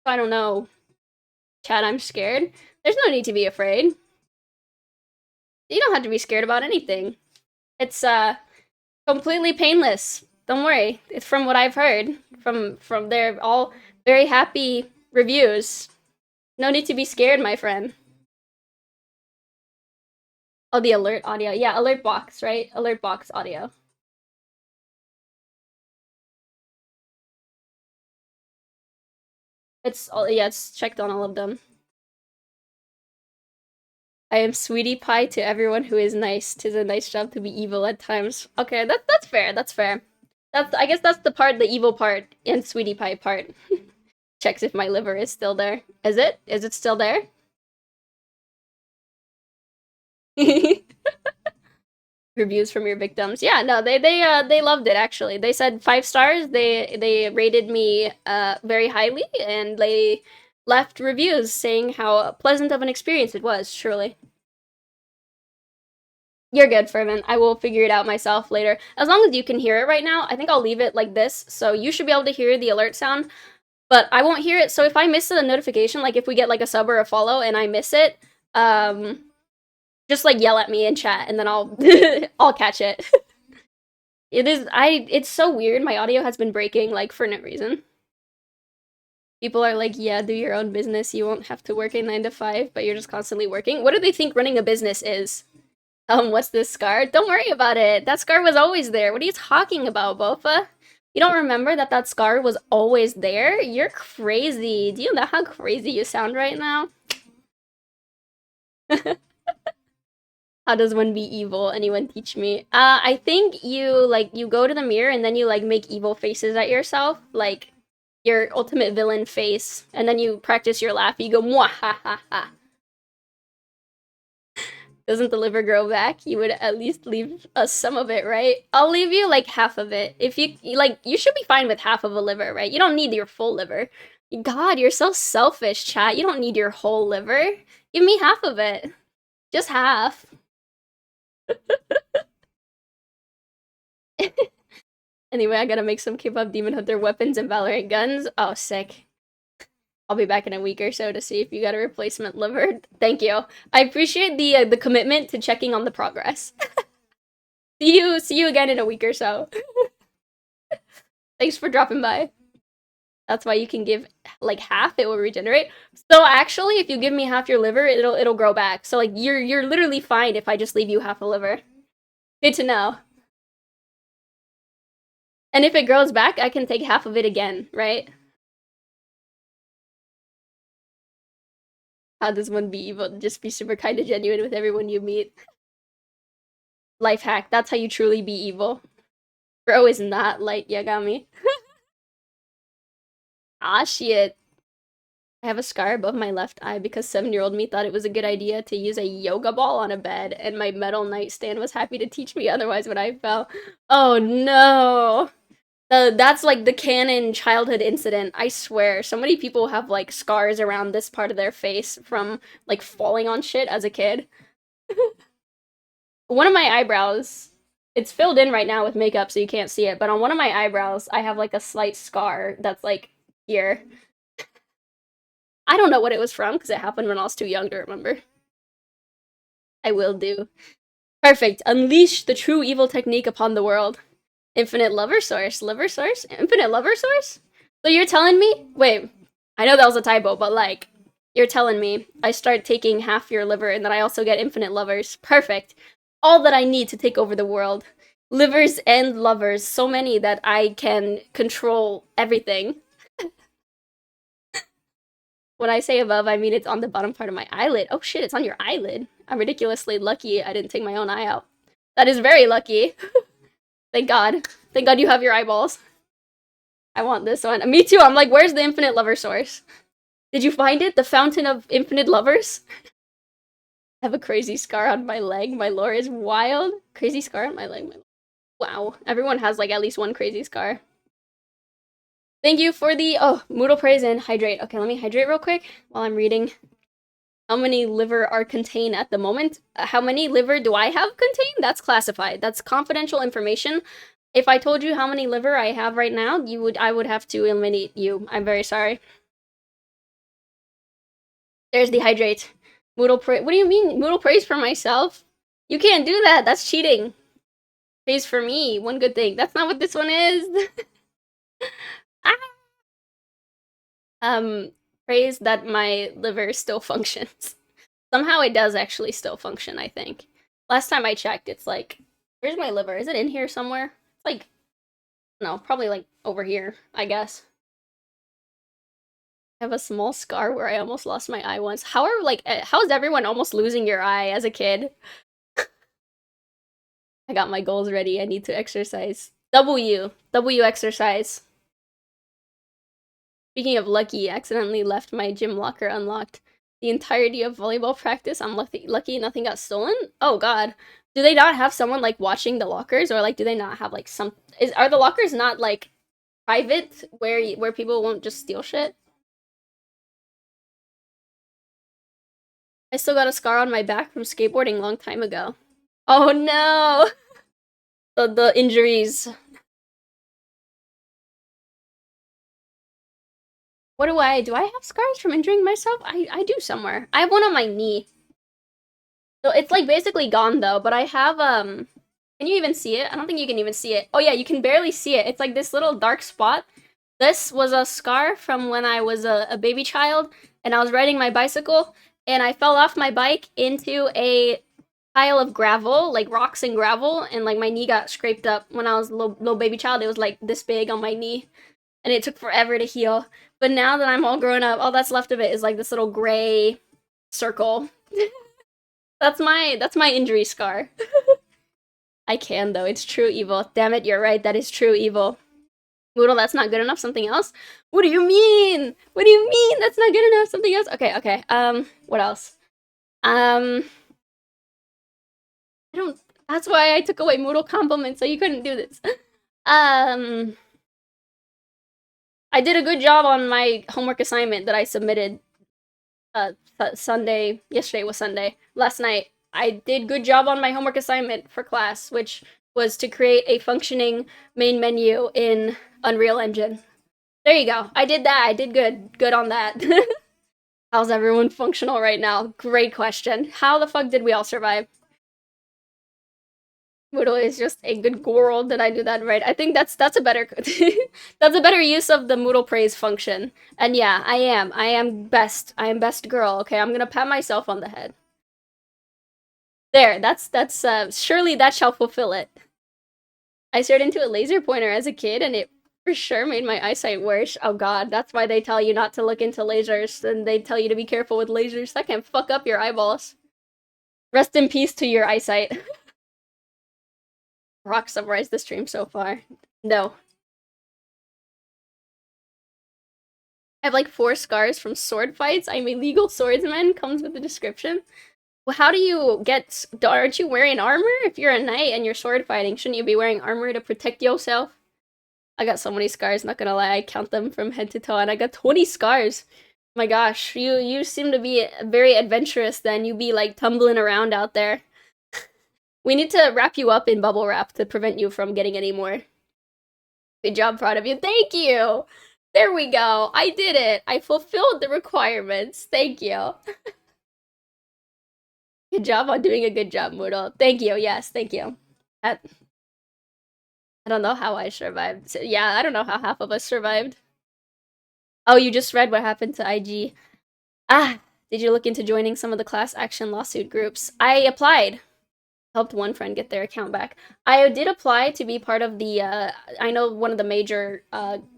I don't know. Chad, I'm scared. There's no need to be afraid. You don't have to be scared about anything. It's completely painless. Don't worry. It's from what I've heard from their all very happy reviews. No need to be scared, my friend. Oh, the alert audio. Yeah, alert box, right? Alert box audio. It's checked on all of them. I am sweetie pie to everyone who is nice. 'Tis a nice job to be evil at times. Okay, that's fair. That's fair. I guess that's the part, the evil part, and sweetie pie part. Checks if my liver is still there. Is it? Is it still there? Reviews from your victims. Yeah, no, they loved it actually. They said 5 stars. They rated me very highly, and they left reviews saying how pleasant of an experience it was. Surely. You're good, Fervent. I will figure it out myself later. As long as you can hear it right now, I think I'll leave it like this, so you should be able to hear the alert sound, but I won't hear it, so if I miss a notification, like if we get like a sub or a follow and I miss it, just like yell at me in chat and then I'll I'll catch it. It's so weird. My audio has been breaking like for no reason. People are like, yeah, do your own business. You won't have to work a 9 to 5, but you're just constantly working. What do they think running a business is? What's this scar? Don't worry about it. That scar was always there. What are you talking about, Bofa? You don't remember that that scar was always there? You're crazy. Do you know how crazy you sound right now? How does one be evil? Anyone teach me? I think you go to the mirror and then you like make evil faces at yourself, like your ultimate villain face, and then you practice your laugh. You go mwah ha ha ha. Doesn't the liver grow back? You would at least leave us some of it, right? I'll leave you like half of it. If you like, you should be fine with half of a liver, right? You don't need your full liver. God, you're so selfish, chat. You don't need your whole liver. Give me half of it. Just half. Anyway, I gotta make some K-pop Demon Hunter weapons and Valorant guns. Oh, sick. I'll be back in a week or so to see if you got a replacement liver. Thank you. I appreciate the commitment to checking on the progress. See you again in a week or so. Thanks for dropping by. That's why you can give like half, it will regenerate. So actually, if you give me half your liver, it'll grow back. So like you're literally fine if I just leave you half a liver. Good to know. And if it grows back, I can take half of it again, right? How does one be evil? Just be super kind and genuine with everyone you meet. Life hack. That's how you truly be evil. Bro is not light Yagami. Ah, shit. I have a scar above my left eye because 7-year-old me thought it was a good idea to use a yoga ball on a bed, and my metal nightstand was happy to teach me otherwise when I fell. Oh no! That's like the canon childhood incident. I swear, so many people have like scars around this part of their face from like falling on shit as a kid. One of my eyebrows, it's filled in right now with makeup so you can't see it, but on one of my eyebrows, I have like a slight scar that's like here. I don't know what it was from because it happened when I was too young to remember. I will do. Perfect. Unleash the true evil technique upon the world. Infinite lover source. Liver source? Infinite lover source? So you're telling me? Wait, I know that was a typo, but like, you're telling me I start taking half your liver and then I also get infinite lovers. Perfect. All that I need to take over the world. Livers and lovers. So many that I can control everything. When I say above, I mean it's on the bottom part of my eyelid. Oh shit, it's on your eyelid. I'm ridiculously lucky I didn't take my own eye out. That is very lucky. Thank God. Thank God you have your eyeballs. I want this one. Me too. I'm like, where's the infinite lover source? Did you find it? The fountain of infinite lovers? I have a crazy scar on my leg. My lore is wild. Crazy scar on my leg. Wow. Everyone has like at least one crazy scar. Thank you for the Moodle praise and hydrate. Okay, let me hydrate real quick while I'm reading. How many liver are contained at the moment? How many liver do I have contained? That's classified. That's confidential information. If I told you how many liver I have right now, I would have to eliminate you. I'm very sorry. There's the hydrate. Moodle praise. What do you mean? Moodle praise for myself? You can't do that. That's cheating. Praise for me. One good thing. That's not what this one is. Praise that my liver still functions. Somehow it does actually still function, I think. Last time I checked, it's like, where's my liver? Is it in here somewhere? It's like, no, probably like over here, I guess. I have a small scar where I almost lost my eye once. How is everyone almost losing your eye as a kid? I got my goals ready. I need to exercise. W exercise. Speaking of lucky, I accidentally left my gym locker unlocked the entirety of volleyball practice. I'm lucky nothing got stolen. Oh god. Do they not have someone like watching the lockers, or like do they not have like some are the lockers not like private where people won't just steal shit? I still got a scar on my back from skateboarding long time ago. Oh no. The injuries. What do I have scars from injuring myself? I do somewhere. I have one on my knee. So it's like basically gone though, but I have can you even see it? I don't think you can even see it. Oh yeah, you can barely see it. It's like this little dark spot. This was a scar from when I was a baby child and I was riding my bicycle and I fell off my bike into a pile of gravel, like rocks and gravel, and like my knee got scraped up when I was a little baby child. It was like this big on my knee and it took forever to heal. But now that I'm all grown up, all that's left of it is like this little gray circle. That's my injury scar. I can though. It's true evil. Damn it, you're right. That is true evil. Moodle, that's not good enough. Something else? What do you mean? What do you mean? That's not good enough. Something else? Okay, okay. What else? I don't. That's why I took away Moodle compliments, so you couldn't do this. I did a good job on my homework assignment that I submitted. Sunday. Yesterday was Sunday. Last night. I did good job on my homework assignment for class, which was to create a functioning main menu in Unreal Engine. There you go. I did that. I did good. Good on that. How's everyone functional right now? Great question. How the fuck did we all survive? Moodle is just a good girl. Did I do that right? I think that's a better that's a better use of the Moodle praise function. And yeah, I am. I am best. I am best girl. Okay, I'm gonna pat myself on the head. There, that's surely that shall fulfill it. I stared into a laser pointer as a kid and it for sure made my eyesight worse. Oh god, that's why they tell you not to look into lasers and they tell you to be careful with lasers. That can fuck up your eyeballs. Rest in peace to your eyesight. Rock summarized the stream so far. No. I have like 4 scars from sword fights. I'm a legal swordsman, comes with the description. Well, how do you get... Aren't you wearing armor? If you're a knight and you're sword fighting, shouldn't you be wearing armor to protect yourself? I got so many scars, not gonna lie. I count them from head to toe, and I got 20 scars. My gosh, you seem to be very adventurous then. You be like tumbling around out there. We need to wrap you up in bubble wrap to prevent you from getting any more. Good job, proud of you. Thank you! There we go. I did it. I fulfilled the requirements. Thank you. Good job on doing a good job, Moodle. Thank you. Yes, thank you. I don't know how I survived. Yeah, I don't know how half of us survived. Oh, you just read what happened to IG. Ah, did you look into joining some of the class action lawsuit groups? I applied. Helped one friend get their account back. I did apply to be part of the, I know one of the major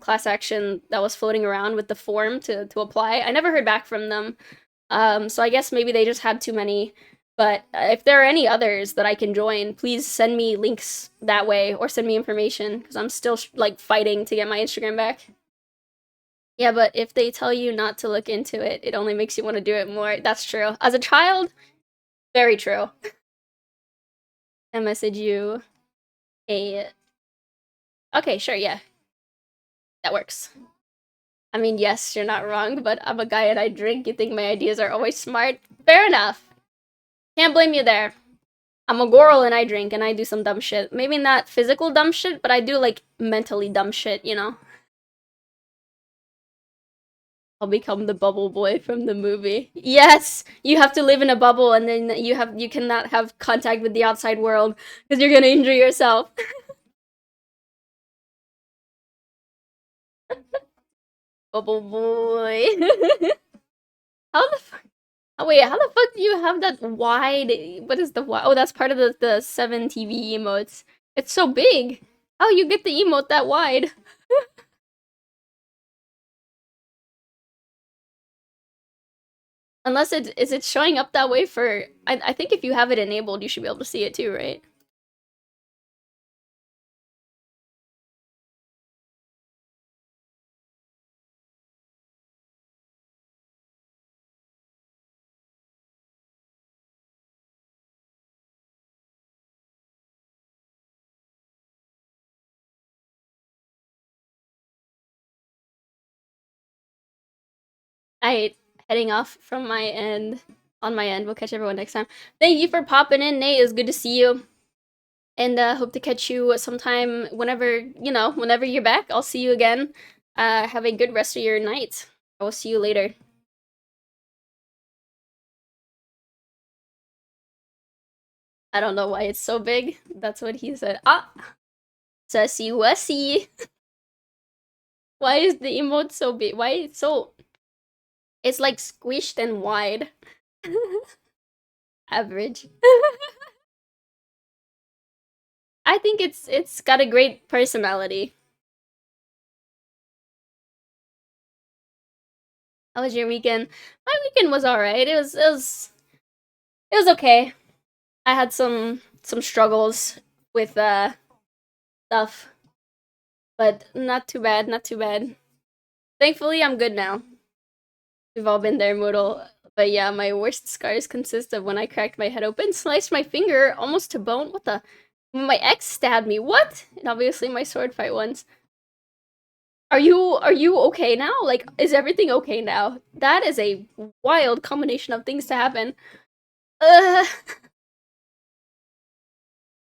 class action that was floating around with the form to apply. I never heard back from them. So I guess maybe they just had too many. But if there are any others that I can join, please send me links that way or send me information because I'm still like fighting to get my Instagram back. Yeah, but if they tell you not to look into it, it only makes you want to do it more. That's true. As a child, very true. I message you a... Okay, sure, yeah. That works. I mean, yes, you're not wrong, but I'm a guy and I drink. You think my ideas are always smart? Fair enough. Can't blame you there. I'm a girl and I drink and I do some dumb shit. Maybe not physical dumb shit, but I do, like, mentally dumb shit, you know? I'll become the bubble boy from the movie. Yes! You have to live in a bubble and then you cannot have contact with the outside world because you're gonna injure yourself. Bubble boy. How the fuck? Oh wait, how the fuck do you have that wide? What is the wide? Oh, that's part of the 7 TV emotes. It's so big. How you get the emote that wide? Unless is it showing up that way for... I think if you have it enabled, you should be able to see it too, right? I heading off from my end. On my end, we'll catch everyone next time. Thank you for popping in, Nate. It was good to see you. And hope to catch you sometime whenever, you know, whenever you're back. I'll see you again. Have a good rest of your night. I will see you later. I don't know why it's so big. That's what he said. Ah! Sussy wussy. Why is the emote so big? Why it's so... It's like squished and wide. Average. I think it's got a great personality. How was your weekend? My weekend was alright. It was okay. I had some struggles with stuff, but not too bad, not too bad. Thankfully, I'm good now. We've all been there, Moodle. But yeah, my worst scars consist of when I cracked my head open, sliced my finger almost to bone. What the? My ex stabbed me. What? And obviously my sword fight ones. Are you okay now? Like, is everything okay now? That is a wild combination of things to happen. Uh,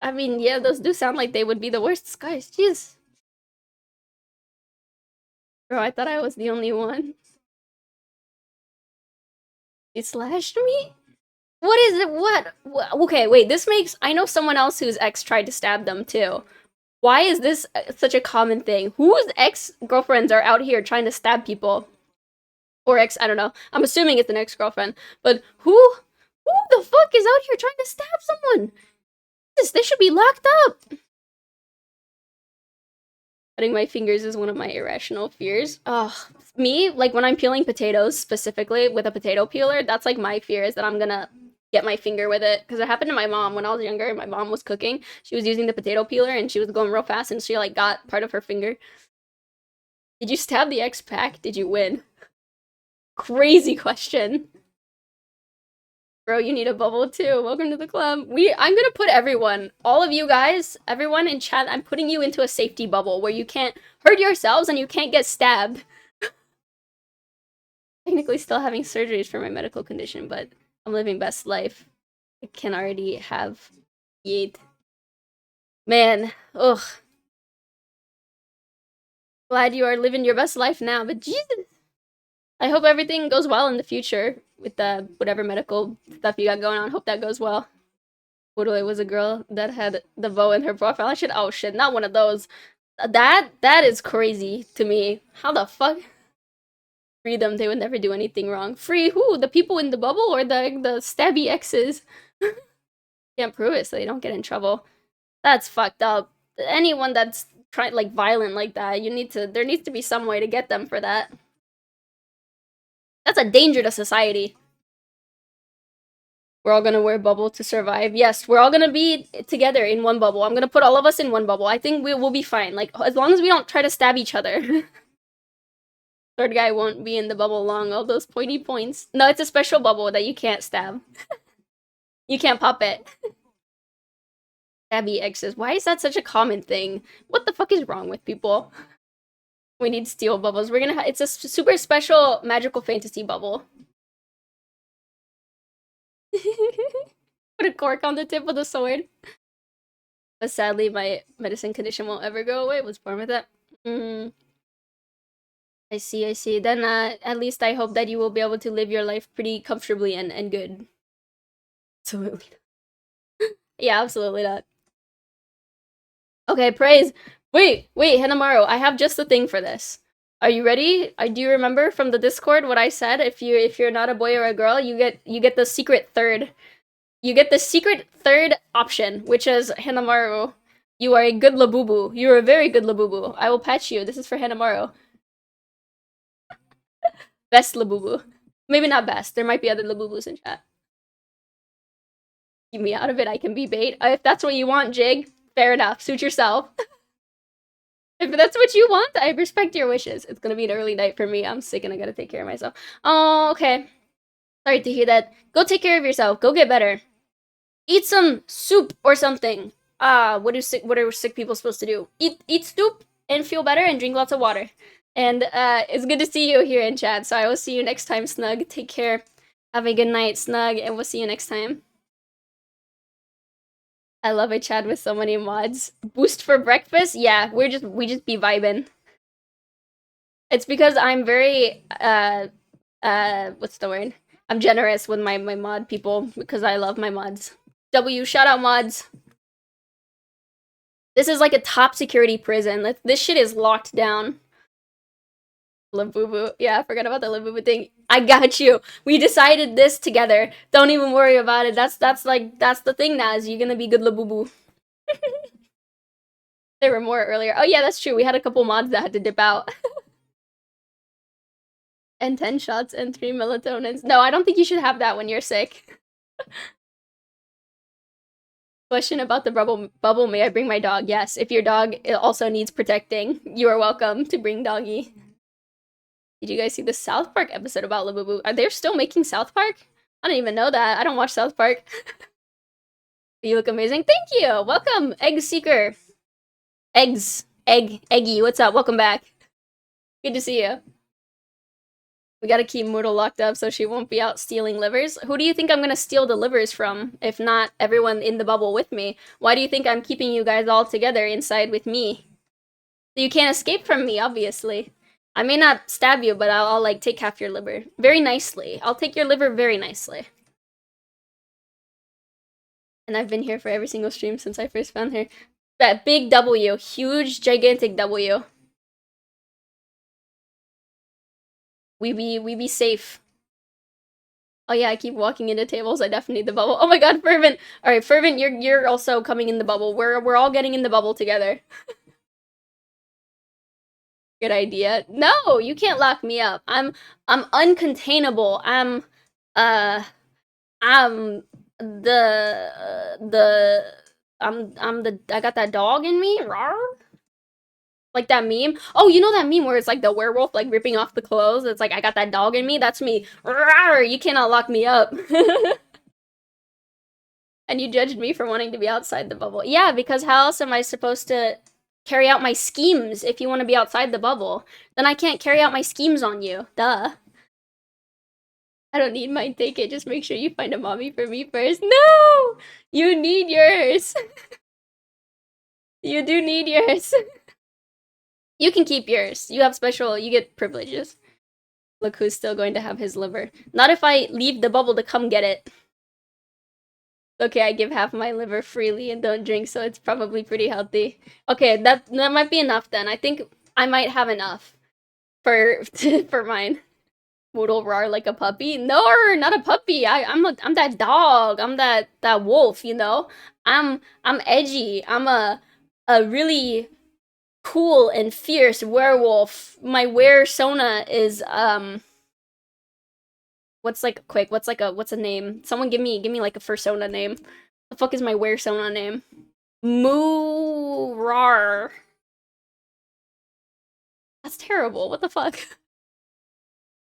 I mean, yeah, those do sound like they would be the worst scars. Jeez. Bro, I thought I was the only one. You slashed me? What is it? What? Okay, wait, this makes... I know someone else whose ex tried to stab them, too. Why is this such a common thing? Whose ex-girlfriends are out here trying to stab people? Or I don't know. I'm assuming it's an ex-girlfriend. But who the fuck is out here trying to stab someone? They should be locked up. Cutting my fingers is one of my irrational fears. Ugh. Me, like when I'm peeling potatoes specifically with a potato peeler, that's like my fear is that I'm gonna get my finger with it. Because it happened to my mom when I was younger. My mom was cooking. She was using the potato peeler and she was going real fast and she like got part of her finger. Did you stab the X-Pac? Did you win? Crazy question. Bro, you need a bubble too. Welcome to the club. I'm gonna put everyone, all of you guys, everyone in chat, I'm putting you into a safety bubble where you can't hurt yourselves and you can't get stabbed. Technically still having surgeries for my medical condition, but I'm living best life. I can already have yeet. Man, ugh. Glad you are living your best life now, but Jesus. I hope everything goes well in the future with the whatever medical stuff you got going on. Hope that goes well. Literally was a girl that had the bow in her profile. Oh shit, not one of those. That is crazy to me. How the fuck? Free them, they would never do anything wrong. Free who? The people in the bubble or the stabby exes? Can't prove it so they don't get in trouble. That's fucked up. Anyone that's trying like violent like that, there needs to be some way to get them for that. That's a danger to society. We're all gonna wear bubble to survive. Yes, we're all gonna be together in one bubble. I'm gonna put all of us in one bubble. I think we will be fine. Like, as long as we don't try to stab each other. Third guy won't be in the bubble long. All those pointy points. No, it's a special bubble that you can't stab. You can't pop it. Stabby exes. Why is that such a common thing? What the fuck is wrong with people? We need steel bubbles. We're gonna it's a super special magical fantasy bubble. Put a cork on the tip of the sword. But sadly, my medicine condition won't ever go away. What's wrong with that? I see, I see. Then at least I hope that you will be able to live your life pretty comfortably and good. Absolutely. Yeah, absolutely not. Okay, praise. Wait, Hanamaru, I have just the thing for this. Are you ready? Do you remember from the Discord what I said? If you're not a boy or a girl, you get the secret third. You get the secret third option, which is Hanamaru. You are a good labubu. You are a very good labubu. I will patch you. This is for Hanamaru. Best labubu. Maybe not best. There might be other Labubus in chat. Keep me out of it. I can be bait. If that's what you want, Jig, fair enough. Suit yourself. If that's what you want, I respect your wishes. It's gonna be an early night for me. I'm sick and I gotta take care of myself. Oh, okay. Sorry to hear that. Go take care of yourself. Go get better. Eat some soup or something. What are sick people supposed to do? Eat soup and feel better and drink lots of water. And it's good to see you here in chat. So I will see you next time, Snug. Take care. Have a good night, Snug, and we'll see you next time. I love a chat with so many mods. Boost for breakfast? Yeah, we just be vibing. It's because I'm very what's the word? I'm generous with my mod people because I love my mods. W, shout out mods. This is like a top security prison. This shit is locked down. Labubu. Yeah, I forgot about the Labubu thing. I got you. We decided this together. Don't even worry about it. That's the thing now, is you're gonna be good Labubu. There were more earlier. Oh yeah, that's true. We had a couple mods that had to dip out. And 10 shots and 3 melatonins. No, I don't think you should have that when you're sick. Question about the bubble. May I bring my dog? Yes. If your dog also needs protecting, you are welcome to bring doggy. Did you guys see the South Park episode about Labubu? Are they still making South Park? I don't even know that. I don't watch South Park. You look amazing. Thank you. Welcome, Egg Seeker. Eggy. What's up? Welcome back. Good to see you. We gotta keep Moodle locked up so she won't be out stealing livers. Who do you think I'm gonna steal the livers from, if not everyone in the bubble with me? Why do you think I'm keeping you guys all together inside with me? You can't escape from me, obviously. I may not stab you, but I'll like, take half your liver. Very nicely. I'll take your liver very nicely. And I've been here for every single stream since I first found her. That big W. Huge, gigantic W. We be safe. Oh yeah, I keep walking into tables. I definitely need the bubble. Oh my god, Fervent! Alright, Fervent, you're also coming in the bubble. We're all getting in the bubble together. Good idea. No, you can't lock me up. I'm uncontainable. I'm I got that dog in me. Rawr. Like that meme. Oh, you know that meme where it's like the werewolf like ripping off the clothes? It's like, I got that dog in me. That's me. Rawr, you cannot lock me up. And you judged me for wanting to be outside the bubble. Yeah, because how else am I supposed to carry out my schemes if you want to be outside the bubble? Then I can't carry out my schemes on you. Duh. I don't need mine. Take it. Just make sure you find a mommy for me first. No! You need yours. You do need yours. You can keep yours. You get privileges. Look who's still going to have his liver. Not if I leave the bubble to come get it. Okay, I give half my liver freely and don't drink, so it's probably pretty healthy. Okay, that might be enough then. I think I might have enough for for mine. Moodle roar like a puppy? No, not a puppy. I'm that dog. I'm that wolf, you know? I'm edgy. I'm a really cool and fierce werewolf. My wersona is what's a name? Someone give me like a fursona name. The fuck is my wersona name? Moo-rar. That's terrible. What the fuck?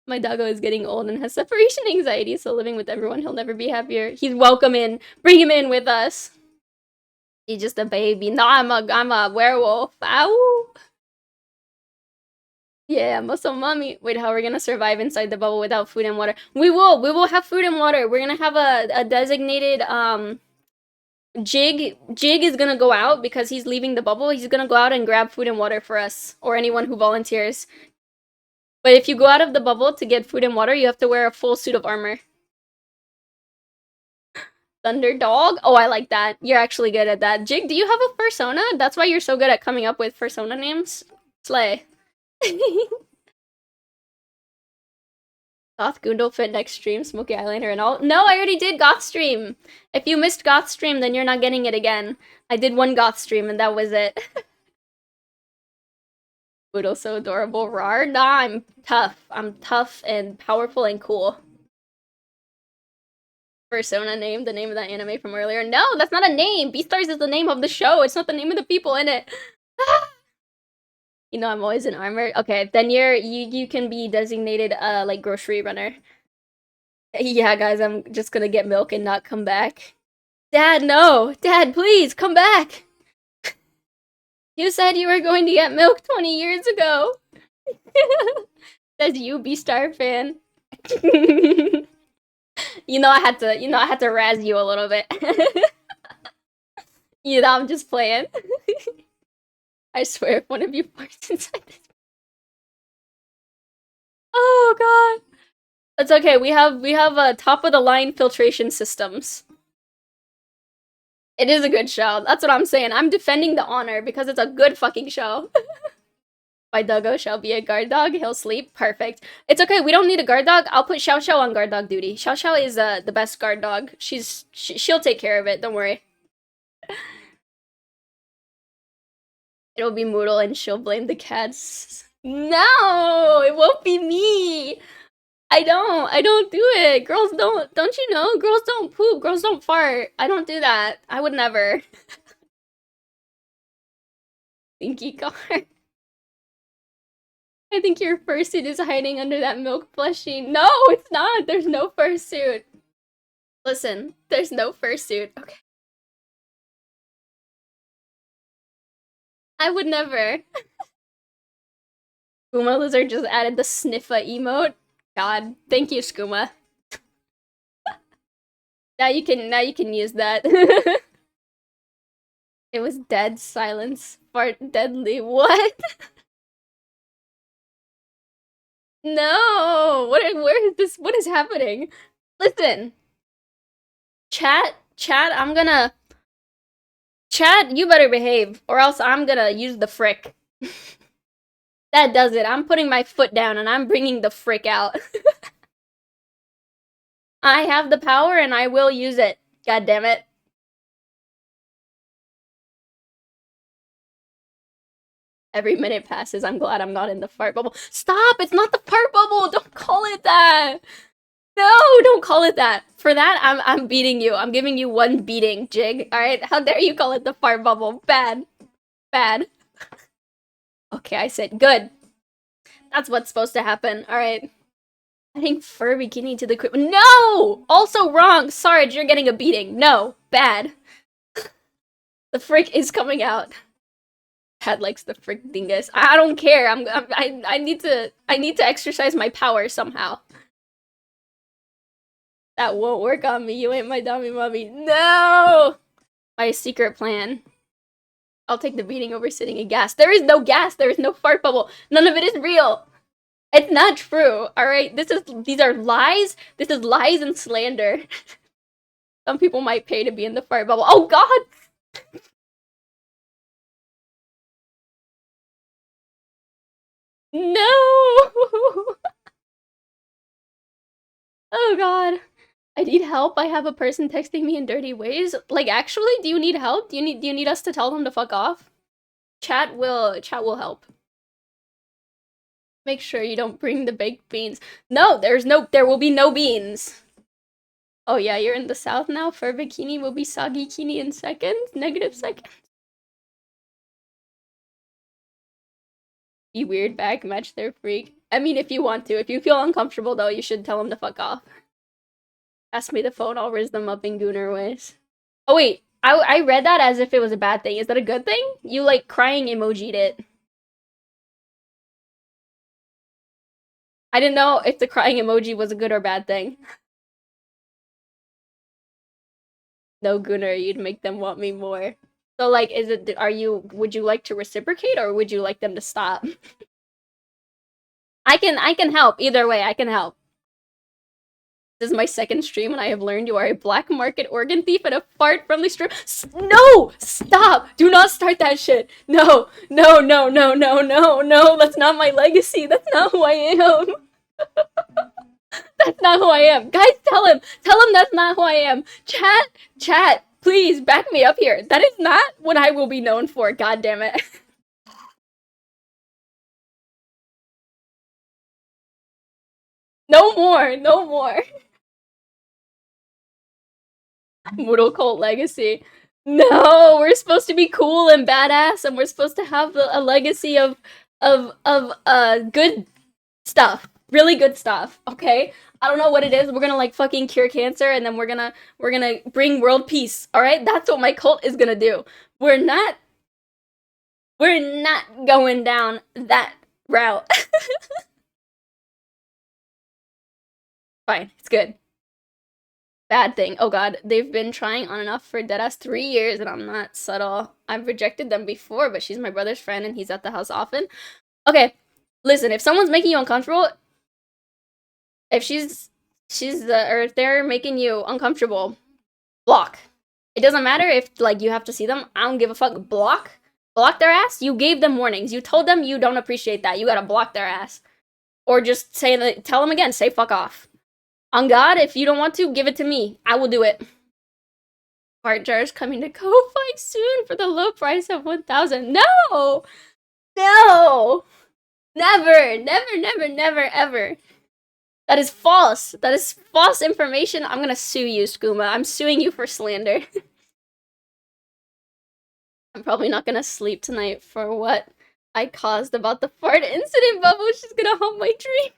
My doggo is getting old and has separation anxiety, so living with everyone, he'll never be happier. He's welcome in. Bring him in with us. He's just a baby. No, I'm a werewolf. Ow. Yeah, muscle mommy. Wait, how are we gonna survive inside the bubble without food and water? We will have food and water. We're gonna have a designated, Jig is gonna go out because he's leaving the bubble. He's gonna go out and grab food and water for us, or anyone who volunteers. But if you go out of the bubble to get food and water, you have to wear a full suit of armor. Thunderdog? Oh, I like that. You're actually good at that. Jig, do you have a persona? That's why you're so good at coming up with persona names? Slay. Goth Gundle fit next stream, Smoky Eyeliner and all. No, I already did Goth stream. If you missed Goth stream, then you're not getting it again. I did one Goth stream and that was it. Boodle's so adorable. Rar? Nah, I'm tough. I'm tough and powerful and cool. Persona name, the name of that anime from earlier. No, that's not a name. Beastars is the name of the show. It's not the name of the people in it. You know I'm always in armor. Okay, then you can be designated like grocery runner. Yeah, guys, I'm just gonna get milk and not come back. Dad, no! Dad, please, come back! You said you were going to get milk 20 years ago! Says you, Beastar fan. You know I had to razz you a little bit. You know, I'm just playing. I swear if one of you farts inside this. Oh god. It's okay, we have top of the line filtration systems. It is a good show. That's what I'm saying. I'm defending the honor because it's a good fucking show. My doggo shall be a guard dog. He'll sleep. Perfect. It's okay. We don't need a guard dog. I'll put Xiao Xiao on guard dog duty. Xiao Xiao is the best guard dog. She'll take care of it. Don't worry. It'll be Moodle and she'll blame the cats. No, it won't be me. I don't do it. Girls don't you know? Girls don't poop. Girls don't fart. I don't do that. I would never. Stinky car. I think your fursuit is hiding under that milk plushie. No, it's not. There's no fursuit. Listen, there's no fursuit. Okay. I would never. Skooma Lizard just added the sniffa emote. God, thank you, Skooma. Now you can use that. It was dead silence. Fart deadly. What? No! Where is this? What is happening? Listen. Chat, I'm gonna... Chat, you better behave, or else I'm gonna use the frick. That does it. I'm putting my foot down and I'm bringing the frick out. I have the power and I will use it. God damn it. Every minute passes, I'm glad I'm not in the fart bubble. Stop! It's not the fart bubble! Don't call it that! No, don't call it that. For that, I'm beating you. I'm giving you one beating, Jig. Alright? How dare you call it the fart bubble? Bad. Bad. Okay, I said good. That's what's supposed to happen. Alright. Adding fur bikini to the equipment. No! Also wrong! Sarge, you're getting a beating. No. Bad. The frick is coming out. Dad likes the frick dingus. I don't care. I need to exercise my power somehow. That won't work on me. You ain't my dummy mummy. No! My secret plan. I'll take the beating over sitting in gas. There is no gas. There is no fart bubble. None of it is real. It's not true. All right. These are lies. This is lies and slander. Some people might pay to be in the fart bubble. Oh God. No. Oh God. I need help. I have a person texting me in dirty ways. Like, actually, do you need help? Do you need us to tell them to fuck off? Chat will help. Make sure you don't bring the baked beans. No, there will be no beans. Oh yeah, you're in the south now? Fur bikini will be soggy kini in seconds? Negative seconds? Be weird back, match their freak. I mean, if you want to. If you feel uncomfortable, though, you should tell them to fuck off. Pass me the phone, I'll riz them up in gooner ways. Oh wait, I read that as if it was a bad thing. Is that a good thing? You, like, crying emoji'd it. I didn't know if the crying emoji was a good or bad thing. No, Gunnar, you'd make them want me more. So, like, would you like to reciprocate, or would you like them to stop? I can help. Either way, I can help. This is my second stream, and I have learned you are a black market organ thief and a fart from the stream. No! Stop! Do not start that shit! No! No, no, no, no, no, no! That's not my legacy! That's not who I am! That's not who I am! Guys, tell him! Tell him that's not who I am! Chat! Please, back me up here! That is not what I will be known for, goddammit. No more, no more. Mortal Cult Legacy. No, we're supposed to be cool and badass, and we're supposed to have a legacy of good stuff, really good stuff. Okay, I don't know what it is. We're gonna like fucking cure cancer, and then we're gonna bring world peace. All right, that's what my cult is gonna do. We're not going down that route. Fine, it's good. Bad thing. Oh god, they've been trying on and off for deadass 3 years, and I'm not subtle. I've rejected them before, but she's my brother's friend, and he's at the house often. Okay, listen, if someone's making you uncomfortable, if or if they're making you uncomfortable, block. It doesn't matter if, like, you have to see them. I don't give a fuck. Block their ass. You gave them warnings. You told them you don't appreciate that. You gotta block their ass. Or just tell them again, say fuck off. On God, if you don't want to, give it to me. I will do it. Fart jars coming to Ko-Fi soon for the low price of 1,000. No! No! Never, never, never, never, ever. That is false. That is false information. I'm gonna sue you, Skooma. I'm suing you for slander. I'm probably not gonna sleep tonight for what I caused about the fart incident bubble. She's gonna haunt my dreams.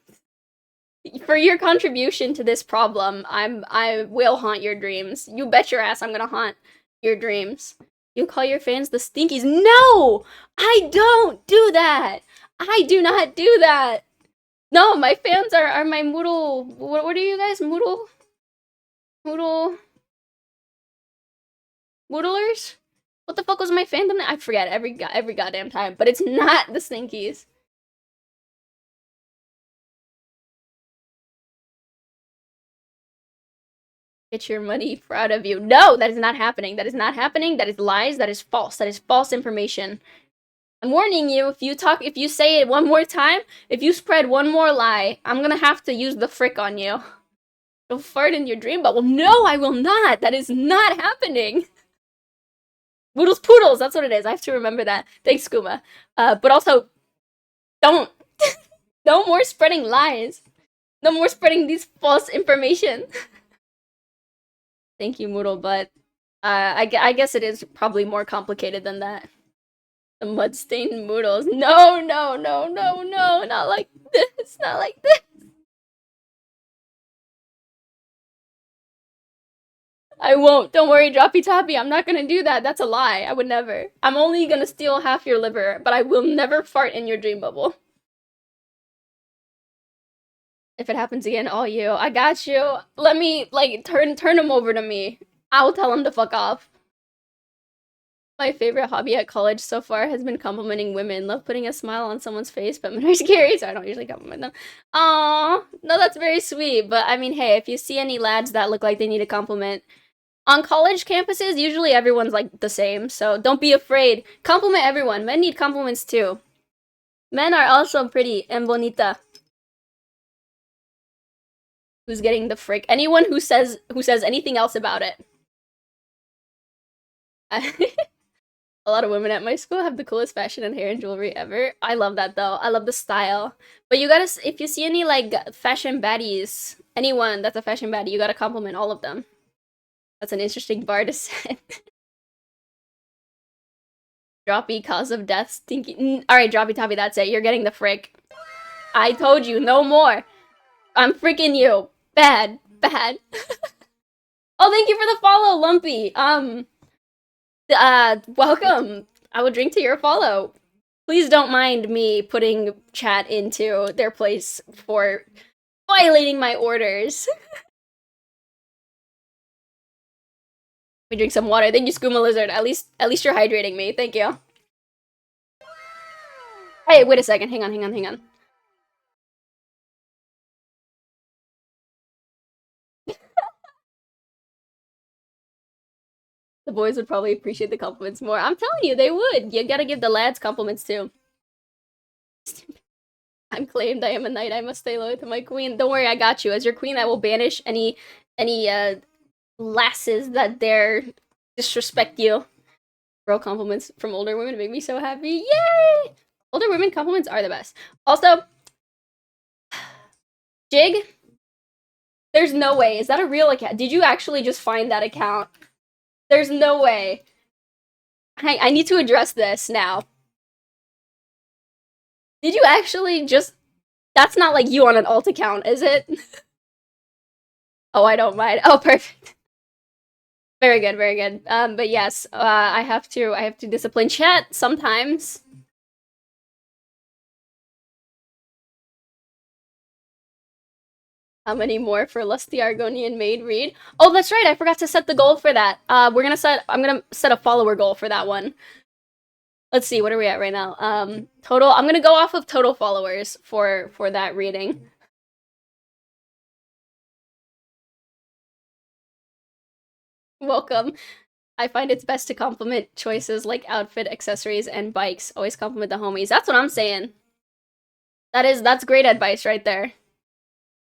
For your contribution to this problem, I will haunt your dreams. You bet your ass I'm gonna haunt your dreams. You call your fans the Stinkies. No! I don't do that! I do not do that! No, my fans are my Moodle... What are you guys? Moodlers? What the fuck was my fandom? I forget every goddamn time, but it's not the Stinkies. Get your money proud of you. No, that is not happening. That is not happening. That is lies. That is false. That is false information. I'm warning you, if you say it one more time, if you spread one more lie, I'm gonna have to use the frick on you. You'll fart in your dream bubble. No, I will not. That is not happening. Moodles Poodles, that's what it is. I have to remember that. Thanks, Skooma. But also, don't. No more spreading lies. No more spreading these false information. Thank you, Moodle, but I guess it is probably more complicated than that. The mud-stained Moodles. No, no, no, no, no, not like this, not like this. I won't. Don't worry, Droppy Toppy. I'm not gonna do that. That's a lie. I would never. I'm only gonna steal half your liver, but I will never fart in your dream bubble. If it happens again, all you. I got you. Let me, like, turn him over to me. I'll tell him to fuck off. My favorite hobby at college so far has been complimenting women. Love putting a smile on someone's face, but men are scary, so I don't usually compliment them. Aww. No, that's very sweet, but I mean, hey, if you see any lads that look like they need a compliment, on college campuses, usually everyone's, like, the same, so don't be afraid. Compliment everyone. Men need compliments, too. Men are also pretty and bonita. Who's getting the frick? Anyone who says anything else about it. A lot of women at my school have the coolest fashion and hair and jewelry ever. I love that, though. I love the style. But you gotta, if you see any, like, fashion baddies, anyone that's a fashion baddie, you gotta compliment all of them. That's an interesting bar to set. Droppy, cause of death, stinky. Alright, Droppy Toppy, that's it. You're getting the frick. I told you, no more. I'm freaking you. Bad. Bad. Oh, thank you for the follow, Lumpy. Welcome. I will drink to your follow. Please don't mind me putting chat into their place for violating my orders. Let me drink some water. Thank you, Skooma Lizard. At least you're hydrating me. Thank you. Hey, wait a second. Hang on. The boys would probably appreciate the compliments more. I'm telling you, they would. You gotta give the lads compliments too. I'm claimed. I am a knight. I must stay loyal to my queen. Don't worry, I got you. As your queen, I will banish any lasses that dare disrespect you. Girl compliments from older women make me so happy. Yay! Older women compliments are the best. Also, Jig, There's no way. Is that a real account? Did you actually just find that account? There's no way. I need to address this now. Did you actually just... That's not like you on an alt account, is it? Oh, I don't mind. Oh, perfect. Very good, very good. But yes, I have to discipline chat sometimes. How many more for Lusty Argonian Maid read? Oh, that's right, I forgot to set the goal for that. I'm gonna set a follower goal for that one. Let's see, what are we at right now? Total, I'm gonna go off of total followers for that reading. Welcome. I find it's best to compliment choices like outfit, accessories, and bikes. Always compliment the homies. That's what I'm saying. That's great advice right there.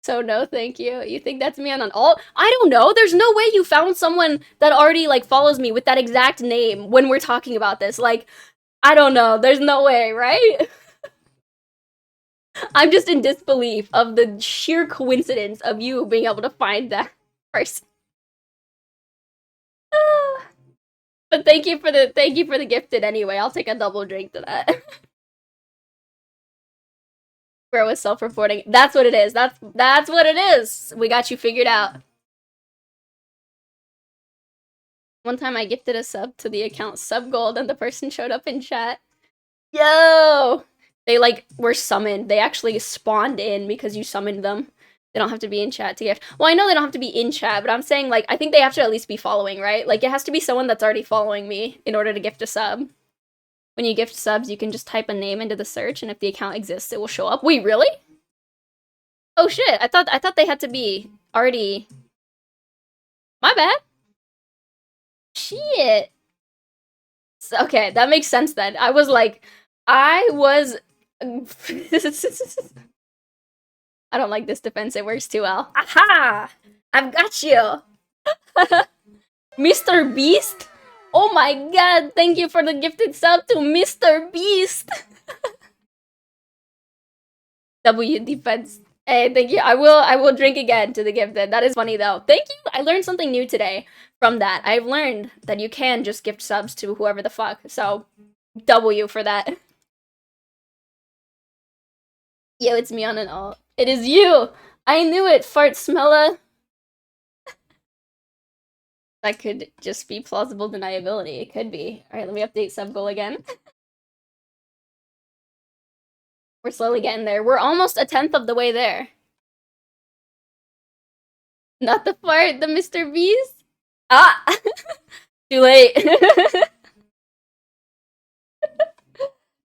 So no, thank you. You think that's me on an alt? I don't know. There's no way you found someone that already like follows me with that exact name when we're talking about this. Like, I don't know. There's no way, right? I'm just in disbelief of the sheer coincidence of you being able to find that person. But thank you for the gifted anyway. I'll take a double drink to that. Bro was self-reporting. That's what it is. That's what it is. We got you figured out. One time I gifted a sub to the account Sub Gold and the person showed up in chat. Yo! They like were summoned. They actually spawned in because you summoned them. They don't have to be in chat to gift. Well, I know they don't have to be in chat, but I'm saying like I think they have to at least be following, right? Like it has to be someone that's already following me in order to gift a sub. When you gift subs, you can just type a name into the search, and if the account exists, it will show up. Wait, really? Oh shit! I thought they had to be already. My bad. Shit. Okay, that makes sense then. I was like, I don't like this defense. It works too well. Aha! I've got you. Mr. Beast? Oh my god, thank you for the gifted sub to Mr. Beast. W defense. Hey, thank you. I will drink again to the gifted. That is funny though. Thank you. I learned something new today from that. I've learned that you can just gift subs to whoever the fuck. So, W for that. Yo, it's me on an alt. It is you! I knew it, fart smella. That could just be plausible deniability. It could be. Alright, let me update sub goal again. We're slowly getting there. We're almost 1/10 of the way there. Not the fart, the Mr. Beast? Ah! Too late.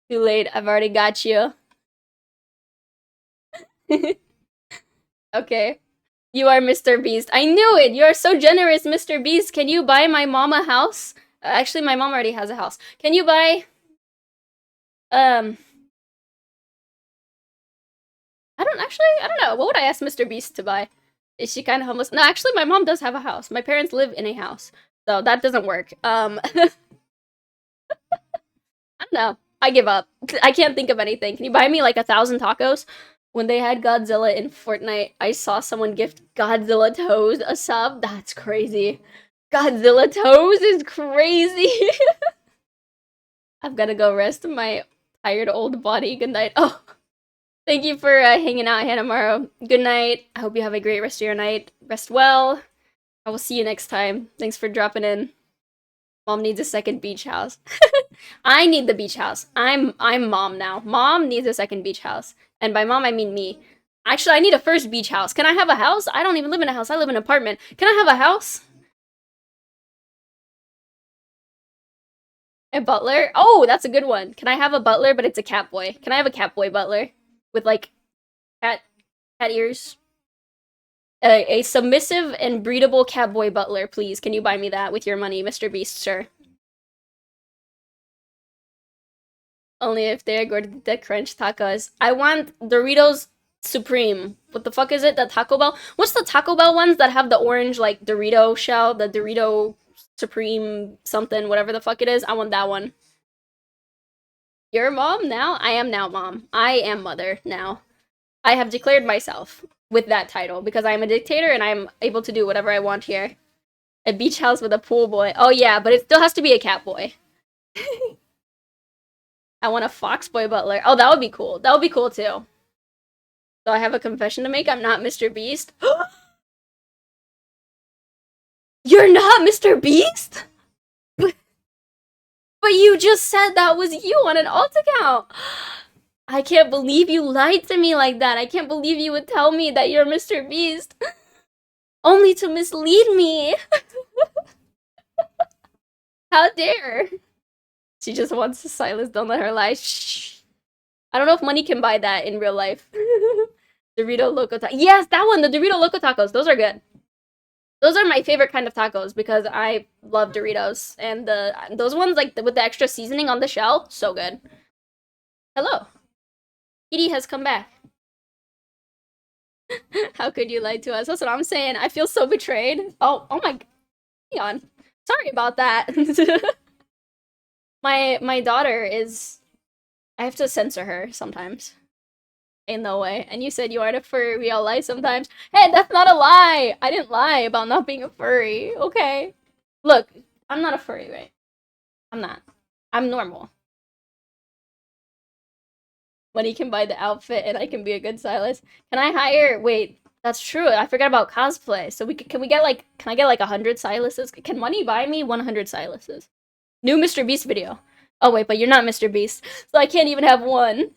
Too late, I've already got you. Okay. You are Mr. Beast. I knew it! You are so generous, Mr. Beast. Can you buy my mom a house? Actually, my mom already has a house. Can you buy... I don't know. What would I ask Mr. Beast to buy? Is she kind of homeless? No, actually, my mom does have a house. My parents live in a house. So that doesn't work. I don't know. I give up. I can't think of anything. Can you buy me like 1,000 tacos? When they had Godzilla in Fortnite, I saw someone gift Godzilla Toes a sub. That's crazy. Godzilla Toes is crazy. I've gotta go rest my tired old body. Good night. Oh, thank you for hanging out, Hanamaru. Good night. I hope you have a great rest of your night. Rest well. I will see you next time. Thanks for dropping in. Mom needs a second beach house. I need the beach house. I'm mom now. Mom needs a second beach house. And by mom, I mean me. Actually, I need a first beach house. Can I have a house? I don't even live in a house. I live in an apartment. Can I have a house? A butler? Oh, that's a good one. Can I have a butler, but it's a cat boy? Can I have a cat boy butler? With, like, cat ears? A submissive and breedable cat boy butler, please. Can you buy me that with your money, Mr. Beast, sir? Only if they're going to crunch tacos. I want Doritos Supreme. What the fuck is it? The Taco Bell? What's the Taco Bell ones that have the orange, like, Dorito shell? The Dorito Supreme something, whatever the fuck it is. I want that one. You're mom now? I am now mom. I am mother now. I have declared myself. with that title because I'm a dictator and I'm able to do whatever I want here. A beach house with a pool boy. Oh yeah, but it still has to be a cat boy. I want a fox boy butler. Oh, that would be cool. That would be cool too. So I have a confession to make. I'm not Mr. Beast. You're not Mr. Beast? But you just said that was you on an alt account. I can't believe you lied to me like that. I can't believe you would tell me that you're Mr. Beast. Only to mislead me. How dare. She just wants to silence, don't let her lie. Shh. I don't know if money can buy that in real life. Dorito Loco Tacos. Yes, that one, the Dorito Loco Tacos. Those are good. Those are my favorite kind of tacos because I love Doritos. And those ones, like, with the extra seasoning on the shell, so good. Hello. Kitty has come back. How could you lie to us? That's what I'm saying. I feel so betrayed. Oh my... Hang on. Sorry about that. My daughter is... I have to censor her sometimes. Ain't no way. And you said you aren't a furry. We all lie sometimes. Hey, that's not a lie. I didn't lie about not being a furry. Okay. Look, I'm not a furry, right? I'm not. I'm normal. Money can buy the outfit and I can be a good stylist. Can I hire... Wait, that's true. I forgot about cosplay. So can we get like... Can I get like 100 stylists? Can money buy me 100 stylists? New Mr. Beast video. Oh wait, but you're not Mr. Beast. So I can't even have one.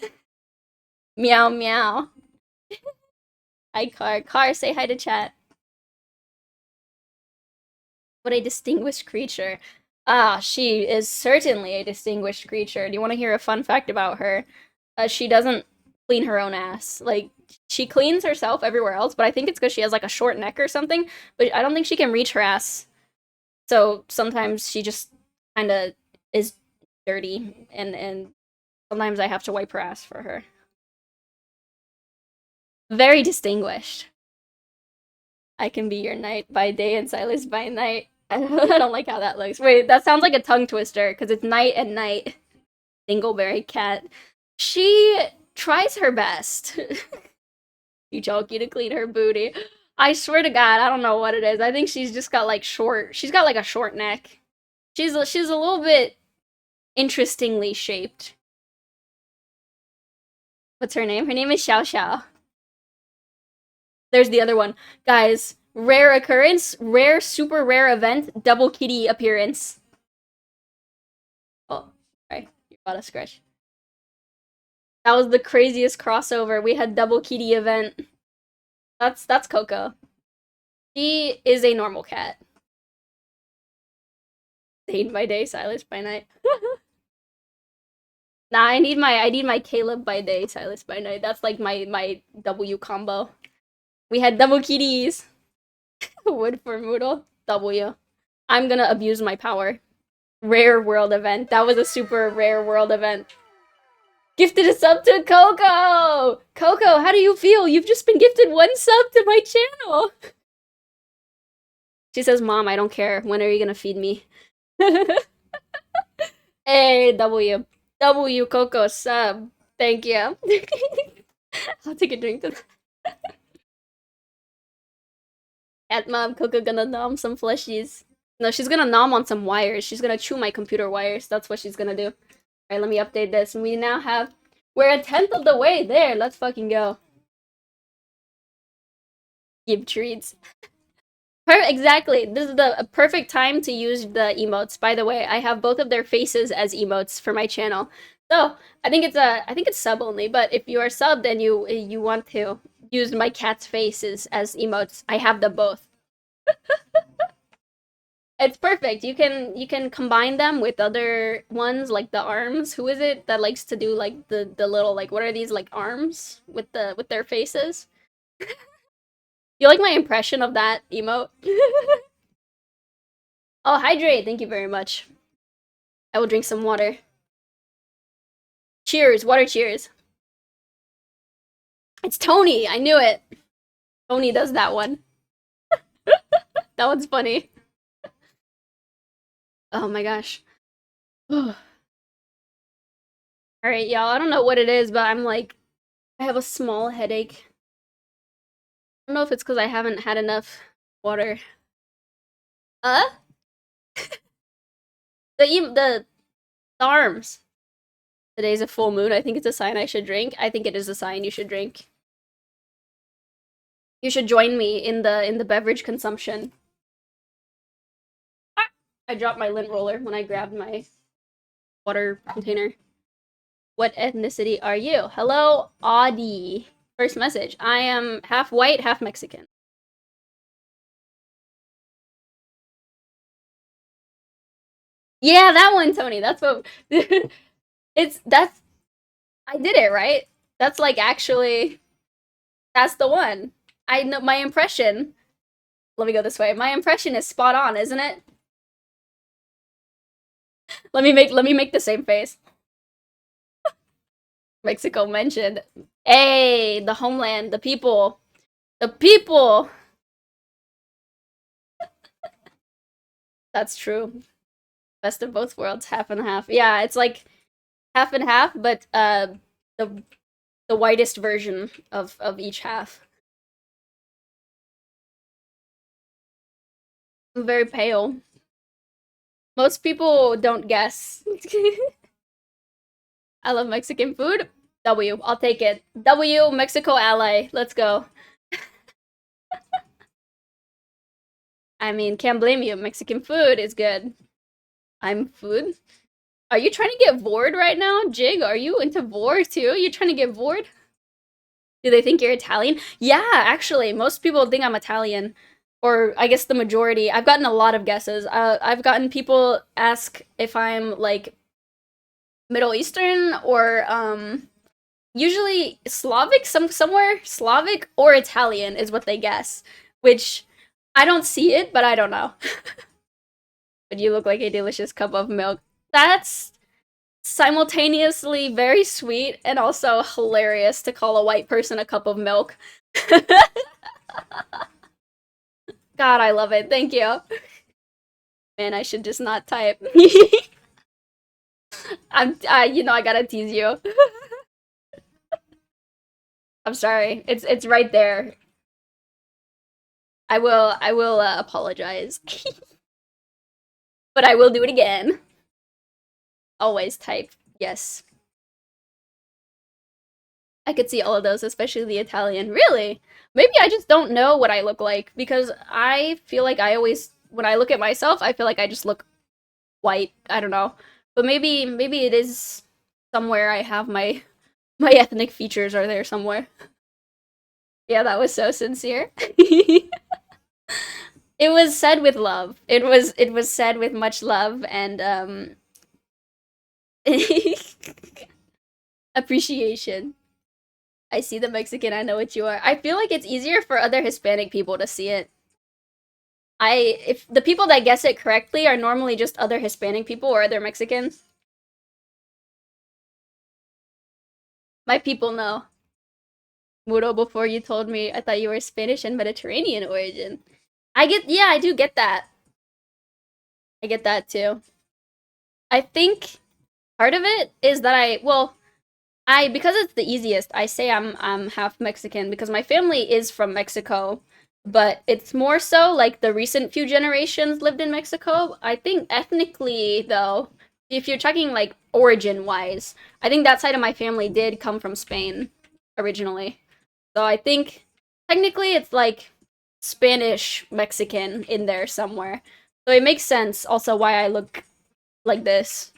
Meow meow. Hi Car. Car, say hi to chat. What a distinguished creature. Ah, she is certainly a distinguished creature. Do you want to hear a fun fact about her? She doesn't clean her own ass. Like, she cleans herself everywhere else, but I think it's because she has like a short neck or something. But I don't think she can reach her ass. So sometimes she just kind of is dirty, and sometimes I have to wipe her ass for her. Very distinguished. I can be your knight by day and Silas by night. I don't like how that looks. Wait, that sounds like a tongue twister, because it's night and night. Dingleberry cat. She tries her best. You chunky to clean her booty. I swear to God, I don't know what it is. I think she's just got like short. She's got like a short neck. She's a little bit interestingly shaped. What's her name? Her name is Xiao Xiao. There's the other one. Guys, rare occurrence, rare, super rare event, double kitty appearance. Oh, sorry. You're about to scratch. That was the craziest crossover. We had double kitty event. That's Coco. She is a normal cat. Sane by day, Silas by night. Nah, I need my Caleb by day, Silas by night. That's like my W combo. We had double kitties. Wood for Moodle. W. I'm gonna abuse my power. Rare world event. That was a super rare world event. Gifted a sub to Coco! Coco, how do you feel? You've just been gifted 1 sub to my channel! She says, Mom, I don't care. When are you gonna feed me? Hey, W. W, Coco, sub. Thank you. I'll take a drink to that. At Mom, Coco gonna nom some fleshies. No, she's gonna nom on some wires. She's gonna chew my computer wires. That's what she's gonna do. Alright, let me update this. We now have... We're 1/10 of the way there. Let's fucking go. Give treats. Exactly. This is the perfect time to use the emotes. By the way, I have both of their faces as emotes for my channel. So, I think it's sub only, but if you are subbed and you want to use my cat's faces as emotes, I have them both. It's perfect. You can combine them with other ones like the arms. Who is it that likes to do like the little, like, what are these, like, arms with their faces? You like my impression of that emote? Oh, hydrate. Thank you very much. I will drink some water. Cheers. Water cheers. It's Tony. I knew it. Tony does that one. That one's funny. Oh my gosh. Alright, y'all. I don't know what it is, but I'm like... I have a small headache. don't know if it's because I haven't had enough water. Uh? The arms. Today's a full moon. I think it's a sign I should drink. I think it is a sign you should drink. You should join me in the beverage consumption. Ah! I dropped my lint roller when I grabbed my water container. What ethnicity are you? Hello, Audie. First message. I am half white, half Mexican. Yeah, that one, Tony. That's what that's I did it, right? That's like actually that's the one. I know my impression. Let me go this way. My impression is spot on, isn't it? Let me make the same face. Mexico mentioned. Hey, the homeland, the people. The people. That's true. Best of both worlds, half and half. Yeah, it's like half and half, but the the whitest version of each half. I'm very pale. Most people don't guess. I love Mexican food. W. I'll take it. W. Mexico ally. Let's go. I mean, can't blame you. Mexican food is good. I'm food. Are you trying to get vored right now, Jig? Are you into vor too? You trying to get vored? Do they think you're Italian? Yeah, actually, most people think I'm Italian, or I guess the majority. I've gotten a lot of guesses. I've gotten people ask if I'm like Middle Eastern or usually Slavic, somewhere Slavic or Italian is what they guess, which I don't see it, but I don't know. But you look like a delicious cup of milk. That's simultaneously very sweet and also hilarious to call a white person a cup of milk. God, I love it. Thank you. Man, I should just not type. I gotta tease you. I'm sorry. It's right there. I will apologize. But I will do it again. Always type. Yes. I could see all of those, especially the Italian. Really? Maybe I just don't know what I look like because I feel like I always when I look at myself, I feel like I just look white. I don't know. But maybe it is somewhere I have my my ethnic features are there somewhere. Yeah, that was so sincere. It was said with love. It was said with much love and appreciation. I see the Mexican, I know what you are. I feel like it's easier for other Hispanic people to see it. If the people that guess it correctly are normally just other Hispanic people or other Mexicans. My people know. Muro, before you told me, I thought you were Spanish and Mediterranean origin. Yeah, I do get that. I get that too. I think part of it is that because it's the easiest, I say I'm half Mexican because my family is from Mexico, but it's more so like the recent few generations lived in Mexico. I think ethnically though, if you're talking like origin wise, I think that side of my family did come from Spain originally. So I think technically it's like Spanish Mexican in there somewhere. So it makes sense also why I look like this.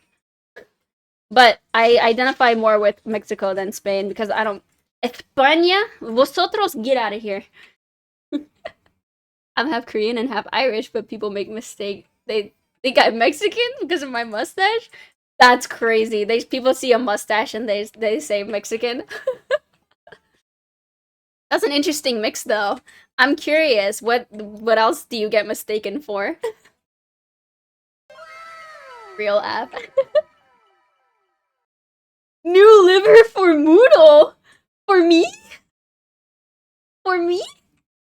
But I identify more with Mexico than Spain because I don't. España? Vosotros, get out of here. I'm half Korean and half Irish, but people make mistake. They think I'm Mexican because of my mustache. That's crazy. People see a mustache and they say Mexican. That's an interesting mix, though. I'm curious. What else do you get mistaken for? Real app. New liver for Moodle. For me? For me?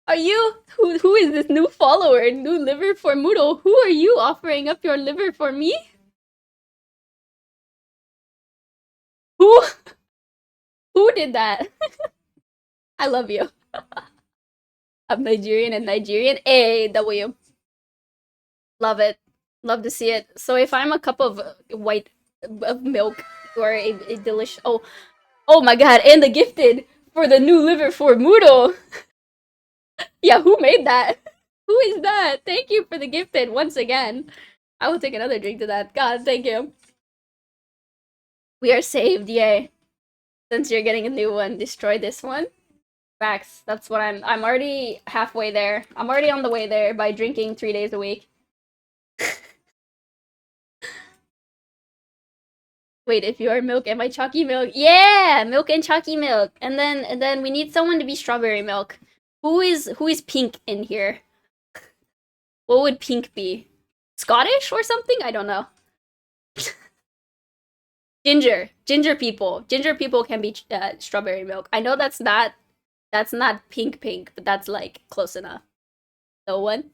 Are you who is this new follower? New liver for Moodle. Who are you offering up your liver for me? Who who did that? I love you. I'm Nigerian and Nigerian. AW. Love it. Love to see it. So if I'm a cup of white of milk or a delicious oh my god, and the gifted for the new liver for Moodle. Yeah, who made that? Who is that? Thank you for the gifted once again. I will take another drink to that. God, thank you. We are saved, yay. Since you're getting a new one, destroy this one. Facts. That's what I'm already halfway there. I'm already on the way there by drinking 3 days a week. Wait, if you are milk, am I chalky milk? Yeah, milk and chalky milk. And then we need someone to be strawberry milk. Who is pink in here? What would pink be? Scottish or something? I don't know. Ginger people. Ginger people can be strawberry milk. I know that's not pink, but that's like close enough. No one.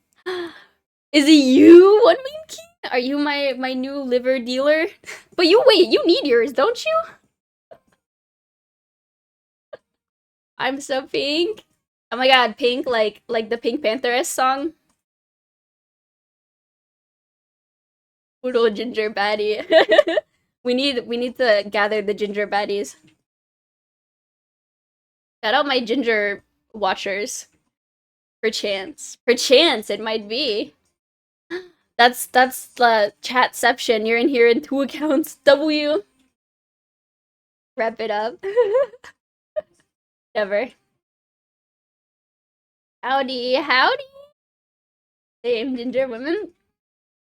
Is it you, One Wing King? Are you my new liver dealer? But you need yours, don't you? I'm so pink. Oh my god, pink like the Pink Pantheress song. Poodle ginger baddie. we need to gather the ginger baddies. Shout out my ginger watchers. Perchance it might be. That's the chatception. You're in here in 2 accounts. W. Wrap it up. Never. Howdy. Same ginger women.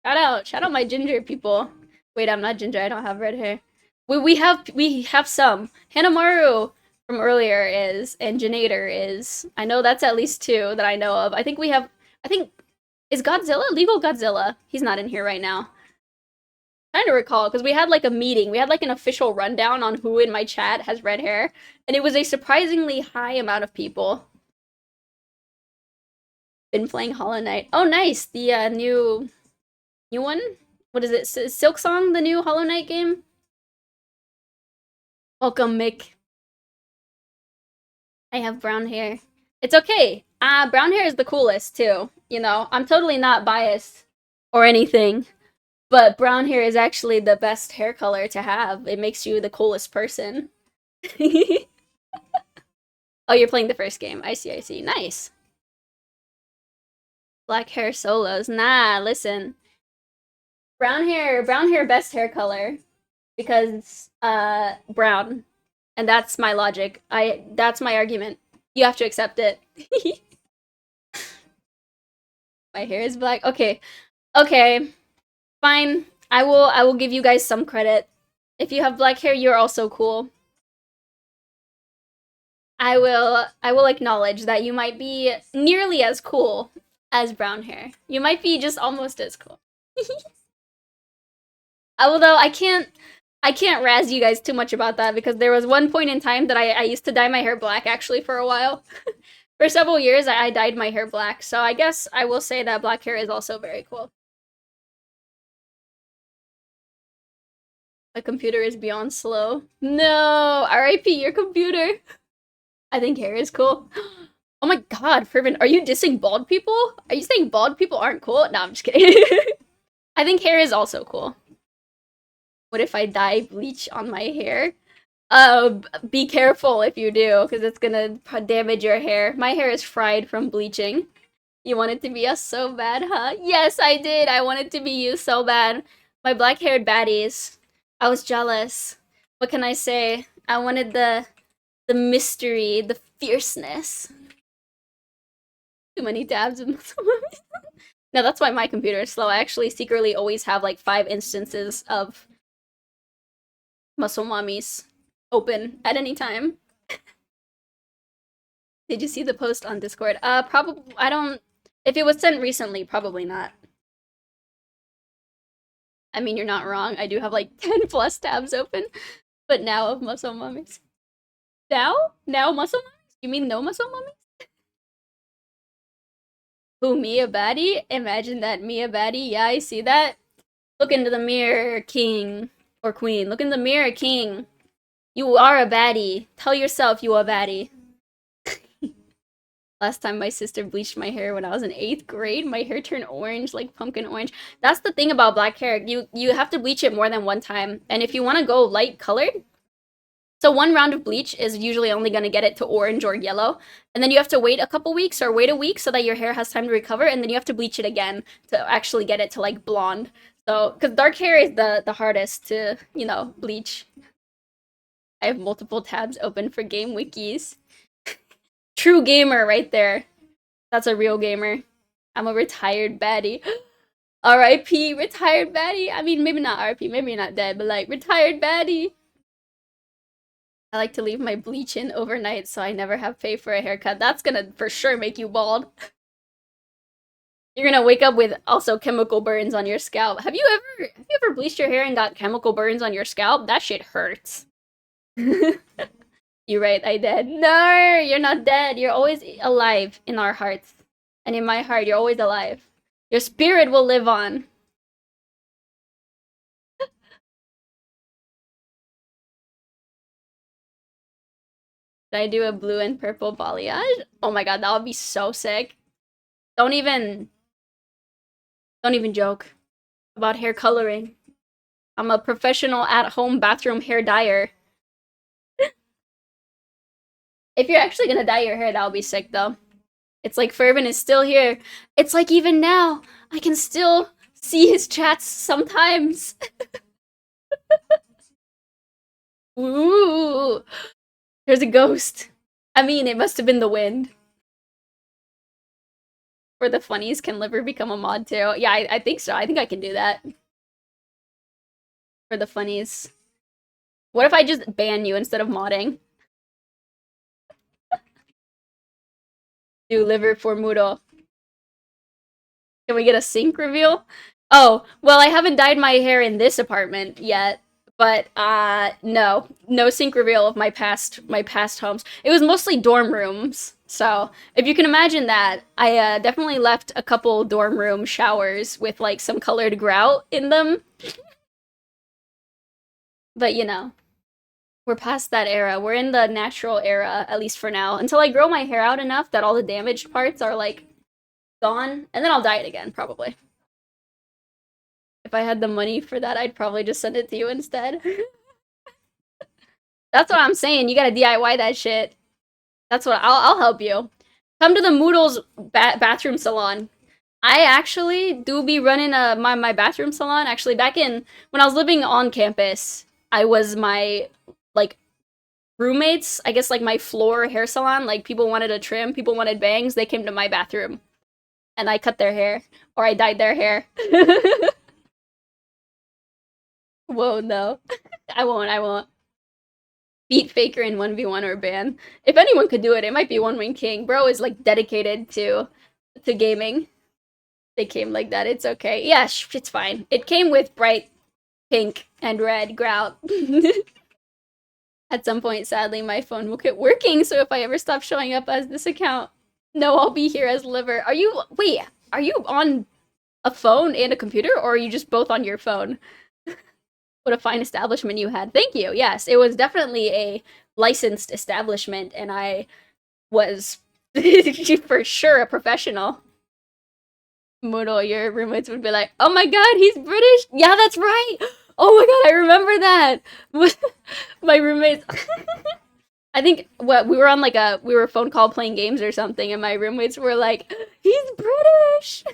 Shout out my ginger people. Wait, I'm not ginger. I don't have red hair. We have some. Hanamaru from earlier is, and Janator is. I know that's at least 2 that I know of. I think is Godzilla? Legal Godzilla. He's not in here right now. Trying to recall, because we had like a meeting. We had like an official rundown on who in my chat has red hair, and it was a surprisingly high amount of people. Been playing Hollow Knight. Oh, nice! The new one? What is it? Silk Song, the new Hollow Knight game? Welcome, Mick. I have brown hair. It's okay. Brown hair is the coolest, too. You know, I'm totally not biased or anything. But brown hair is actually the best hair color to have. It makes you the coolest person. Oh, you're playing the first game. I see. Nice. Black hair solos. Nah, listen. Brown hair, best hair color. Because, brown. And that's my logic. That's my argument. You have to accept it. My hair is black. Okay. Fine. I will give you guys some credit. If you have black hair, you're also cool. I will acknowledge that you might be nearly as cool as brown hair. You might be just almost as cool. Although I can't razz you guys too much about that, because there was one point in time that I used to dye my hair black actually for a while. For several years I dyed my hair black, so I guess I will say that black hair is also very cool. My computer is beyond slow. No! RIP your computer! I think hair is cool. Oh my god, Fervent, are you dissing bald people? Are you saying bald people aren't cool? No, I'm just kidding. I think hair is also cool. What if I dye bleach on my hair? Be careful if you do, because it's gonna damage your hair. My hair is fried from bleaching. You want it to be us so bad, huh? Yes, I did! I wanted to be you so bad. My black-haired baddies. I was jealous. What can I say? I wanted the mystery, the fierceness. Too many tabs in No, that's why my computer is slow. I actually secretly always have like 5 instances of muscle mommies open at any time. Did you see the post on Discord? Probably. I don't. If it was sent recently, probably not. I mean, you're not wrong. I do have like 10 plus tabs open, but now of muscle mummies. Now muscle mummies? You mean no muscle mummies? Who, me a baddie? Imagine that, me a baddie. Yeah, I see that. Look into the mirror, king or queen. Look in the mirror, king. You are a baddie. Tell yourself you are a baddie. Last time my sister bleached my hair when I was in 8th grade, my hair turned orange, like pumpkin orange. That's the thing about black hair. You have to bleach it more than one time. And if you want to go light colored, so one round of bleach is usually only going to get it to orange or yellow. And then you have to wait a couple weeks or wait a week so that your hair has time to recover. And then you have to bleach it again to actually get it to like blonde. So, because dark hair is the hardest to, you know, bleach. I have multiple tabs open for game wikis. True gamer right there. That's a real gamer. I'm a retired baddie. R.I.P. retired baddie. I mean, maybe not R.I.P. Maybe you're not dead, but like retired baddie. I like to leave my bleach in overnight so I never have to pay for a haircut. That's gonna for sure make you bald. You're gonna wake up with also chemical burns on your scalp. Have you ever bleached your hair and got chemical burns on your scalp? That shit hurts. You're right, I dead. No, you're not dead. You're always alive in our hearts. And in my heart, you're always alive. Your spirit will live on. Should I do a blue and purple balayage? Oh my god, that would be so sick. Don't even joke about hair coloring. I'm a professional at-home bathroom hair dyer. If you're actually gonna dye your hair, that would be sick though. It's like Fervin is still here. It's like even now, I can still see his chats sometimes. Ooh, there's a ghost. I mean, it must have been the wind. For the funnies, can Liver become a mod too? Yeah, I think so. I think I can do that. For the funnies. What if I just ban you instead of modding? Do Liver for Moodle. Can we get a sync reveal? Oh, well, I haven't dyed my hair in this apartment yet, but no sync reveal of my past homes. It was mostly dorm rooms, so if you can imagine that, I definitely left a couple dorm room showers with like some colored grout in them. But you know, we're past that era. We're in the natural era, at least for now, until I grow my hair out enough that all the damaged parts are like gone, and then I'll dye it again, probably. If I had the money for that, I'd probably just send it to you instead. That's what I'm saying. You gotta DIY that shit. That's what I'll help you. Come to the Moodles bathroom salon. I actually do be running my bathroom salon. Actually, back in when I was living on campus, I was my like roommates. I guess like my floor hair salon. Like people wanted a trim, people wanted bangs. They came to my bathroom, and I cut their hair or I dyed their hair. Whoa, no. I won't. Beat Faker in 1v1 or ban. If anyone could do it, it might be One Wing King. Bro is like dedicated to gaming. They came like that, it's okay. Yeah, it's fine. It came with bright pink and red grout. At some point, sadly, my phone will quit working, so if I ever stop showing up as this account, no, I'll be here as Liver. Are you on a phone and a computer, or are you just both on your phone? What a fine establishment you had. Thank you. Yes, it was definitely a licensed establishment, and I was for sure a professional. Moodle, your roommates would be like, "Oh my god, he's British." Yeah, that's right. Oh my god, I remember that. My roommates. I think we were on like we were phone call playing games or something, and my roommates were like, "He's British."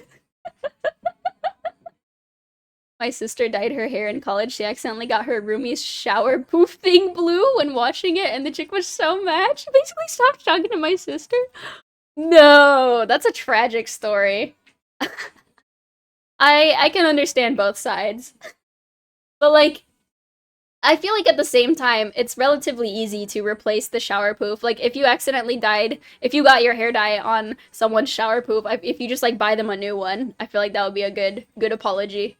My sister dyed her hair in college. She accidentally got her roomie's shower poof thing blue when washing it, and the chick was so mad. She basically stopped talking to my sister. No, that's a tragic story. I can understand both sides. But like, I feel like at the same time, it's relatively easy to replace the shower poof. Like, if you got your hair dye on someone's shower poof, if you just like buy them a new one, I feel like that would be a good apology.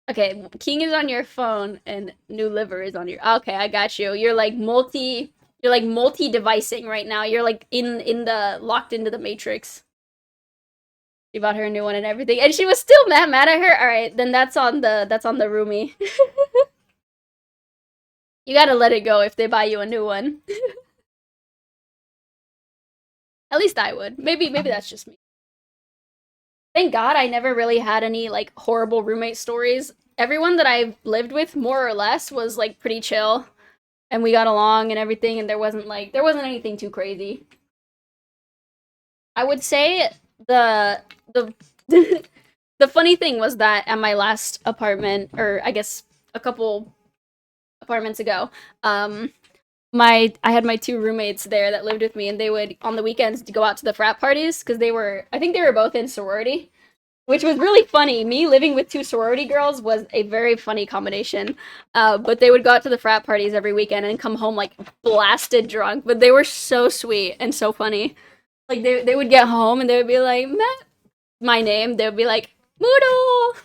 Okay, King is on your phone and New Liver is on your. Okay, I got you. You're like multi-devicing right now. You're like locked into the matrix. She bought her a new one and everything, and she was still mad at her. All right, then that's on the roomie. You gotta let it go if they buy you a new one. At least I would. Maybe that's just me. Thank God I never really had any like horrible roommate stories. Everyone that I've lived with, more or less, was like pretty chill, and we got along and everything, and there wasn't anything too crazy. I would say the the funny thing was that at my last apartment, or I guess a couple apartments ago, I had my two roommates there that lived with me, and they would on the weekends go out to the frat parties because I think they were both in sorority, which was really funny. Me living with two sorority girls was a very funny combination. But they would go out to the frat parties every weekend and come home like blasted drunk. But they were so sweet and so funny. Like they would get home and they would be like, Matt, my name. They would be like, Moodle,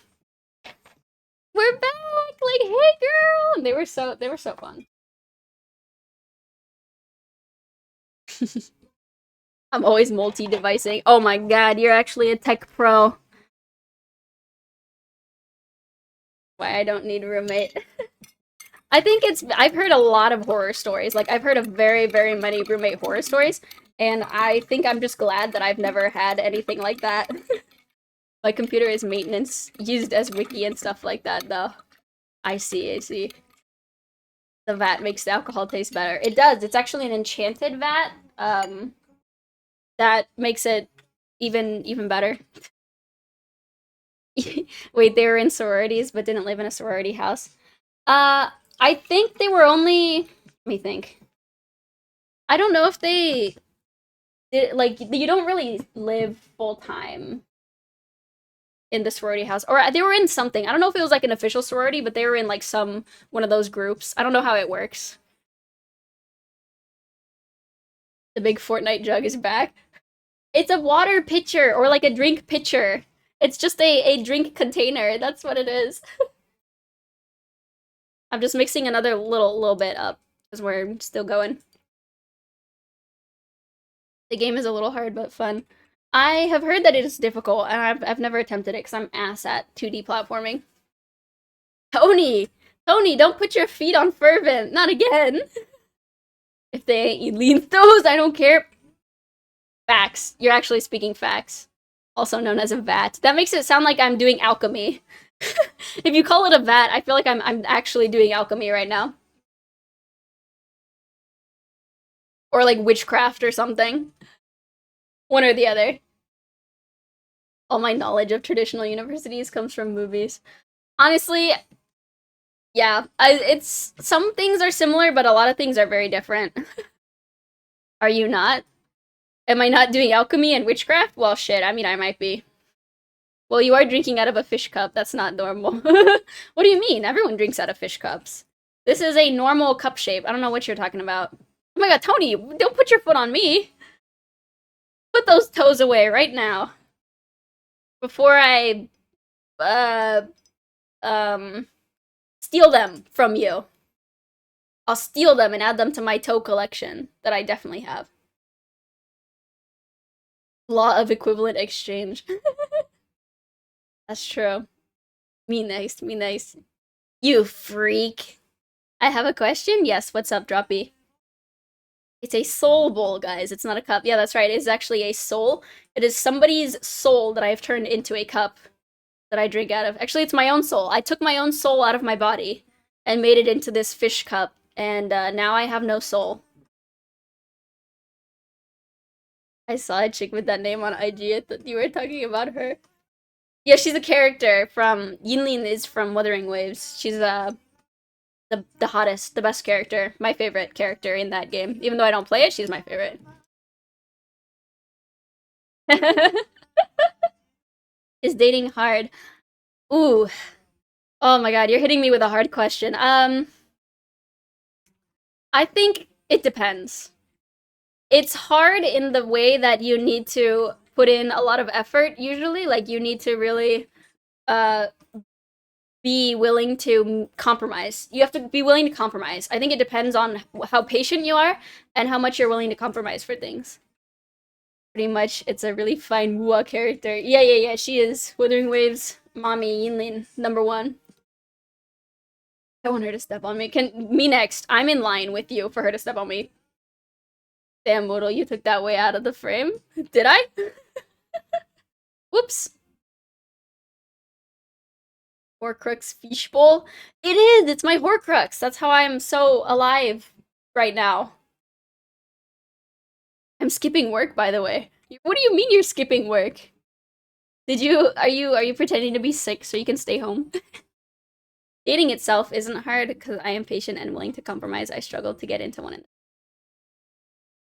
we're back. Like, hey girl. And they were so fun. I'm always multi-devicing. Oh my god, you're actually a tech pro. Why I don't need a roommate. I think I've heard a lot of horror stories. Like, I've heard of very, very many roommate horror stories, and I think I'm just glad that I've never had anything like that. My computer is maintenance, used as wiki and stuff like that, though. I see. The vat makes the alcohol taste better. It does. It's actually an enchanted vat, that makes it even better. Wait, they were in sororities but didn't live in a sorority house. I think they were only. Let me think. I don't know if they did, like, you don't really live full time in the sorority house, or they were in something. I don't know if it was like an official sorority, but they were in like one of those groups. I don't know how it works. The big Fortnite jug is back. It's a water pitcher or like a drink pitcher. It's just a drink container. That's what it is. I'm just mixing another little bit up because we're still going. The game is a little hard but fun. I have heard that it is difficult, and I've never attempted it because I'm ass at 2D platforming. Tony! Tony, don't put your feet on Fervent! Not again! If they ain't elite those, I don't care. Facts. You're actually speaking facts. Also known as a vat. That makes it sound like I'm doing alchemy. If you call it a vat, I feel like I'm actually doing alchemy right now. Or like witchcraft or something. One or the other. All my knowledge of traditional universities comes from movies. Honestly, yeah, it's some things are similar, but a lot of things are very different. Are you not? Am I not doing alchemy and witchcraft? Well, shit, I mean, I might be. Well, you are drinking out of a fish cup. That's not normal. What do you mean? Everyone drinks out of fish cups. This is a normal cup shape. I don't know what you're talking about. Oh my god, Tony, don't put your foot on me. Put those toes away right now. Before I, steal them from you. I'll steal them and add them to my toe collection that I definitely have. Law of equivalent exchange. That's true. Me nice, me nice. You freak. I have a question? Yes, what's up, Droppy? It's a soul bowl, guys. It's not a cup. Yeah, that's right. It's actually a soul. It is somebody's soul that I've turned into a cup that I drink out of. Actually, it's my own soul. I took my own soul out of my body and made it into this fish cup, and now I have no soul. I saw a chick with that name on IG. I thought you were talking about her. Yeah, she's a character from Yinlin is from Wuthering Waves. She's the hottest, the best character, my favorite character in that game. Even though I don't play it, she's my favorite. Is dating hard? Ooh. Oh my god, you're hitting me with a hard question. I think it depends. It's hard in the way that you need to put in a lot of effort usually. Like, you need to really be willing to compromise. You have to be willing to compromise. I think it depends on how patient you are and how much you're willing to compromise for things. Pretty much, it's a really fine Wua character. Yeah, she is. Wuthering Waves, mommy, Yinlin, #1. I want her to step on me. Me next. I'm in line with you for her to step on me. Damn, Moodle, you took that way out of the frame. Did I? Whoops. Horcrux fishbowl? It is! It's my Horcrux! That's how I'm so alive right now. I'm skipping work, by the way. What do you mean you're skipping work? Are you pretending to be sick so you can stay home? Dating itself isn't hard because I am patient and willing to compromise. I struggle to get into one.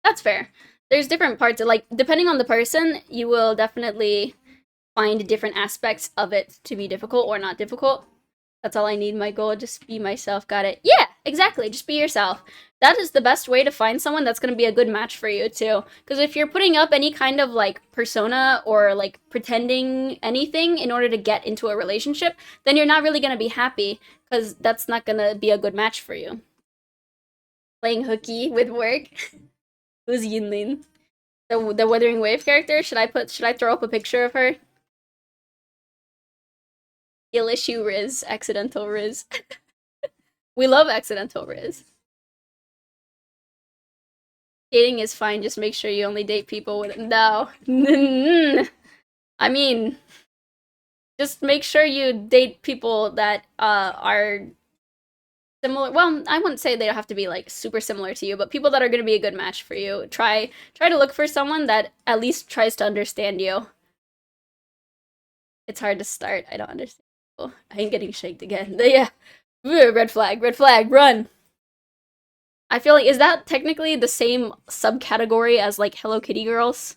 That's fair. There's different parts of, like, depending on the person, you will definitely find different aspects of it to be difficult or not difficult. That's all I need. My goal, just be myself. Got it. Yeah, exactly. Just be yourself. That is the best way to find someone that's going to be a good match for you, too. Because if you're putting up any kind of, like, persona or, like, pretending anything in order to get into a relationship, then you're not really going to be happy. Because that's not going to be a good match for you. Playing hooky with work. Who's Yinlin? The Wuthering Wave character? Should I throw up a picture of her? Ill issue Riz. Accidental Riz. We love accidental Riz. Dating is fine, just make sure you only date people with- No. I mean, just make sure you date people that are similar. Well, I wouldn't say they have to be like super similar to you, but people that are going to be a good match for you. Try to look for someone that at least tries to understand you. It's hard to start. I don't understand. Oh, I ain't getting shaked again. Yeah. Red flag, run. I feel like, is that technically the same subcategory as like Hello Kitty girls?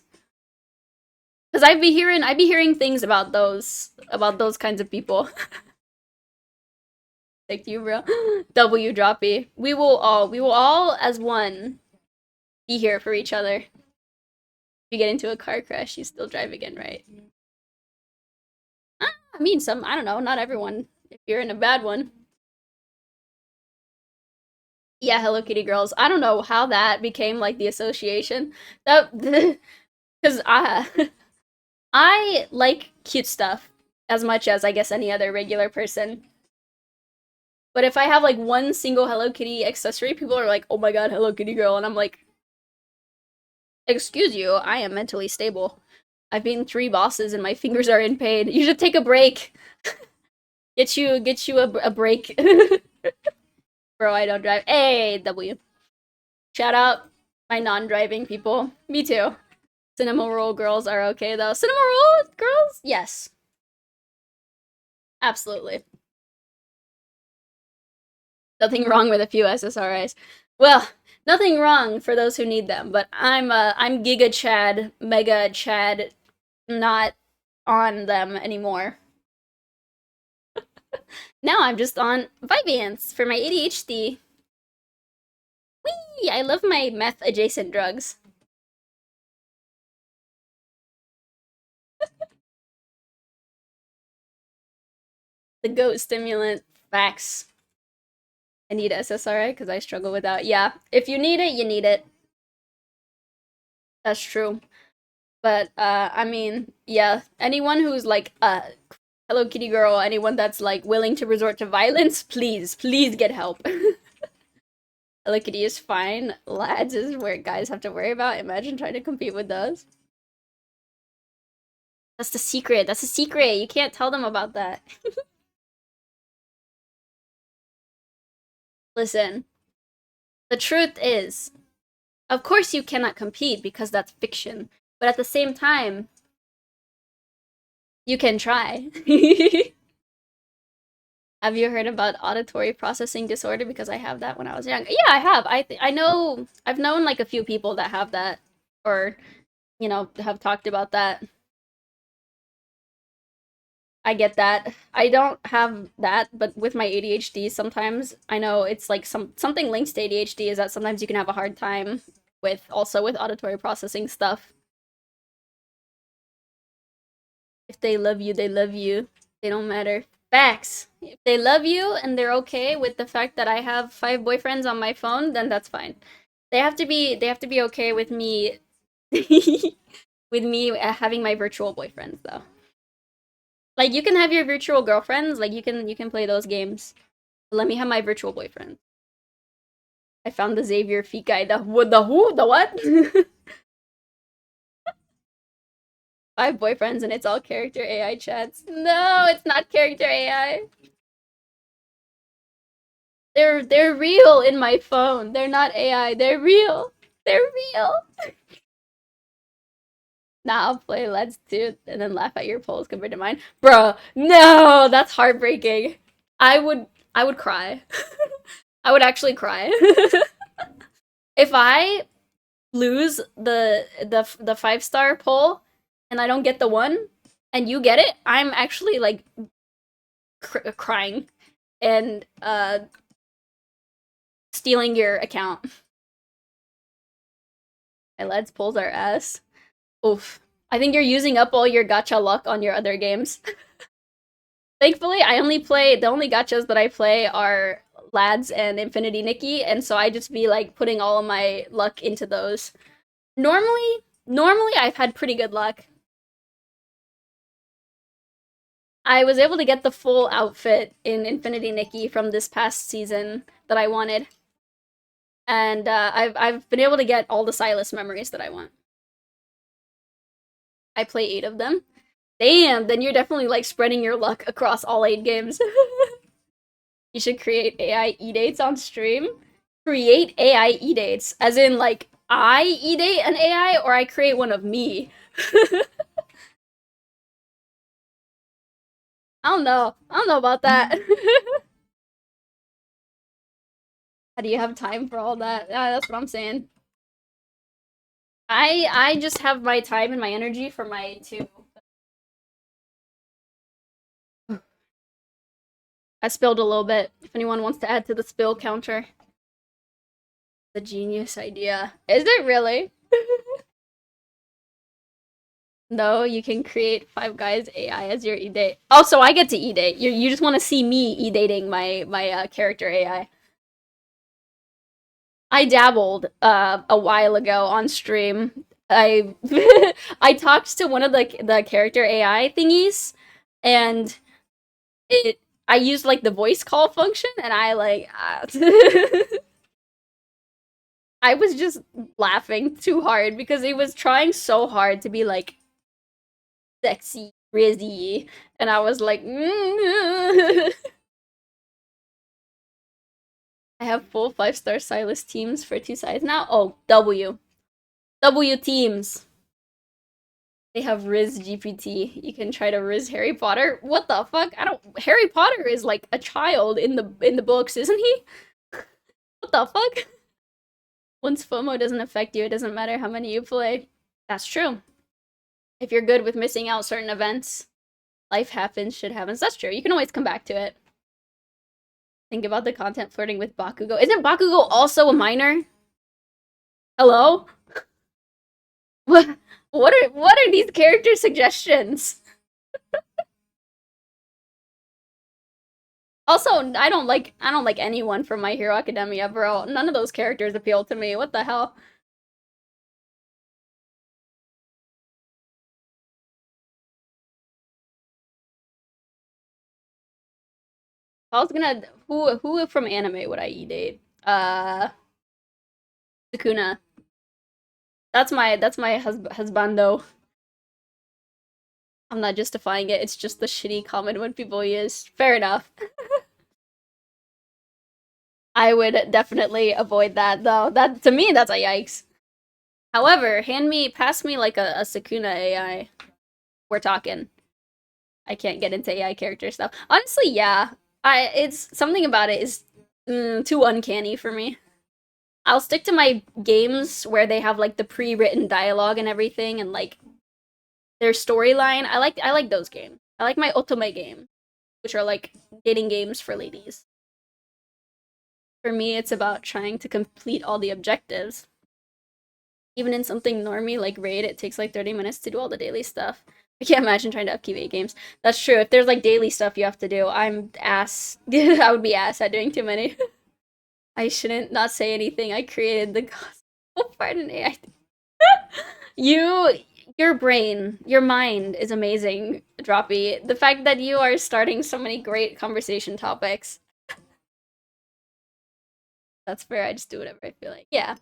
Because I'd be hearing things about those kinds of people. Thank you, bro. W droppy. We will all as one be here for each other. If you get into a car crash, you still drive again, right? I mean, I don't know, not everyone. If you're in a bad one. Yeah, Hello Kitty girls. I don't know how that became like the association. That because I like cute stuff as much as I guess any other regular person. But if I have like one single Hello Kitty accessory, people are like, "Oh my god, Hello Kitty girl," and I'm like, "Excuse you, I am mentally stable. I've been 3 bosses and my fingers are in pain. You should take a break. Get you a break." Bro, I don't drive. Hey, W. Shout out my non-driving people. Me too. Cinema roll girls are okay though. Cinema roll girls? Yes. Absolutely. Nothing wrong with a few SSRIs. Well, nothing wrong for those who need them, but I'm Giga Chad, Mega Chad, not on them anymore. Now I'm just on Vyvanse for my ADHD. Whee! I love my meth adjacent drugs. The goat stimulant. Facts. I need SSRI because I struggle without. Yeah, if you need it, you need it. That's true. But I mean, yeah, anyone who's like Hello Kitty girl, anyone that's like willing to resort to violence, please get help. Hello Kitty is fine. Lads is where guys have to worry about. Imagine trying to compete with those. That's the secret. That's a secret. You can't tell them about that. Listen, the truth is, of course you cannot compete because that's fiction. But at the same time, you can try. Have you heard about auditory processing disorder? Because I have that when I was young. Yeah, I have. I know. I've known like a few people that have that, or you know, have talked about that. I get that. I don't have that, but with my ADHD, sometimes I know it's like something linked to ADHD is that sometimes you can have a hard time with auditory processing stuff. If they love you, they love you. They don't matter. Facts. If they love you and they're okay with the fact that I have 5 boyfriends on my phone, then that's fine. They have to be okay with me with me having my virtual boyfriends though. Like you can have your virtual girlfriends, like you can play those games. But let me have my virtual boyfriend. I found the Xavier feet guy. The who? The what? 5 boyfriends and it's all character AI chats. No, it's not character AI. They're real in my phone. They're not AI. They're real. They're real. Nah, I'll play Let's Do and then laugh at your polls compared to mine. Bro, no, that's heartbreaking. I would cry. I would actually cry. If I lose the 5-star poll and I don't get the one and you get it, I'm actually like crying and stealing your account. My Let's polls are ass. Oof. I think you're using up all your gacha luck on your other games. Thankfully, I only play the only gachas that I play are Lads and Infinity Nikki, and so I just be like putting all of my luck into those. Normally I've had pretty good luck. I was able to get the full outfit in Infinity Nikki from this past season that I wanted. And I've been able to get all the Silas memories that I want. I play 8 of them. Damn, then you're definitely like spreading your luck across all 8 games. You should create AI e-dates on stream. Create AI e-dates, as in like I e-date an AI or I create one of me. I don't know. I don't know about that. How do you have time for all that? That's what I'm saying. I just have my time and my energy for my 2. I spilled a little bit. If anyone wants to add to the spill counter. The genius idea. Is it really? No, you can create Five Guys AI as your e-date. Oh, so I get to e-date. You just want to see me e-dating my character AI. I dabbled a while ago on stream. I I talked to one of the character AI thingies, and I used like the voice call function, and I like I was just laughing too hard because it was trying so hard to be like sexy, rizzy, and I was like, I have full 5-star Silas teams for 2 sides now. Oh, W teams. They have Riz GPT. You can try to Riz Harry Potter. What the fuck? I don't. Harry Potter is like a child in the books, isn't he? What the fuck? Once FOMO doesn't affect you, it doesn't matter how many you play. That's true. If you're good with missing out certain events, life happens, shit happens. That's true. You can always come back to it. Think about the content flirting with Bakugo. Isn't Bakugo also a minor? Hello? What are these character suggestions? Also, I don't like anyone from My Hero Academia, bro. None of those characters appeal to me. What the hell? I was gonna who from anime would I e-date? Sukuna. That's my husbando. I'm not justifying it. It's just the shitty comment when people use. Fair enough. I would definitely avoid that though. That to me that's a yikes. However, pass me like a Sukuna AI. We're talking. I can't get into AI character stuff. Honestly, yeah. It's something about it is too uncanny for me. I'll stick to my games where they have like the pre-written dialogue and everything and like their storyline. I like those games. I like my otome game, which are like dating games for ladies. For me, it's about trying to complete all the objectives. Even in something normie like Raid, it takes like 30 minutes to do all the daily stuff. I can't imagine trying to upkeep 8 games. That's true. If there's like daily stuff you have to do, I'm ass. I would be ass at doing too many. I shouldn't not say anything. I created the gospel part in AI. Your brain, your mind is amazing, Droppy. The fact that you are starting so many great conversation topics. That's fair. I just do whatever I feel like. Yeah.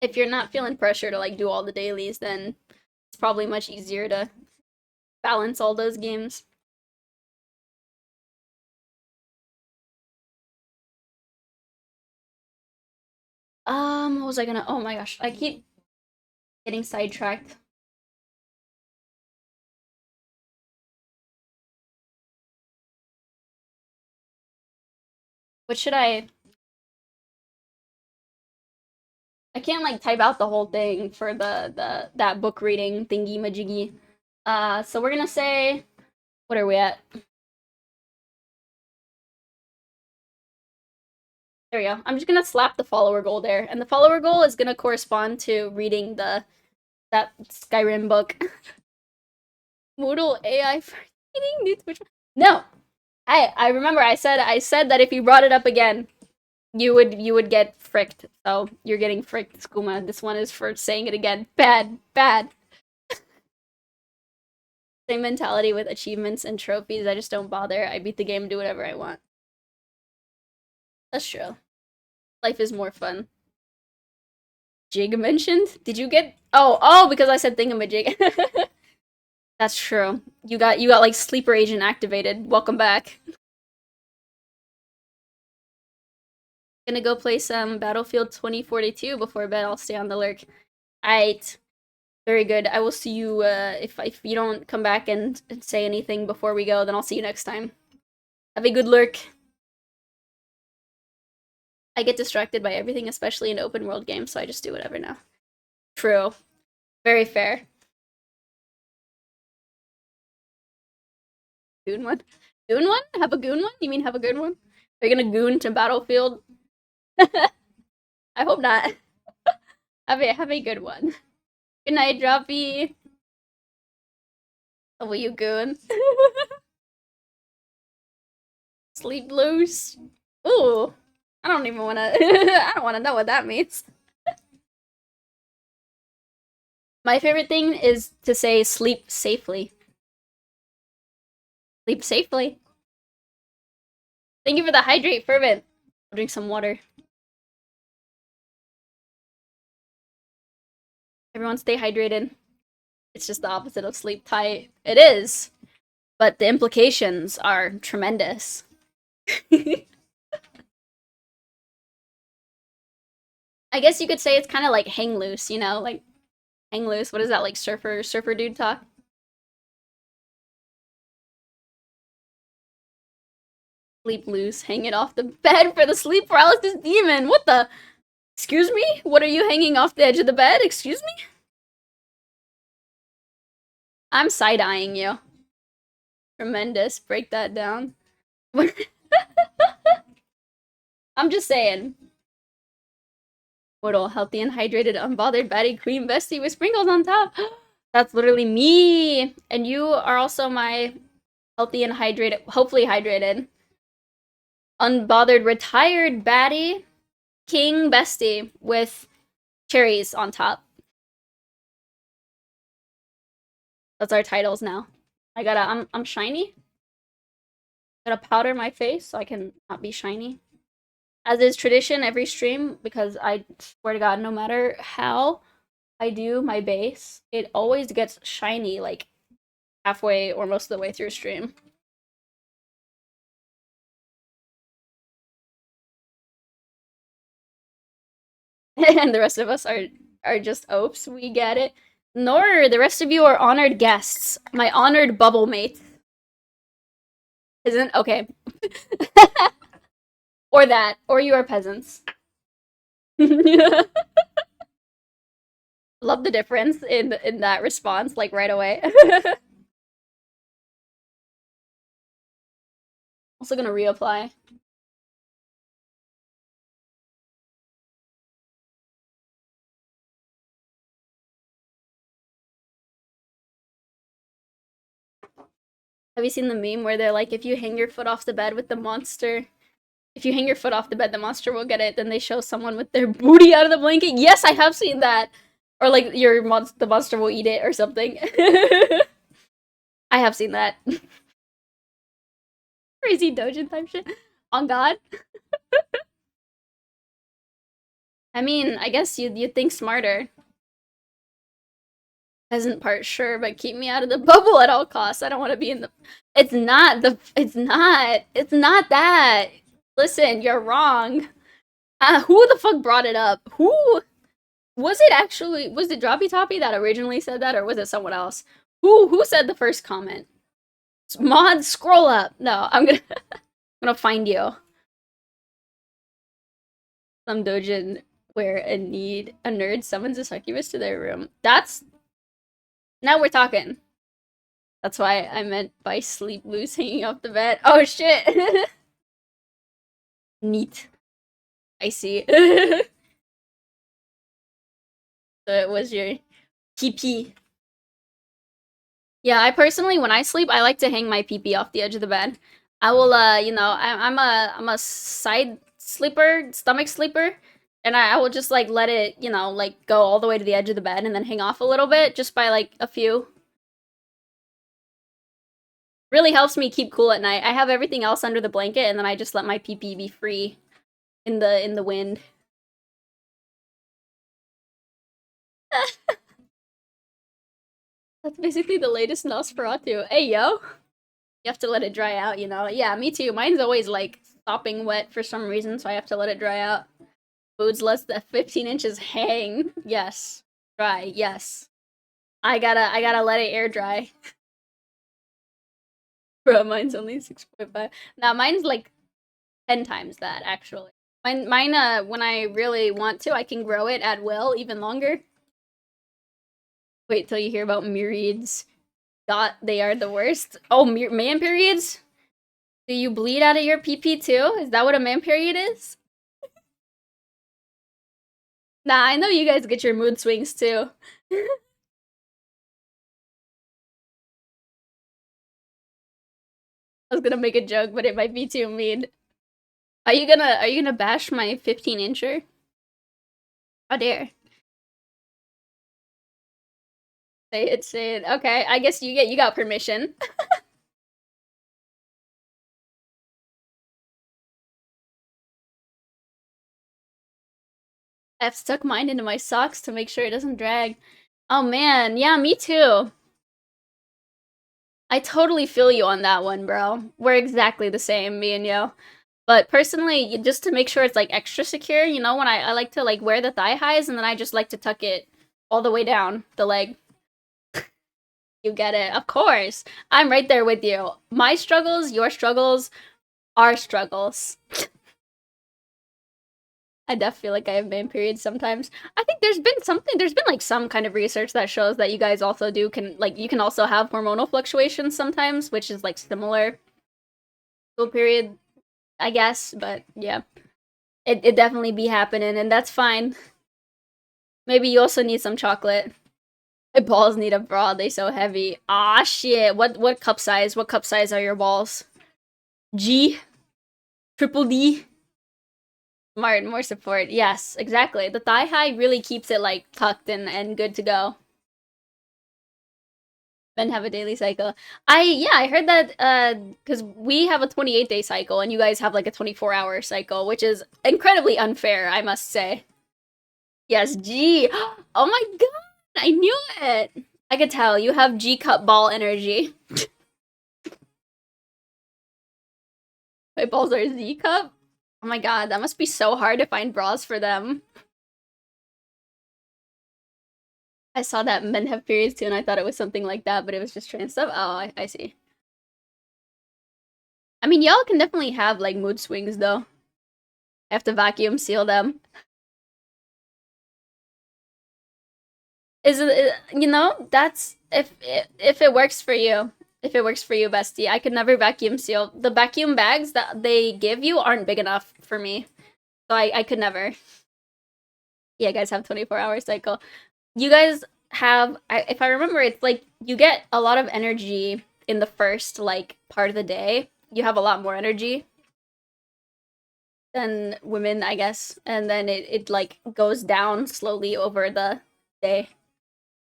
If you're not feeling pressure to like do all the dailies, then it's probably much easier to balance all those games. What was I gonna? Oh my gosh, I keep getting sidetracked. What should I can't like type out the whole thing for the that book reading thingy majiggy. So we're gonna say, what are we at? There we go. I'm just gonna slap the follower goal there, and the follower goal is gonna correspond to reading that Skyrim book. Moodle AI for reading new Twitch. No, I remember I said that if you brought it up again, you would get fricked. So you're getting fricked, Skooma. This one is for saying it again. Bad, bad. Same mentality with achievements and trophies. I just don't bother. I beat the game, do whatever I want. That's true. Life is more fun. Jig mentioned? Did you get? Oh, because I said thingamajig. That's true. You got like sleeper agent activated. Welcome back. Gonna go play some Battlefield 2042 before bed. I'll stay on the lurk. Aight. Very good. I will see you, if you don't come back and say anything before we go, then I'll see you next time. Have a good lurk. I get distracted by everything, especially in open world games, so I just do whatever now. True. Very fair. Goon one? Goon one? Have a goon one? You mean have a good one? Are you gonna goon to Battlefield? I hope not. Have a good one. Good night, Droppy. Oh, will you goon? Sleep loose. Ooh. I don't even wanna I don't wanna know what that means. My favorite thing is to say sleep safely. Sleep safely. Thank you for the hydrate, Fervent. I'll drink some water. Everyone stay hydrated. It's just the opposite of sleep tight. It is. But the implications are tremendous. I guess you could say it's kind of like hang loose, you know? Like, hang loose. What is that, like surfer dude talk? Sleep loose. Hang it off the bed for the sleep paralysis demon. What the? Excuse me? What are you hanging off the edge of the bed? Excuse me? I'm side-eyeing you. Tremendous. Break that down. I'm just saying. Mortal, healthy and hydrated, unbothered, batty queen bestie with sprinkles on top. That's literally me. And you are also my healthy and hydrated, hopefully hydrated, unbothered, retired baddie king bestie with cherries on top. That's our titles now. I'm shiny. Gotta powder my face so I can not be shiny. As is tradition every stream, because I swear to God, no matter how I do my base, it always gets shiny like halfway or most of the way through stream. And the rest of us are just opes. We get it. Nor the rest of you are honored guests. My honored bubble mates. Isn't okay. Or that. Or you are peasants. Love the difference in that response, like right away. Also gonna reapply. Have you seen the meme where they're like, if you hang your foot off the bed with the monster, if you hang your foot off the bed, the monster will get it. Then they show someone with their booty out of the blanket. Yes, I have seen that. Or like the monster will eat it or something. I have seen that. Crazy dojin type shit. On God. I mean, I guess you'd think smarter. Peasant part, sure, but keep me out of the bubble at all costs. I don't want to be in the. It's not the. It's not. It's not that. Listen, you're wrong. Who the fuck brought it up? Who was it actually? Was it Droppy Toppy that originally said that, or was it someone else? Who said the first comment? Mod, scroll up. No, I'm gonna find you. Some dojin where a nerd summons a succubus to their room. That's now we're talking. That's why I meant by sleep loose hanging off the bed. Oh shit. Neat. I see. So it was your PP. Yeah, I personally, when I sleep, I like to hang my PP off the edge of the bed. I will, you know, I'm a side sleeper, stomach sleeper, and I will just like let it, you know, like go all the way to the edge of the bed and then hang off a little bit, just by like a few. Really helps me keep cool at night. I have everything else under the blanket, and then I just let my PP be free in the wind. That's basically the latest Nosferatu. Hey, yo. You have to let it dry out, you know? Yeah, me too. Mine's always, like, stopping wet for some reason, so I have to let it dry out. Foods less than 15 inches hang. Yes. Dry, yes. I gotta let it air dry. Bro, mine's only 6.5. Now, mine's, like, 10 times that, actually. Mine, when I really want to, I can grow it at will even longer. Wait till you hear about myriads. God, they are the worst. Oh, man periods? Do you bleed out of your PP too? Is that what a man period is? Nah, I know you guys get your mood swings too. I was gonna make a joke, but it might be too mean. Are you gonna bash my 15-incher? How dare. Say it. Okay, I guess you got permission. I've stuck mine into my socks to make sure it doesn't drag. Oh man, yeah, me too. I totally feel you on that one, bro. We're exactly the same, me and you. But personally, just to make sure it's like extra secure, you know, when I like to like wear the thigh highs and then I just like to tuck it all the way down the leg. You get it. Of course. I'm right there with you. My struggles, your struggles, our struggles. I definitely feel like I have man periods sometimes. I think there's been like some kind of research that shows that you guys also you can also have hormonal fluctuations sometimes, which is like similar to a period, I guess, but yeah. It definitely be happening, and that's fine. Maybe you also need some chocolate. My balls need a bra, they so heavy. Ah shit. What cup size? What cup size are your balls? G? Triple D? Smart, more support. Yes, exactly. The thigh high really keeps it like tucked and good to go. Men have a daily cycle. I heard that because we have a 28-day cycle and you guys have like a 24-hour cycle, which is incredibly unfair, I must say. Yes, G. Oh my god, I knew it. I could tell you have G cup ball energy. My balls are Z cup. Oh my god, that must be so hard to find bras for them. I saw that men have periods too, and I thought it was something like that, but it was just trans stuff. Oh, I see. I mean, y'all can definitely have like mood swings though. I have to vacuum seal them. Is it, you know, that's if it works for you. If it works for you, bestie. I could never vacuum seal. The vacuum bags that they give you aren't big enough for me. So I could never. Yeah, guys have 24-hour cycle. You guys have, if I remember, it's like you get a lot of energy in the first like part of the day. You have a lot more energy than women, I guess, and then it like goes down slowly over the day.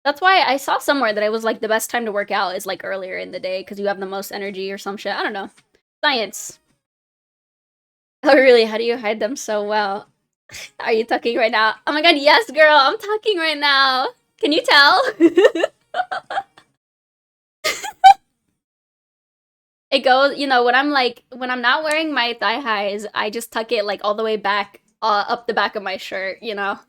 That's why I saw somewhere that it was like the best time to work out is like earlier in the day because you have the most energy or some shit. I don't know. Science. Oh really? How do you hide them so well? Are you tucking right now? Oh my god, yes, girl, I'm tucking right now. Can you tell? It goes, you know, when I'm not wearing my thigh highs, I just tuck it like all the way back, up the back of my shirt, you know?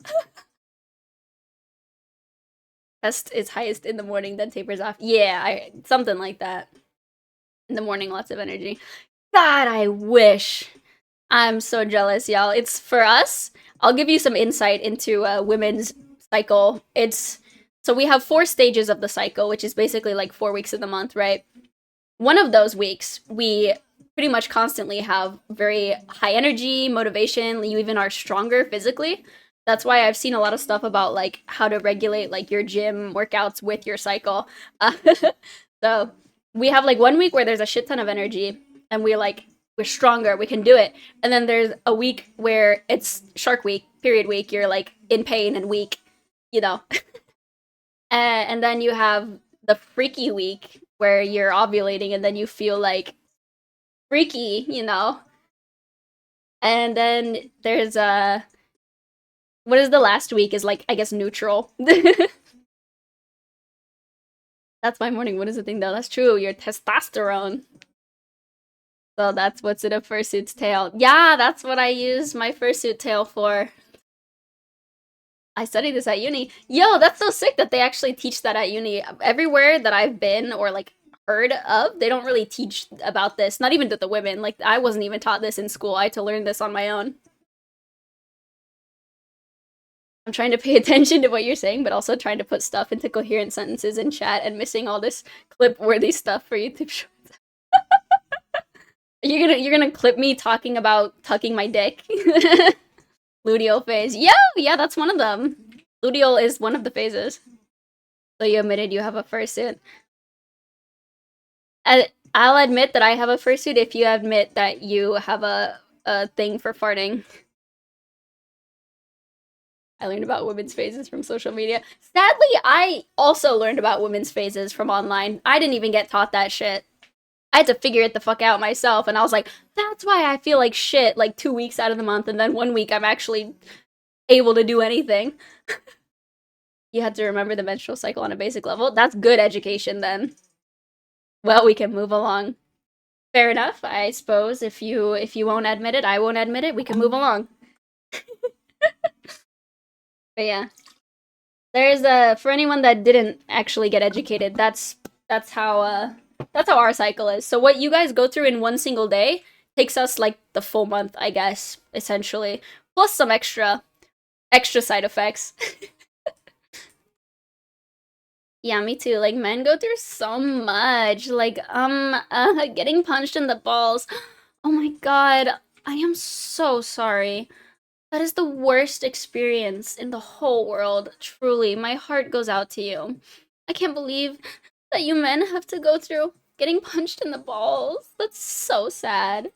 Chest is highest in the morning, then tapers off. Yeah, something like that. In the morning, lots of energy. God, I wish. I'm so jealous, y'all. It's for us. I'll give you some insight into women's cycle. So we have 4 stages of the cycle, which is basically like 4 weeks of the month, right? One of those weeks, we pretty much constantly have very high energy, motivation. You even are stronger physically. That's why I've seen a lot of stuff about like how to regulate like your gym workouts with your cycle. So we have like 1 week where there's a shit ton of energy, and we're stronger, we can do it. And then there's a week where it's Shark Week, period week. You're like in pain and weak, you know. And then you have the freaky week where you're ovulating and then you feel like freaky, you know. And then there's what is the last week is like, I guess, neutral. That's my morning. What is the thing though? That's true. Your testosterone. So that's what's in a fursuit's tail. Yeah, that's what I use my fursuit tail for. I studied this at uni. Yo, that's so sick that they actually teach that at uni. Everywhere that I've been or like heard of, they don't really teach about this. Not even to the women. Like, I wasn't even taught this in school. I had to learn this on my own. I'm trying to pay attention to what you're saying, but also trying to put stuff into coherent sentences in chat and missing all this clip-worthy stuff for YouTube shorts. You're gonna clip me talking about tucking my dick? Luteal phase. Yeah, that's one of them. Luteal is one of the phases. So you admitted you have a fursuit. I'll admit that I have a fursuit if you admit that you have a thing for farting. I learned about women's phases from social media. Sadly, I also learned about women's phases from online. I didn't even get taught that shit. I had to figure it the fuck out myself, and I was like, that's why I feel like shit like 2 weeks out of the month, and then 1 week I'm actually able to do anything. You had to remember the menstrual cycle on a basic level. That's good education then. Well, we can move along. Fair enough, I suppose. If you won't admit it, I won't admit it. We can move along. But yeah, there's for anyone that didn't actually get educated, that's how our cycle is. So what you guys go through in one single day takes us like the full month, I guess, essentially, plus some extra side effects. Yeah, me too. Like, men go through so much. Like, getting punched in the balls. Oh my god, I am so sorry. That is the worst experience in the whole world. Truly, my heart goes out to you. I can't believe that you men have to go through getting punched in the balls. That's so sad.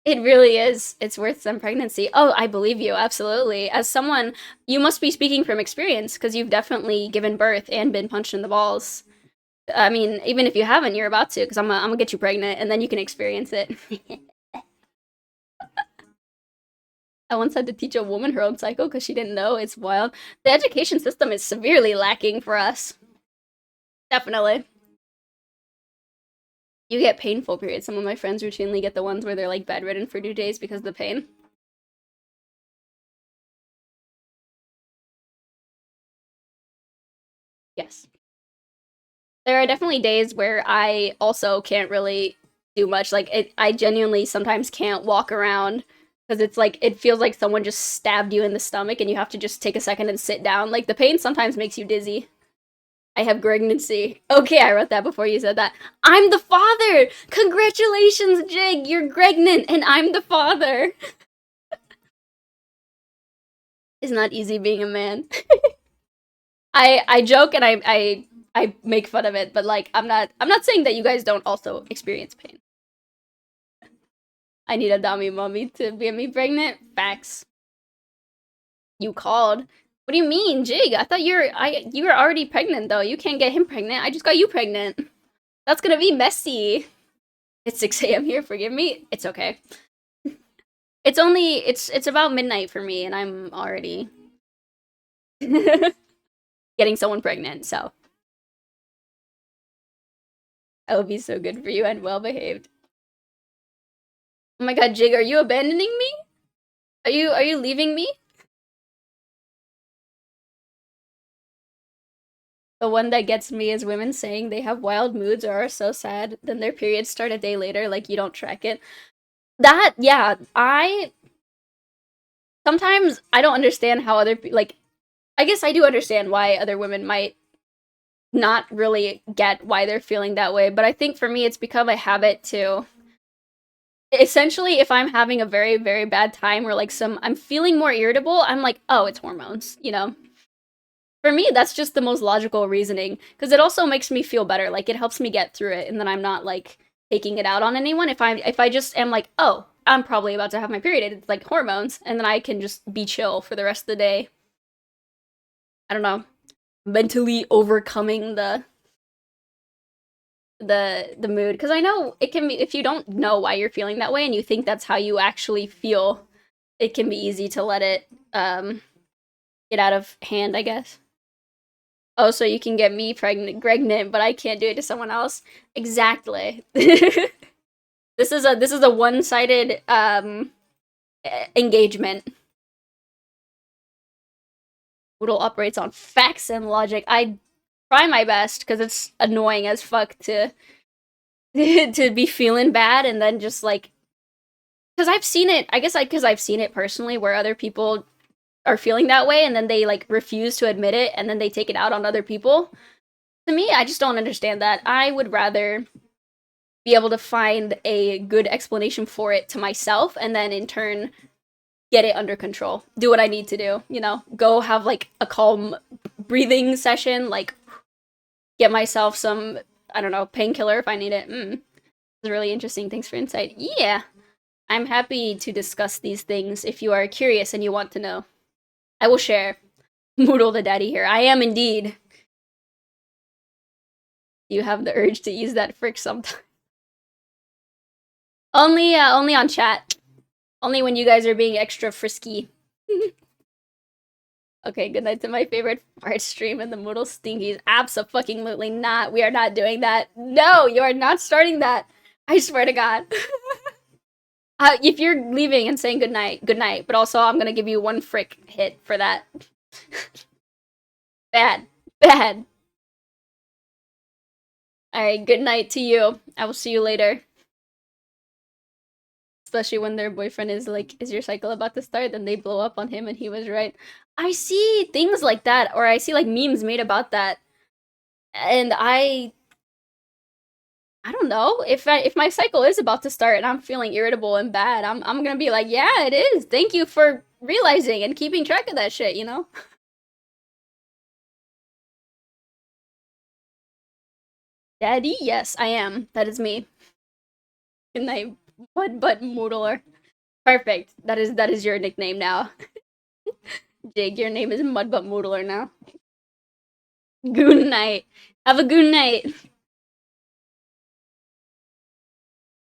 It really is. It's worth some pregnancy. Oh, I believe you, absolutely. As someone, you must be speaking from experience because you've definitely given birth and been punched in the balls. I mean, even if you haven't, you're about to, because I'm gonna get you pregnant and then you can experience it. I once had to teach a woman her own cycle because she didn't know. It's wild. The education system is severely lacking for us. Definitely. You get painful periods. Some of my friends routinely get the ones where they're like bedridden for 2 days because of the pain. Yes. There are definitely days where I also can't really do much. Like, I genuinely sometimes can't walk around because it's like, it feels like someone just stabbed you in the stomach and you have to just take a second and sit down. Like, the pain sometimes makes you dizzy. I have pregnancy. Okay, I wrote that before you said that. I'm the father! Congratulations, Jig! You're pregnant and I'm the father! It's not easy being a man. I joke and I make fun of it, but like I'm not saying that you guys don't also experience pain. I need a dummy mommy to get me pregnant. Facts. You called. What do you mean, Jig? I thought you were already pregnant though. You can't get him pregnant. I just got you pregnant. That's gonna be messy. It's 6 a.m. here, forgive me. It's okay. It's about midnight for me, and I'm already getting someone pregnant, so that would be so good for you and well behaved. Oh my god, Jig, are you abandoning me? Are you leaving me? The one that gets me is women saying they have wild moods or are so sad, then their periods start a day later, like you don't track it. That, yeah, sometimes I don't understand how other like, I guess I do understand why other women might not really get why they're feeling that way, but I think for me it's become a habit to essentially if I'm having a very, very bad time or like I'm feeling more irritable, I'm like, oh, it's hormones, you know? For me, that's just the most logical reasoning because it also makes me feel better. Like it helps me get through it, and then I'm not like taking it out on anyone. If I just am like, oh, I'm probably about to have my period, it's like hormones, and then I can just be chill for the rest of the day. I don't know, mentally overcoming the mood because I know it can be if you don't know why you're feeling that way and you think that's how you actually feel, it can be easy to let it get out of hand, I guess. Oh, so you can get me pregnant, but I can't do it to someone else. Exactly. This is a one-sided engagement. Moodle operates on facts and logic. I try my best because it's annoying as fuck to to be feeling bad and then just like because I've seen it. I guess because I've seen it personally where other people are feeling that way and then they like refuse to admit it and then they take it out on other people. To me, I just don't understand that. I would rather be able to find a good explanation for it to myself and then in turn get it under control. Do what I need to do, you know? Go have like a calm breathing session, like get myself some, I don't know, painkiller if I need it. It's really interesting. Thanks for insight. Yeah. I'm happy to discuss these things if you are curious and you want to know. I will share. Moodle the daddy here. I am indeed. You have the urge to use that frick sometimes. Only on chat. Only when you guys are being extra frisky. Okay, good night to my favorite fart stream and the Moodle Stinkies. Abso-fucking-lutely not. We are not doing that. No, you are not starting that. I swear to God. If you're leaving and saying good night, good night. But also, I'm gonna give you one frick hit for that. Bad. Bad. Alright, good night to you. I will see you later. Especially when their boyfriend is like, is your cycle about to start? Then they blow up on him and he was right. I see things like that, or I see like memes made about that. And I don't know, if my cycle is about to start and I'm feeling irritable and bad, I'm gonna be like, yeah, it is. Thank you for realizing and keeping track of that shit, you know? Daddy? Yes, I am. That is me. Good night, Mud Butt Moodler. Perfect. That is your nickname now. Jig, your name is Mud Butt Moodler now. Good night. Have a good night.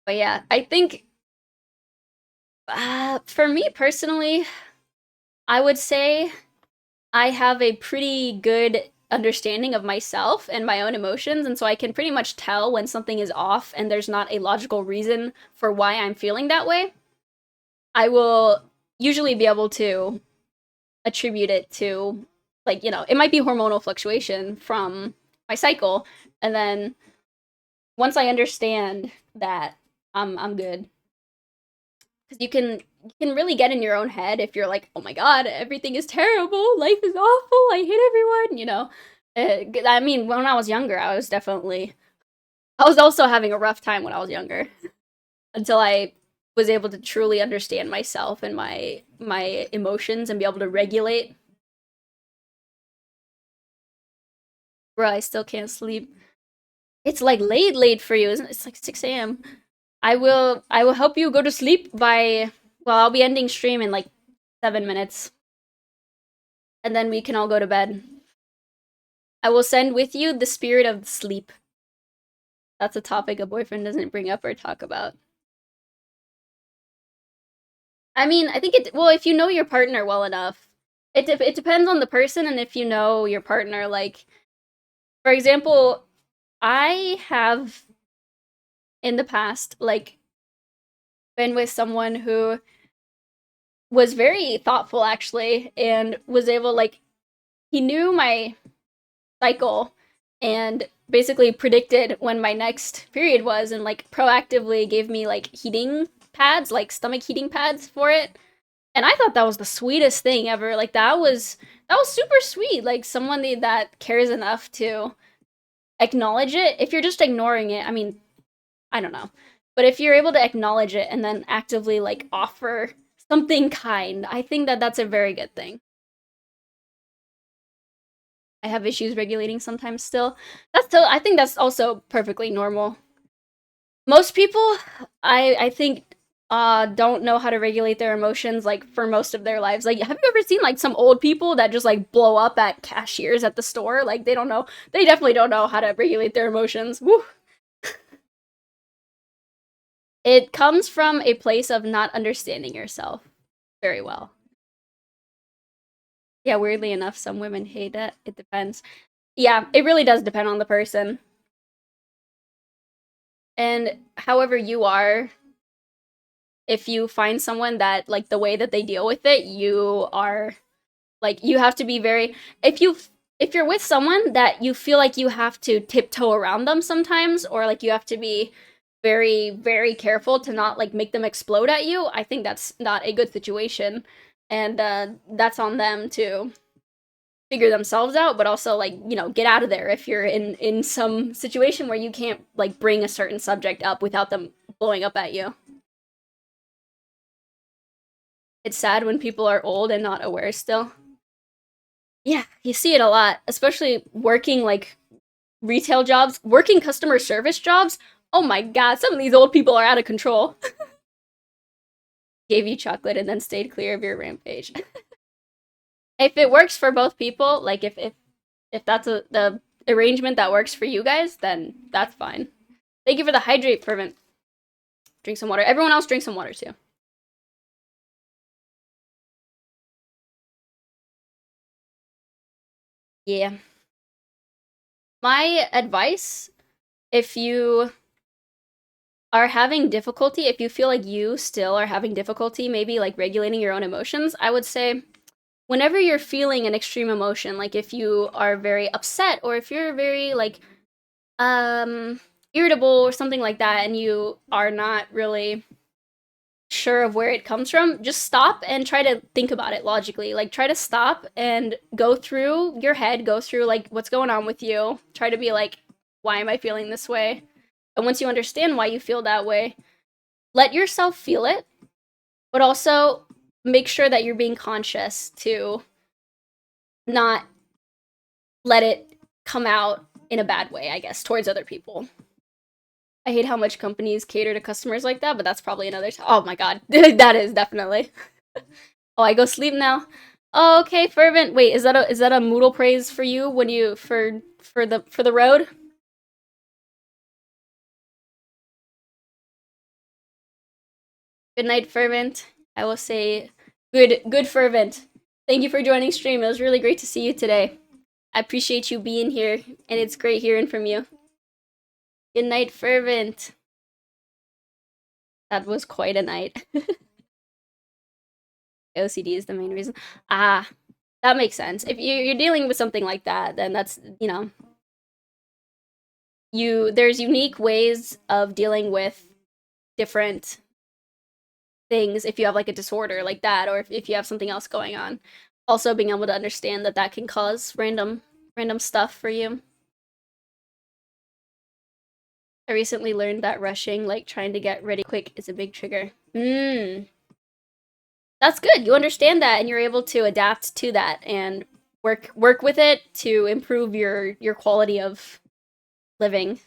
But yeah, I think for me personally, I would say I have a pretty good understanding of myself and my own emotions, and so I can pretty much tell when something is off and there's not a logical reason for why I'm feeling that way. I will usually be able to attribute it to, like, you know, it might be hormonal fluctuation from my cycle, and then once I understand that, I'm good. Because you can really get in your own head if you're like, oh my god, everything is terrible, life is awful, I hate everyone, you know. I mean, when I was younger, I was also having a rough time when I was younger until I was able to truly understand myself and my emotions and be able to regulate. Bro, I still can't sleep. It's like late for you, isn't it? It's like 6 a.m. I will help you go to sleep by, well, I'll be ending stream in like 7 minutes. And then we can all go to bed. I will send with you the spirit of sleep. that's a topic a boyfriend doesn't bring up or talk about. I mean, I think well, if you know your partner well enough, it depends on the person, and if you know your partner, like, for example, I have in the past, like, been with someone who was very thoughtful actually, and was able, like, he knew my cycle and basically predicted when my next period was, and like proactively gave me like heating pads, like stomach heating pads for it. And I thought that was the sweetest thing ever. Like that was super sweet. Like someone that cares enough to acknowledge it. If you're just ignoring it, I mean, I don't know. But if you're able to acknowledge it and then actively like offer something kind, I think that that's a very good thing. I have issues regulating sometimes still. I think that's also perfectly normal. Most people, I think, don't know how to regulate their emotions like for most of their lives. Like, have you ever seen like some old people that just like blow up at cashiers at the store? Like, they don't know. They definitely don't know how to regulate their emotions. Woo. It comes from a place of not understanding yourself very well. Yeah, weirdly enough, some women hate it. It depends. Yeah, it really does depend on the person. And however you are, if you find someone that like the way that they deal with it, you are like you have to be very if you're with someone that you feel like you have to tiptoe around them sometimes, or like you have to be very very careful to not like make them explode at you, I think that's not a good situation. And that's on them to figure themselves out, but also like, you know, get out of there if you're in some situation where you can't like bring a certain subject up without them blowing up at you. It's sad when people are old and not aware still. Yeah, you see it a lot, especially working like retail jobs, working customer service jobs. Oh my god, some of these old people are out of control. Gave you chocolate and then stayed clear of your rampage. If it works for both people, like if that's the arrangement that works for you guys, then that's fine. Thank you for the hydrate fervent. Drink some water. Everyone else drink some water too. Yeah. My advice, if you are having difficulty, if you feel like you still are having difficulty maybe like regulating your own emotions, I would say whenever you're feeling an extreme emotion, like if you are very upset or if you're very like irritable or something like that and you are not really sure of where it comes from, just stop and try to think about it logically. Like try to stop and go through your head, go through like what's going on with you. Try to be like, why am I feeling this way? And once you understand why you feel that way, let yourself feel it, but also make sure that you're being conscious to not let it come out in a bad way, I guess, towards other people. I hate how much companies cater to customers like that, but that's probably another oh my god. That is definitely. Oh, I go sleep now. Oh, okay, fervent. Wait, is that a Moodle praise for you when you for the road? Good night, fervent. I will say good fervent. Thank you for joining stream. It was really great to see you today. I appreciate you being here, and it's great hearing from you. Good night, fervent. That was quite a night. OCD is the main reason. Ah, that makes sense. If you're dealing with something like that, then that's, you know, there's unique ways of dealing with different things if you have like a disorder like that, or if you have something else going on. Also being able to understand that that can cause random stuff for you. I recently learned that rushing, like trying to get ready quick, is a big trigger. That's good. You understand that and you're able to adapt to that and work with it to improve your quality of living.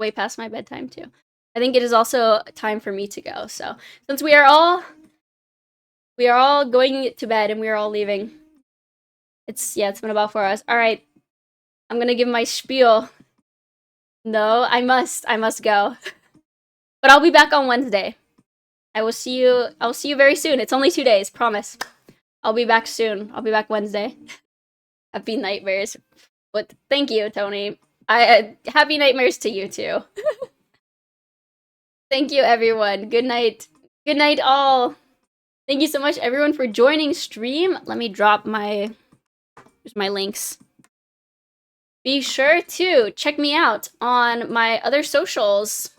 Way past my bedtime too. I think it is also time for me to go. So, since we are all going to bed and we are all leaving. It's been about 4 hours. All right. I'm going to give my spiel. No, I must go. But I'll be back on Wednesday. I'll see you very soon. It's only 2 days, promise. I'll be back soon. I'll be back Wednesday. Happy nightmares. But thank you, Tony. Happy nightmares to you too. Thank you, everyone. Good night. Good night, all. Thank you so much, everyone, for joining stream. Let me drop my links. Be sure to check me out on my other socials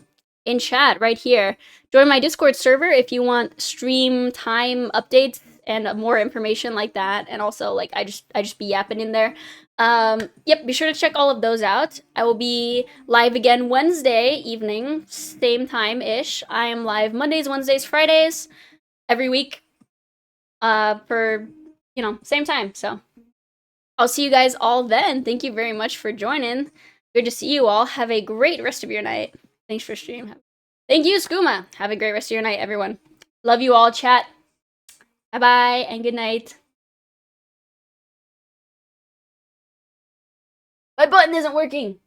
in chat right here. Join my Discord server if you want stream time updates and more information like that. And also, like, I just be yapping in there. Yep, be sure to check all of those out. I will be live again Wednesday evening, same time-ish. I am live Mondays, Wednesdays, Fridays, every week, for, you know, same time. So I'll see you guys all then. Thank you very much for joining. Good to see you all. Have a great rest of your night. Thanks for streaming. Thank you, Skooma. Have a great rest of your night, everyone. Love you all, chat. Bye-bye, and good night. My button isn't working.